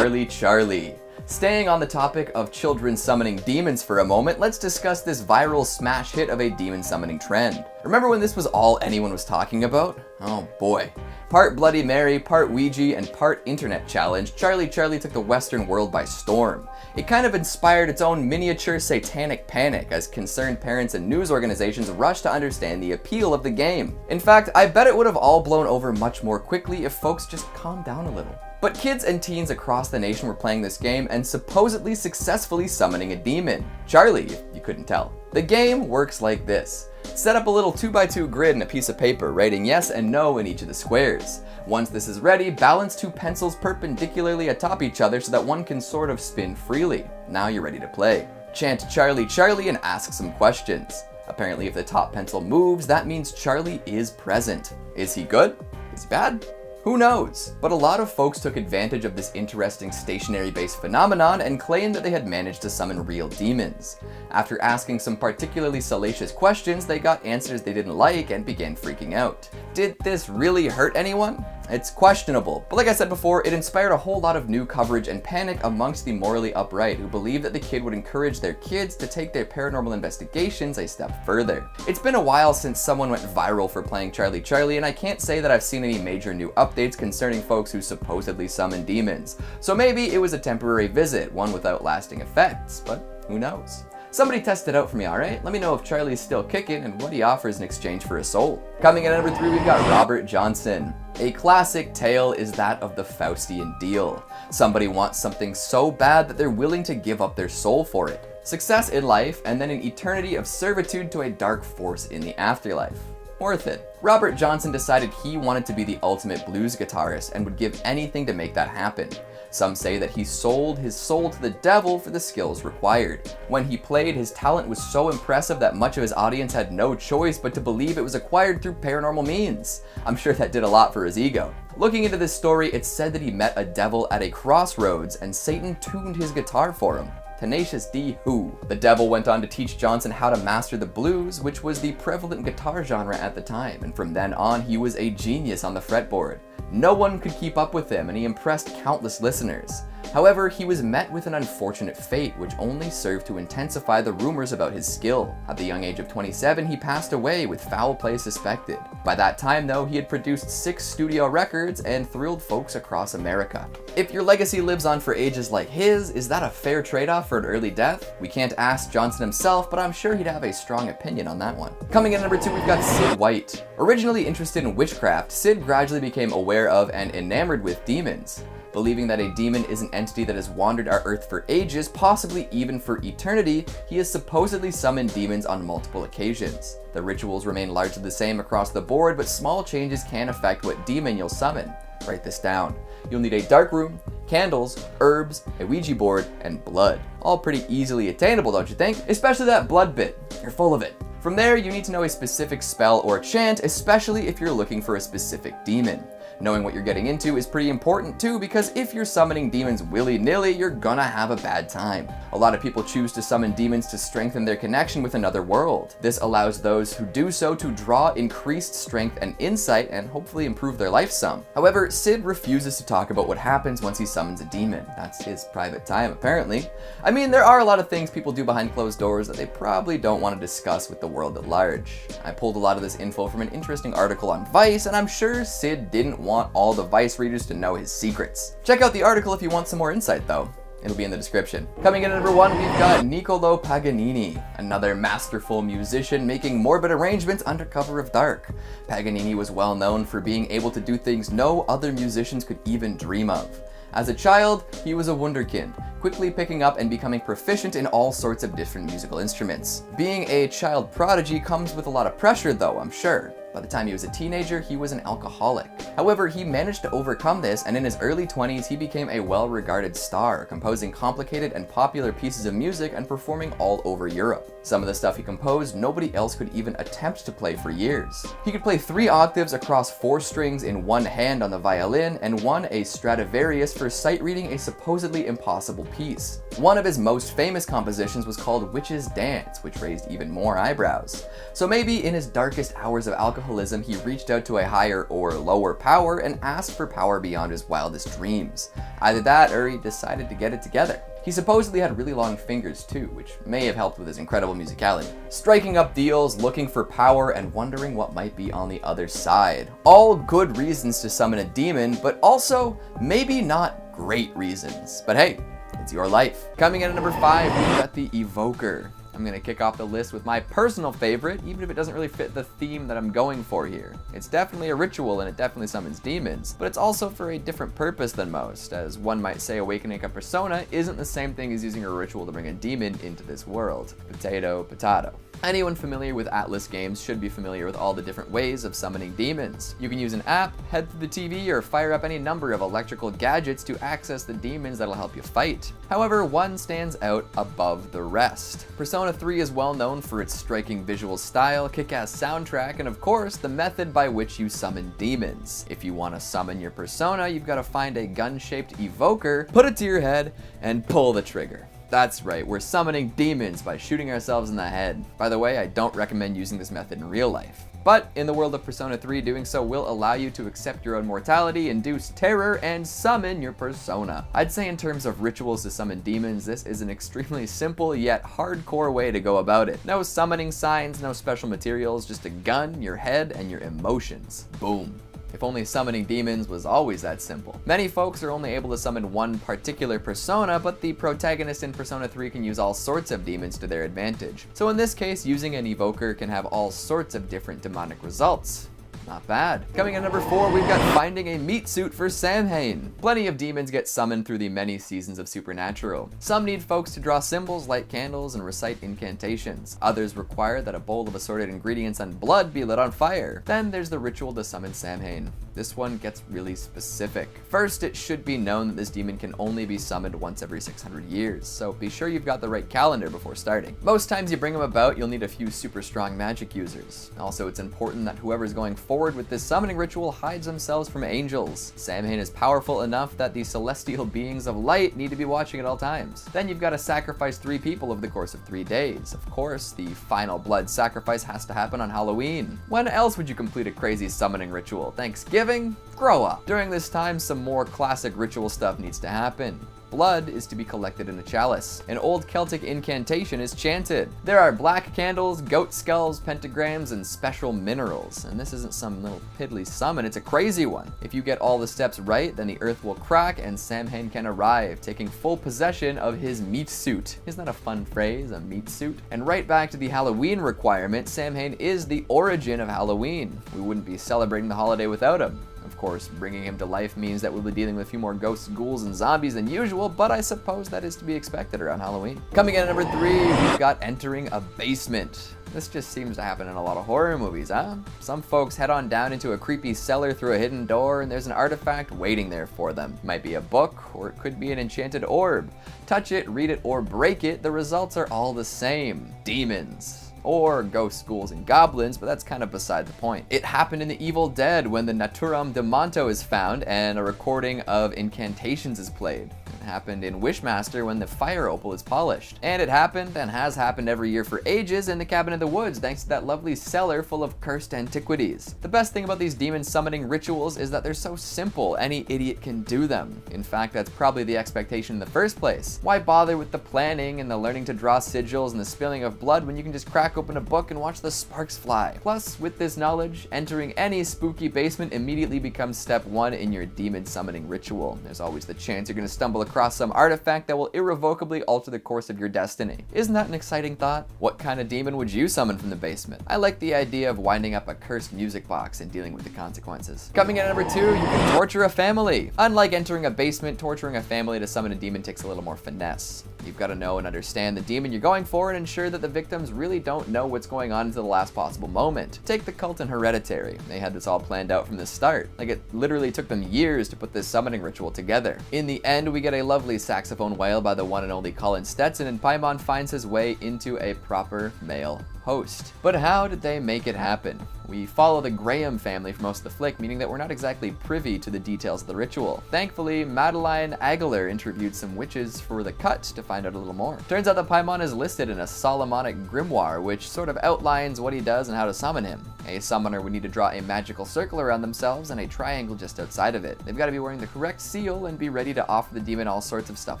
Charlie. Staying on the topic of children summoning demons for a moment, let's discuss this viral smash hit of a demon summoning trend. Remember when this was all anyone was talking about? Oh boy. Part Bloody Mary, part Ouija, and part internet challenge, Charlie took the Western world by storm. It kind of inspired its own miniature satanic panic as concerned parents and news organizations rushed to understand the appeal of the game. In fact, I bet it would have all blown over much more quickly if folks just calmed down a little. But kids and teens across the nation were playing this game and supposedly successfully summoning a demon. Charlie, if you couldn't tell. The game works like this. Set up a little 2x2 grid and a piece of paper, writing yes and no in each of the squares. Once this is ready, balance 2 pencils perpendicularly atop each other so that one can sort of spin freely. Now you're ready to play. Chant Charlie and ask some questions. Apparently if the top pencil moves, that means Charlie is present. Is he good? Is he bad? Who knows? But a lot of folks took advantage of this interesting stationary-based phenomenon and claimed that they had managed to summon real demons. After asking some particularly salacious questions, they got answers they didn't like and began freaking out. Did this really hurt anyone? It's questionable, but like I said before, it inspired a whole lot of new coverage and panic amongst the morally upright who believed that the kid would encourage their kids to take their paranormal investigations a step further. It's been a while since someone went viral for playing Charlie, and I can't say that I've seen any major new updates concerning folks who supposedly summon demons. So maybe it was a temporary visit, one without lasting effects, but who knows? Somebody test it out for me, alright? Let me know if Charlie's still kicking and what he offers in exchange for a soul. Coming in at number 3, we've got Robert Johnson. A classic tale is that of the Faustian deal. Somebody wants something so bad that they're willing to give up their soul for it. Success in life, and then an eternity of servitude to a dark force in the afterlife. Worth it. Robert Johnson decided he wanted to be the ultimate blues guitarist and would give anything to make that happen. Some say that he sold his soul to the devil for the skills required. When he played, his talent was so impressive that much of his audience had no choice but to believe it was acquired through paranormal means. I'm sure that did a lot for his ego. Looking into this story, it's said that he met a devil at a crossroads and Satan tuned his guitar for him. Tenacious D who. The devil went on to teach Johnson how to master the blues, which was the prevalent guitar genre at the time, and from then on he was a genius on the fretboard. No one could keep up with him, and he impressed countless listeners. However, he was met with an unfortunate fate, which only served to intensify the rumors about his skill. At the young age of 27, he passed away with foul play suspected. By that time, though, he had produced 6 studio records and thrilled folks across America. If your legacy lives on for ages like his, is that a fair trade-off for an early death? We can't ask Johnson himself, but I'm sure he'd have a strong opinion on that one. Coming in at number 2, we've got Sid White. Originally interested in witchcraft, Sid gradually became aware of and enamored with demons. Believing that a demon is an entity that has wandered our Earth for ages, possibly even for eternity, he has supposedly summoned demons on multiple occasions. The rituals remain largely the same across the board, but small changes can affect what demon you'll summon. Write this down. You'll need a dark room, candles, herbs, a Ouija board, and blood. All pretty easily attainable, don't you think? Especially that blood bit. You're full of it. From there, you need to know a specific spell or chant, especially if you're looking for a specific demon. Knowing what you're getting into is pretty important too, because if you're summoning demons willy-nilly, you're gonna have a bad time. A lot of people choose to summon demons to strengthen their connection with another world. This allows those who do so to draw increased strength and insight and hopefully improve their life some. However, Sid refuses to talk about what happens once he summons a demon. That's his private time, apparently. I mean, there are a lot of things people do behind closed doors that they probably don't want to discuss with the world at large. I pulled a lot of this info from an interesting article on Vice, and I'm sure Sid didn't want all the Vice readers to know his secrets. Check out the article if you want some more insight though. It'll be in the description. Coming in at number 1, we've got Niccolo Paganini, another masterful musician making morbid arrangements under cover of dark. Paganini was well known for being able to do things no other musicians could even dream of. As a child, he was a wunderkind, quickly picking up and becoming proficient in all sorts of different musical instruments. Being a child prodigy comes with a lot of pressure though, I'm sure. By the time he was a teenager, he was an alcoholic. However, he managed to overcome this, and in his early 20s, he became a well-regarded star, composing complicated and popular pieces of music and performing all over Europe. Some of the stuff he composed, nobody else could even attempt to play for years. He could play 3 octaves across 4 strings in one hand on the violin, and won a Stradivarius for sight reading a supposedly impossible piece. One of his most famous compositions was called Witch's Dance, which raised even more eyebrows. So maybe in his darkest hours of alcoholism, he reached out to a higher or lower power and asked for power beyond his wildest dreams. Either that, or he decided to get it together. He supposedly had really long fingers too, which may have helped with his incredible musicality. Striking up deals, looking for power, and wondering what might be on the other side. All good reasons to summon a demon, but also maybe not great reasons. But hey, it's your life. Coming in at number 5, we've got the Evoker. I'm gonna kick off the list with my personal favorite, even if it doesn't really fit the theme that I'm going for here. It's definitely a ritual and it definitely summons demons, but it's also for a different purpose than most, as one might say awakening a persona isn't the same thing as using a ritual to bring a demon into this world. Potato, potato. Anyone familiar with Atlas games should be familiar with all the different ways of summoning demons. You can use an app, head through the TV, or fire up any number of electrical gadgets to access the demons that'll help you fight. However, one stands out above the rest. Persona 3 is well known for its striking visual style, kick-ass soundtrack, and of course, the method by which you summon demons. If you want to summon your persona, you've got to find a gun-shaped evoker, put it to your head, and pull the trigger. That's right, we're summoning demons by shooting ourselves in the head. By the way, I don't recommend using this method in real life. But in the world of Persona 3, doing so will allow you to accept your own mortality, induce terror, and summon your persona. I'd say in terms of rituals to summon demons, this is an extremely simple yet hardcore way to go about it. No summoning signs, no special materials, just a gun, your head, and your emotions. Boom. If only summoning demons was always that simple. Many folks are only able to summon one particular persona, but the protagonist in Persona 3 can use all sorts of demons to their advantage. So in this case, using an evoker can have all sorts of different demonic results. Not bad. Coming in at number 4, we've got finding a meat suit for Samhain. Plenty of demons get summoned through the many seasons of Supernatural. Some need folks to draw symbols, light candles, and recite incantations. Others require that a bowl of assorted ingredients and blood be lit on fire. Then there's the ritual to summon Samhain. This one gets really specific. First, it should be known that this demon can only be summoned once every 600 years, so be sure you've got the right calendar before starting. Most times you bring them about, you'll need a few super strong magic users. Also, it's important that whoever's going forward forward with this summoning ritual hides themselves from angels. Samhain is powerful enough that the celestial beings of light need to be watching at all times. Then you've got to sacrifice 3 people over the course of 3 days. Of course, the final blood sacrifice has to happen on Halloween. When else would you complete a crazy summoning ritual? Thanksgiving? Grow up. During this time, some more classic ritual stuff needs to happen. Blood is to be collected in a chalice. An old Celtic incantation is chanted. There are black candles, goat skulls, pentagrams, and special minerals. And this isn't some little piddly summon, it's a crazy one. If you get all the steps right, then the earth will crack and Samhain can arrive, taking full possession of his meat suit. Isn't that a fun phrase, a meat suit? And right back to the Halloween requirement, Samhain is the origin of Halloween. We wouldn't be celebrating the holiday without him. Of course, bringing him to life means that we'll be dealing with a few more ghosts, ghouls, and zombies than usual, but I suppose that is to be expected around Halloween. Coming in at number 3, we've got entering a basement. This just seems to happen in a lot of horror movies, huh? Some folks head on down into a creepy cellar through a hidden door, and there's an artifact waiting there for them. It might be a book, or it could be an enchanted orb. Touch it, read it, or break it, the results are all the same. Demons. Or ghosts, ghouls, and goblins, but that's kind of beside the point. It happened in The Evil Dead when the Naturam de Monto is found and a recording of incantations is played. It happened in Wishmaster when the fire opal is polished. And it happened and has happened every year for ages in the Cabin in the Woods thanks to that lovely cellar full of cursed antiquities. The best thing about these demon summoning rituals is that they're so simple, any idiot can do them. In fact, that's probably the expectation in the first place. Why bother with the planning and the learning to draw sigils and the spilling of blood when you can just crack open a book and watch the sparks fly? Plus, with this knowledge, entering any spooky basement immediately becomes step 1 in your demon summoning ritual. There's always the chance you're going to stumble across some artifact that will irrevocably alter the course of your destiny. Isn't that an exciting thought? What kind of demon would you summon from the basement? I like the idea of winding up a cursed music box and dealing with the consequences. Coming in at number 2, you can torture a family. Unlike entering a basement, torturing a family to summon a demon takes a little more finesse. You've got to know and understand the demon you're going for and ensure that the victims really don't know what's going on until the last possible moment. Take the cult in Hereditary. They had this all planned out from the start. Like, it literally took them years to put this summoning ritual together. In the end, we get a lovely saxophone wail by the one and only Colin Stetson, and Paimon finds his way into a proper male host. But how did they make it happen? We follow the Graham family for most of the flick, meaning that we're not exactly privy to the details of the ritual. Thankfully, Madeline Aguilar interviewed some witches for the cut to find out a little more. Turns out that Paimon is listed in a Solomonic grimoire, which sort of outlines what he does and how to summon him. A summoner would need to draw a magical circle around themselves and a triangle just outside of it. They've got to be wearing the correct seal and be ready to offer the demon all sorts of stuff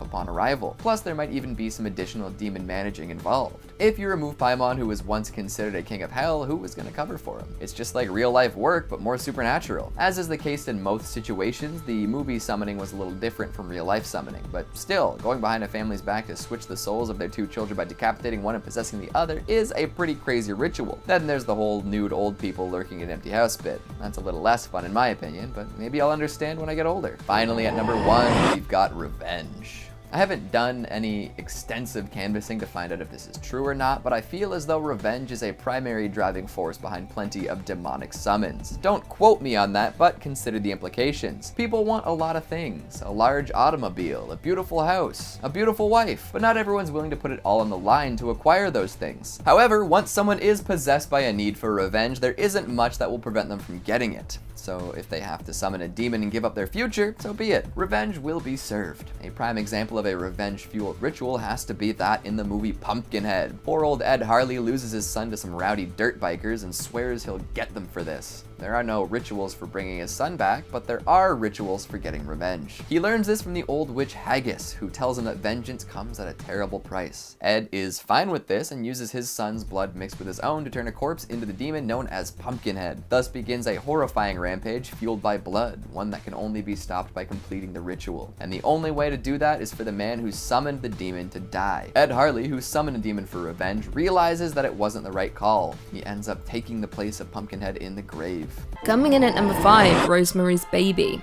upon arrival. Plus, there might even be some additional demon managing involved. If you remove Paimon, who was once considered a king of hell, who was going to cover for him? It's just like real life work, but more supernatural. As is the case in most situations, the movie summoning was a little different from real life summoning, but still, going behind a family's back to switch the souls of their 2 children by decapitating one and possessing the other is a pretty crazy ritual. Then there's the whole nude old people lurking in an empty house bit. That's a little less fun in my opinion, but maybe I'll understand when I get older. Finally, at number 1, we've got revenge. I haven't done any extensive canvassing to find out if this is true or not, but I feel as though revenge is a primary driving force behind plenty of demonic summons. Don't quote me on that, but consider the implications. People want a lot of things. A large automobile, a beautiful house, a beautiful wife, but not everyone's willing to put it all on the line to acquire those things. However, once someone is possessed by a need for revenge, there isn't much that will prevent them from getting it. So if they have to summon a demon and give up their future, so be it. Revenge will be served. A prime example of a revenge-fueled ritual has to be that in the movie Pumpkinhead. Poor old Ed Harley loses his son to some rowdy dirt bikers and swears he'll get them for this. There are no rituals for bringing his son back, but there are rituals for getting revenge. He learns this from the old witch Haggis, who tells him that vengeance comes at a terrible price. Ed is fine with this and uses his son's blood mixed with his own to turn a corpse into the demon known as Pumpkinhead. Thus begins a horrifying rampage fueled by blood, one that can only be stopped by completing the ritual. And the only way to do that is for the man who summoned the demon to die. Ed Harley, who summoned a demon for revenge, realizes that it wasn't the right call. He ends up taking the place of Pumpkinhead in the grave.
Coming in at number 5, Rosemary's Baby.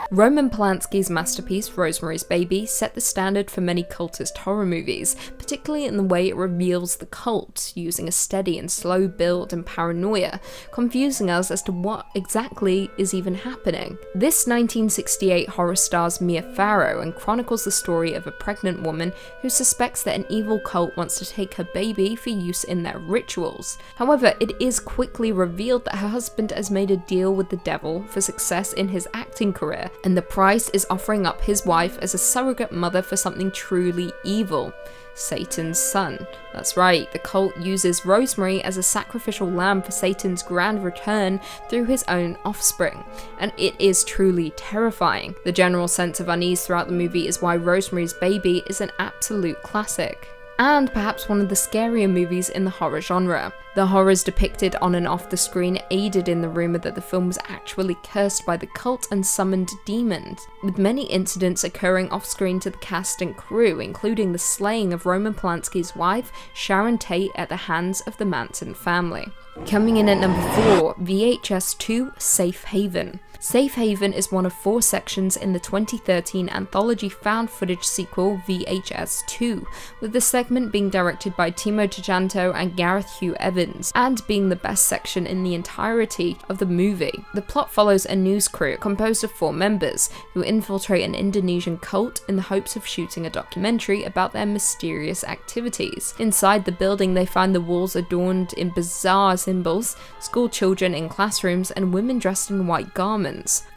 Roman Polanski's masterpiece, Rosemary's Baby, set the standard for many cultist horror movies, particularly in the way it reveals the cult, using a steady and slow build and paranoia, confusing us as to what exactly is even happening. This 1968 horror stars Mia Farrow and chronicles the story of a pregnant woman who suspects that an evil cult wants to take her baby for use in their rituals. However, it is quickly revealed that her husband has made a deal with the devil for success in his acting career, and the price is offering up his wife as a surrogate mother for something truly evil. Satan's son. That's right, the cult uses Rosemary as a sacrificial lamb for Satan's grand return through his own offspring, and it is truly terrifying. The general sense of unease throughout the movie is why Rosemary's Baby is an absolute classic, and perhaps one of the scarier movies in the horror genre. The horrors depicted on and off the screen aided in the rumour that the film was actually cursed by the cult and summoned demons, with many incidents occurring off-screen to the cast and crew, including the slaying of Roman Polanski's wife, Sharon Tate, at the hands of the Manson family. Coming in at number 4, VHS 2 Safe Haven. Safe Haven is one of 4 sections in the 2013 anthology found footage sequel VHS 2, with the segment being directed by Timo Tjahjanto and Gareth Hugh Evans, and being the best section in the entirety of the movie. The plot follows a news crew composed of 4 members, who infiltrate an Indonesian cult in the hopes of shooting a documentary about their mysterious activities. Inside the building, they find the walls adorned in bizarre symbols, school children in classrooms, and women dressed in white garments.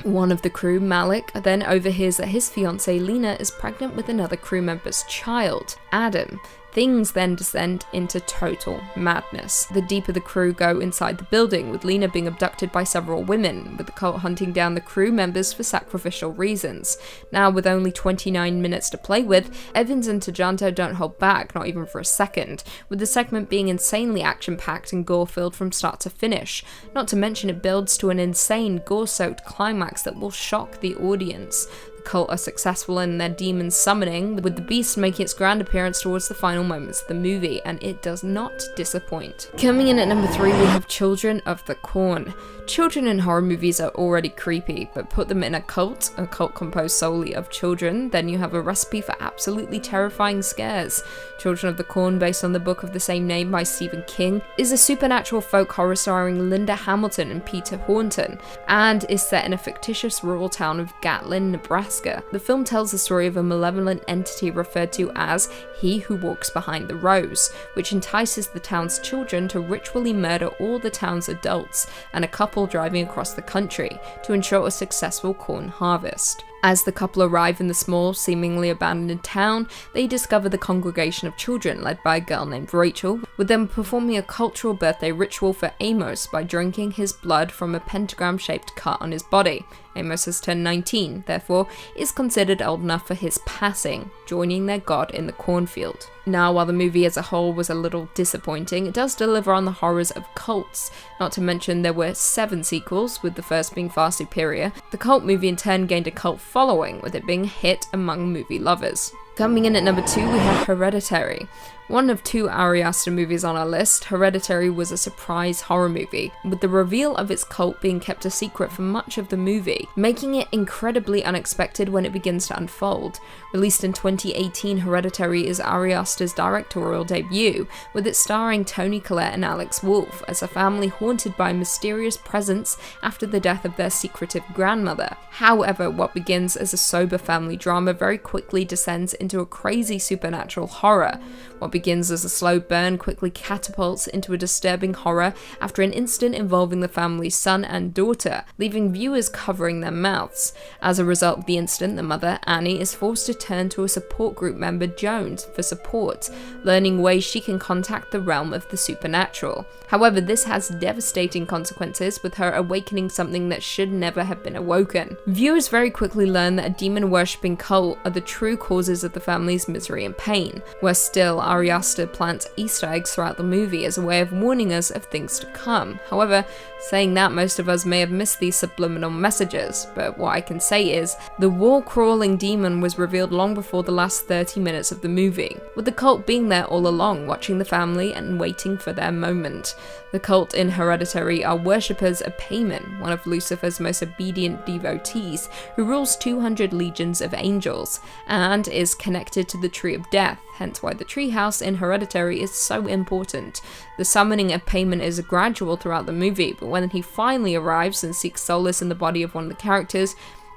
One of the crew, Malik, then overhears that his fiancée Lena is pregnant with another crew member's child, Adam. Things then descend into total madness. The deeper the crew go inside the building, with Lena being abducted by several women, with the cult hunting down the crew members for sacrificial reasons. Now, with only 29 minutes to play with, Evans and Tjahjanto don't hold back, not even for a second, with the segment being insanely action-packed and gore-filled from start to finish. Not to mention it builds to an insane, gore-soaked climax that will shock the audience. The cult are successful in their demon summoning, with the beast making its grand appearance towards the final moments of the movie, and it does not disappoint. Coming in at number 3, we have Children of the Corn. Children in horror movies are already creepy, but put them in a cult composed solely of children, then you have a recipe for absolutely terrifying scares. Children of the Corn, based on the book of the same name by Stephen King, is a supernatural folk horror starring Linda Hamilton and Peter Horton, and is set in a fictitious rural town of Gatlin, Nebraska. The film tells the story of a malevolent entity referred to as He Who Walks Behind the Rose, which entices the town's children to ritually murder all the town's adults and a couple driving across the country to ensure a successful corn harvest. As the couple arrive in the small, seemingly abandoned town, they discover the congregation of children led by a girl named Rachel, with them performing a cultural birthday ritual for Amos by drinking his blood from a pentagram-shaped cut on his body. Amos has turned 19, therefore is considered old enough for his passing, joining their god in the cornfield. Now, while the movie as a whole was a little disappointing, it does deliver on the horrors of cults. Not to mention there were 7 sequels, with the first being far superior. The cult movie in turn gained a cult following, with it being a hit among movie lovers. Coming in at number 2, we have Hereditary. One of 2 Ari Aster movies on our list, Hereditary was a surprise horror movie, with the reveal of its cult being kept a secret for much of the movie, making it incredibly unexpected when it begins to unfold. Released in 2018, Hereditary is Ari Aster's directorial debut, with it starring Toni Collette and Alex Wolff as a family haunted by a mysterious presence after the death of their secretive grandmother. However, what begins as a sober family drama very quickly descends into a crazy supernatural horror. What begins as a slow burn quickly catapults into a disturbing horror after an incident involving the family's son and daughter, leaving viewers covering their mouths. As a result of the incident, the mother, Annie, is forced to turn to a support group member, Jones, for support, learning ways she can contact the realm of the supernatural. However, this has devastating consequences, with her awakening something that should never have been awoken. Viewers very quickly learn that a demon-worshipping cult are the true causes of the the family's misery and pain. Worse still, Ari Aster plants Easter eggs throughout the movie as a way of warning us of things to come. However, saying that, most of us may have missed these subliminal messages, but what I can say is, the wall-crawling demon was revealed long before the last 30 minutes of the movie, with the cult being there all along, watching the family and waiting for their moment. The cult in Hereditary are worshippers of Paimon, one of Lucifer's most obedient devotees, who rules 200 legions of angels, and is connected to the Tree of Death, hence why the treehouse in Hereditary is so important. The summoning of Paimon is gradual throughout the movie, but when he finally arrives and seeks solace in the body of one of the characters,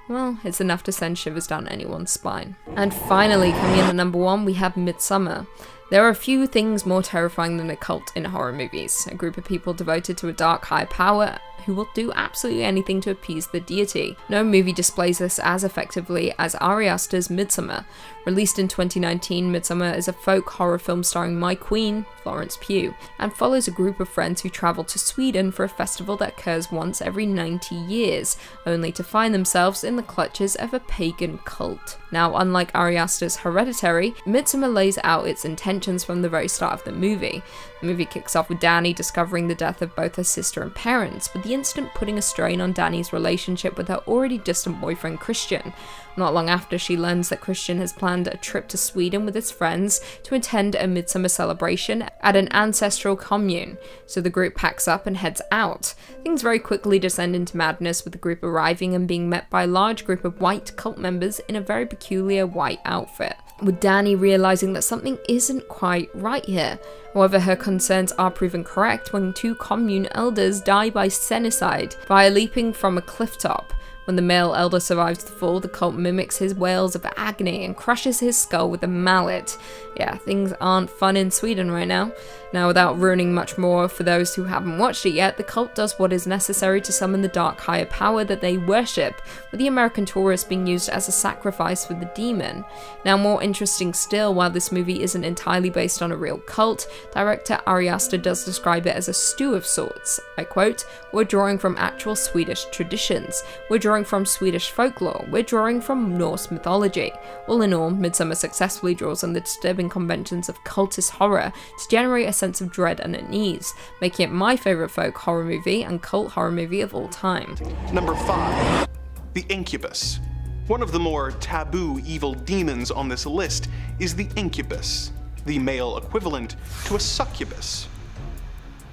well, it's enough to send shivers down anyone's spine. And finally, coming in at number 1, we have Midsommar. There are a few things more terrifying than a cult in horror movies. A group of people devoted to a dark higher power who will do absolutely anything to appease the deity. No movie displays this as effectively as Ari Aster's Midsommar. Released in 2019, Midsommar is a folk horror film starring my queen, Florence Pugh, and follows a group of friends who travel to Sweden for a festival that occurs once every 90 years, only to find themselves in the clutches of a pagan cult. Now, unlike Ari Aster's Hereditary, Midsommar lays out its intentions from the very start of the movie. The movie kicks off with Dani discovering the death of both her sister and parents, with the incident putting a strain on Dani's relationship with her already distant boyfriend Christian. Not long after, she learns that Christian has planned a trip to Sweden with his friends to attend a midsummer celebration at an ancestral commune, so the group packs up and heads out. Things very quickly descend into madness, with the group arriving and being met by a large group of white cult members in a very peculiar white outfit, with Dani realizing that something isn't quite right here. However, her concerns are proven correct when 2 commune elders die by senicide via leaping from a cliff top. When the male elder survives the fall, the cult mimics his wails of agony and crushes his skull with a mallet. Yeah, things aren't fun in Sweden right now. Now, without ruining much more for those who haven't watched it yet, the cult does what is necessary to summon the dark higher power that they worship, with the American tourist being used as a sacrifice for the demon. Now, more interesting still, while this movie isn't entirely based on a real cult, director Ari Aster does describe it as a stew of sorts. I quote, "We're drawing from actual Swedish traditions. We're drawing from Swedish folklore. We're drawing from Norse mythology." All in all, Midsommar successfully draws on the disturbing conventions of cultist horror to generate a sense of dread and unease, making it my favourite folk horror movie and cult horror movie of all time.
Number 5. The Incubus. One of the more taboo evil demons on this list is the incubus, the male equivalent to a succubus.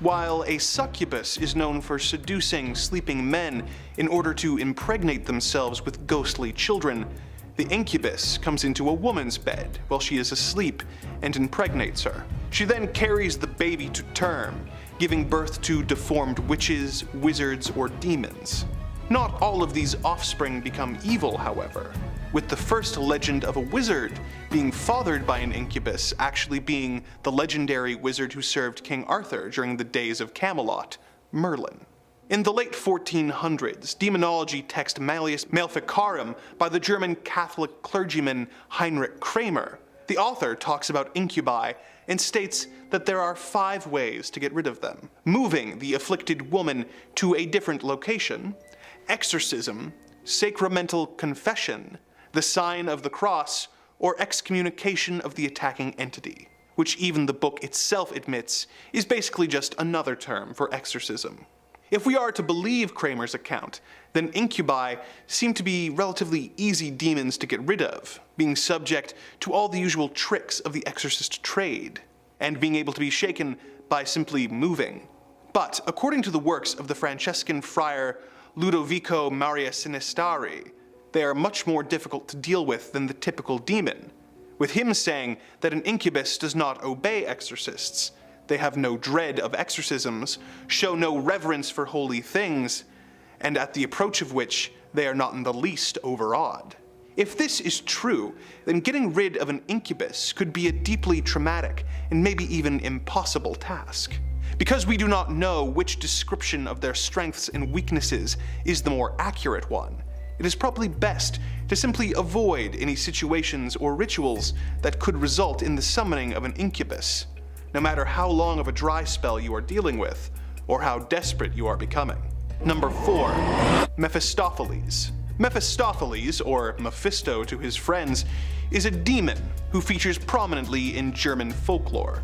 While a succubus is known for seducing sleeping men in order to impregnate themselves with ghostly children, the incubus comes into a woman's bed while she is asleep and impregnates her. She then carries the baby to term, giving birth to deformed witches, wizards, or demons. Not all of these offspring become evil, however, with the first legend of a wizard being fathered by an incubus actually being the legendary wizard who served King Arthur during the days of Camelot, Merlin. In the late 1400s, demonology text Malleus Maleficarum by the German Catholic clergyman Heinrich Kramer, the author talks about incubi and states that there are 5 ways to get rid of them: moving the afflicted woman to a different location, exorcism, sacramental confession, the sign of the cross, or excommunication of the attacking entity, which even the book itself admits is basically just another term for exorcism. If we are to believe Kramer's account, then incubi seem to be relatively easy demons to get rid of, being subject to all the usual tricks of the exorcist trade, and being able to be shaken by simply moving. But according to the works of the Franciscan friar Ludovico Maria Sinistari, they are much more difficult to deal with than the typical demon, with him saying that an incubus does not obey exorcists, they have no dread of exorcisms, show no reverence for holy things, and at the approach of which they are not in the least overawed. If this is true, then getting rid of an incubus could be a deeply traumatic and maybe even impossible task. Because we do not know which description of their strengths and weaknesses is the more accurate one, it is probably best to simply avoid any situations or rituals that could result in the summoning of an incubus, no matter how long of a dry spell you are dealing with, or how desperate you are becoming. Number 4. Mephistopheles. Mephistopheles, or Mephisto to his friends, is a demon who features prominently in German folklore.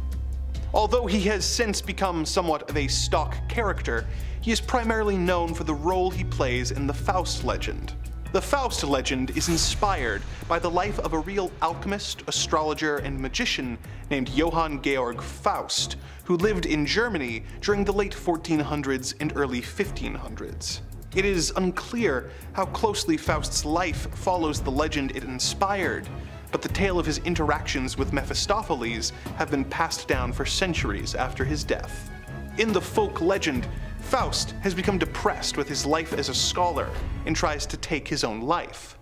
Although he has since become somewhat of a stock character, he is primarily known for the role he plays in the Faust legend. The Faust legend is inspired by the life of a real alchemist, astrologer, and magician named Johann Georg Faust, who lived in Germany during the late 1400s and early 1500s. It is unclear how closely Faust's life follows the legend it inspired, but the tale of his interactions with Mephistopheles have been passed down for centuries after his death. In the folk legend, Faust has become depressed with his life as a scholar and tries to take his own life.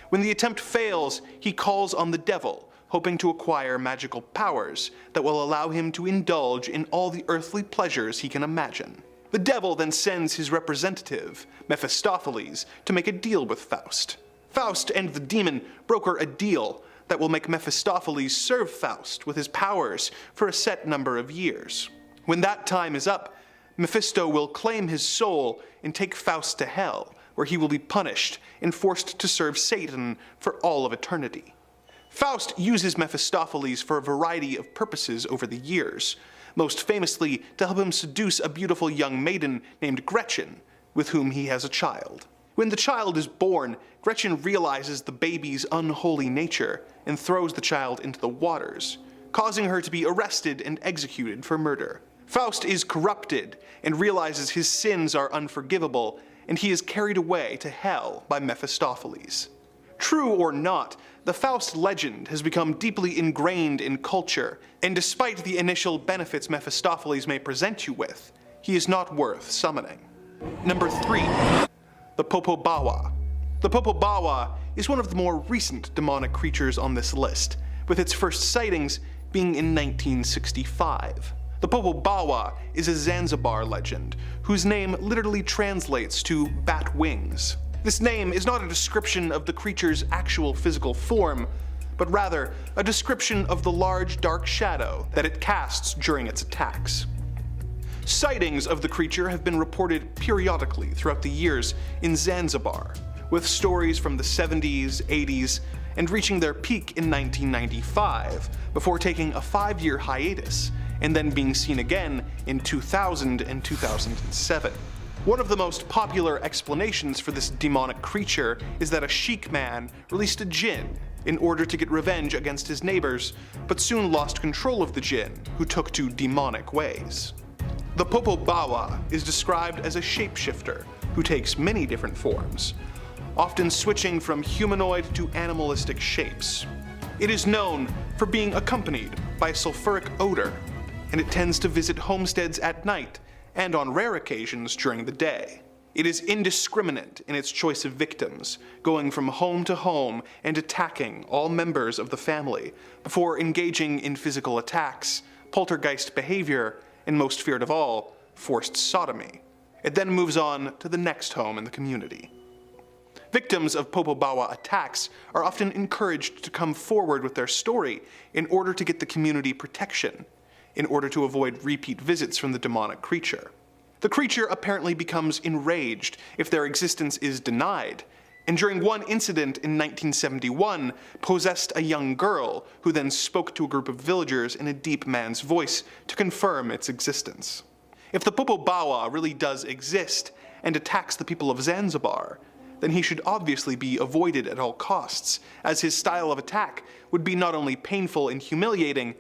When the attempt fails, he calls on the devil, hoping to acquire magical powers that will allow him to indulge in all the earthly pleasures he can imagine. The devil then sends his representative, Mephistopheles, to make a deal with Faust. Faust and the demon broker a deal that will make Mephistopheles serve Faust with his powers for a set number of years. When that time is up, Mephisto will claim his soul and take Faust to hell, where he will be punished and forced to serve Satan for all of eternity. Faust uses Mephistopheles for a variety of purposes over the years, most famously to help him seduce a beautiful young maiden named Gretchen, with whom he has a child. When the child is born, Gretchen realizes the baby's unholy nature and throws the child into the waters, causing her to be arrested and executed for murder. Faust is corrupted and realizes his sins are unforgivable, and he is carried away to hell by Mephistopheles. True or not, the Faust legend has become deeply ingrained in culture, and despite the initial benefits Mephistopheles may present you with, he is not worth summoning. Number 3. The Popobawa. The Popobawa is one of the more recent demonic creatures on this list, with its first sightings being in 1965. The Popobawa is a Zanzibar legend, whose name literally translates to bat wings. This name is not a description of the creature's actual physical form, but rather a description of the large dark shadow that it casts during its attacks. Sightings of the creature have been reported periodically throughout the years in Zanzibar, with stories from the 70s, 80s, and reaching their peak in 1995, before taking a 5-year hiatus, and then being seen again in 2000 and 2007. One of the most popular explanations for this demonic creature is that a sheik man released a Jinn in order to get revenge against his neighbors, but soon lost control of the Jinn, who took to demonic ways. The Popobawa is described as a shapeshifter who takes many different forms, often switching from humanoid to animalistic shapes. It is known for being accompanied by a sulfuric odor, and it tends to visit homesteads at night and on rare occasions during the day. It is indiscriminate in its choice of victims, going from home to home and attacking all members of the family before engaging in physical attacks, poltergeist behavior, and most feared of all, forced sodomy. It then moves on to the next home in the community. Victims of Popobawa attacks are often encouraged to come forward with their story in order to get the community protection, in order to avoid repeat visits from the demonic creature. The creature apparently becomes enraged if their existence is denied, and during one incident in 1971 possessed a young girl who then spoke to a group of villagers in a deep man's voice to confirm its existence. If the Popobawa really does exist and attacks the people of Zanzibar, then he should obviously be avoided at all costs, as his style of attack would be not only painful and humiliating,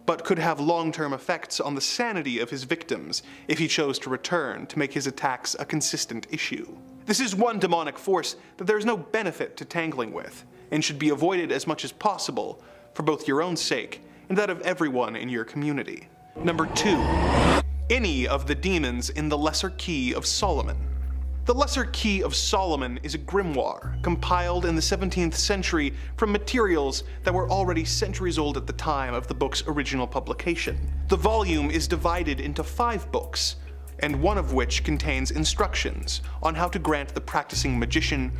but could have long-term effects on the sanity of his victims if he chose to return to make his attacks a consistent issue. This is one demonic force that there is no benefit to tangling with, and should be avoided as much as possible, for both your own sake and that of everyone in your community. Number 2. Any of the demons in the Lesser Key of Solomon. The Lesser Key of Solomon is a grimoire compiled in the 17th century from materials that were already centuries old at the time of the book's original publication. The volume is divided into 5 books, and one of which contains instructions on how to grant the practicing magician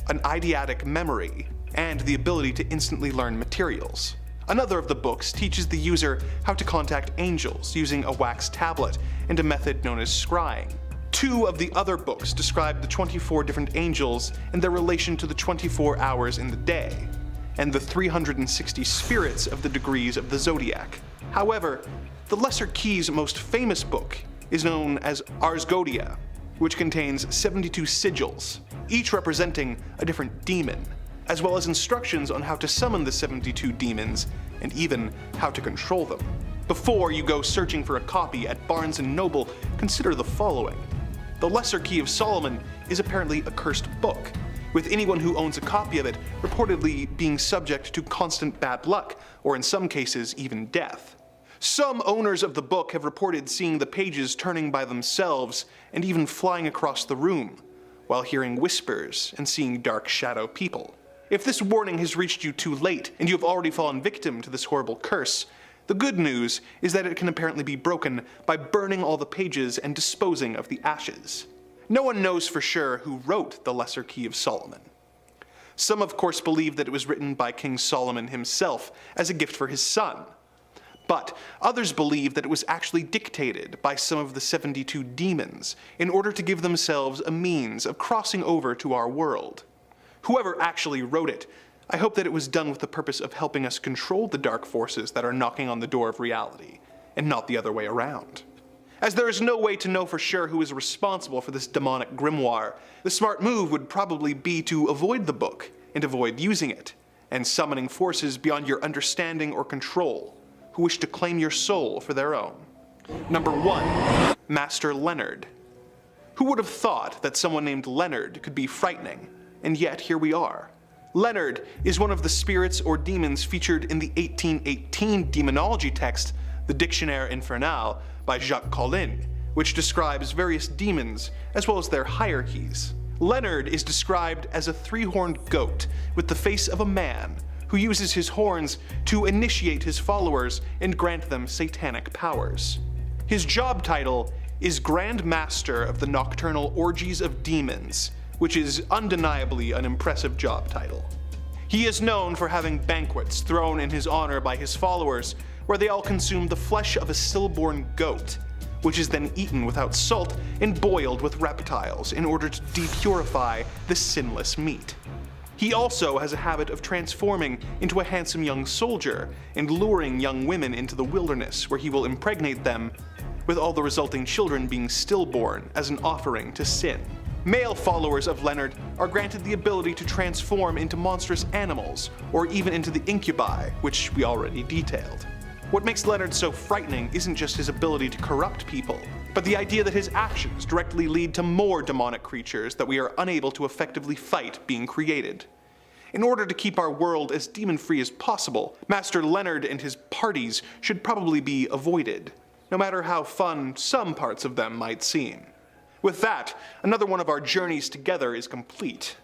an eidetic memory and the ability to instantly learn materials. Another of the books teaches the user how to contact angels using a wax tablet and a method known as scrying. 2 of the other books describe the 24 different angels and their relation to the 24 hours in the day. and the 360 spirits of the degrees of the zodiac. However, the Lesser Key's most famous book is known as Ars Goetia, which contains 72 sigils, each representing a different demon, as well as instructions on how to summon the 72 demons and even how to control them. Before you go searching for a copy at Barnes & Noble, consider the following. The Lesser Key of Solomon is apparently a cursed book, with anyone who owns a copy of it reportedly being subject to constant bad luck, or in some cases even death. Some owners of the book have reported seeing the pages turning by themselves and even flying across the room, while hearing whispers and seeing dark shadow people. If this warning has reached you too late and you have already fallen victim to this horrible curse, the good news is that it can apparently be broken by burning all the pages and disposing of the ashes. No one knows for sure who wrote the Lesser Key of Solomon. Some of course believe that it was written by King Solomon himself as a gift for his son, but others believe that it was actually dictated by some of the 72 demons in order to give themselves a means of crossing over to our world. Whoever actually wrote it, I hope that it was done with the purpose of helping us control the dark forces that are knocking on the door of reality, and not the other way around. As there is no way to know for sure who is responsible for this demonic grimoire, the smart move would probably be to avoid the book and avoid using it, and summoning forces beyond your understanding or control, who wish to claim your soul for their own. Number 1. Master Leonard. Who would have thought that someone named Leonard could be frightening, and yet here we are. Leonard is one of the spirits or demons featured in the 1818 demonology text, the Dictionnaire Infernal, by Jacques Collin, which describes various demons as well as their hierarchies. Leonard is described as a 3-horned goat with the face of a man who uses his horns to initiate his followers and grant them satanic powers. His job title is Grand Master of the Nocturnal Orgies of Demons, which is undeniably an impressive job title. He is known for having banquets thrown in his honor by his followers, where they all consume the flesh of a stillborn goat, which is then eaten without salt and boiled with reptiles in order to depurify the sinless meat. He also has a habit of transforming into a handsome young soldier and luring young women into the wilderness where he will impregnate them, with all the resulting children being stillborn as an offering to sin. Male followers of Leonard are granted the ability to transform into monstrous animals, or even into the incubi, which we already detailed. What makes Leonard so frightening isn't just his ability to corrupt people, but the idea that his actions directly lead to more demonic creatures that we are unable to effectively fight being created. In order to keep our world as demon-free as possible, Master Leonard and his parties should probably be avoided, no matter how fun some parts of them might seem. With that, another one of our journeys together is complete.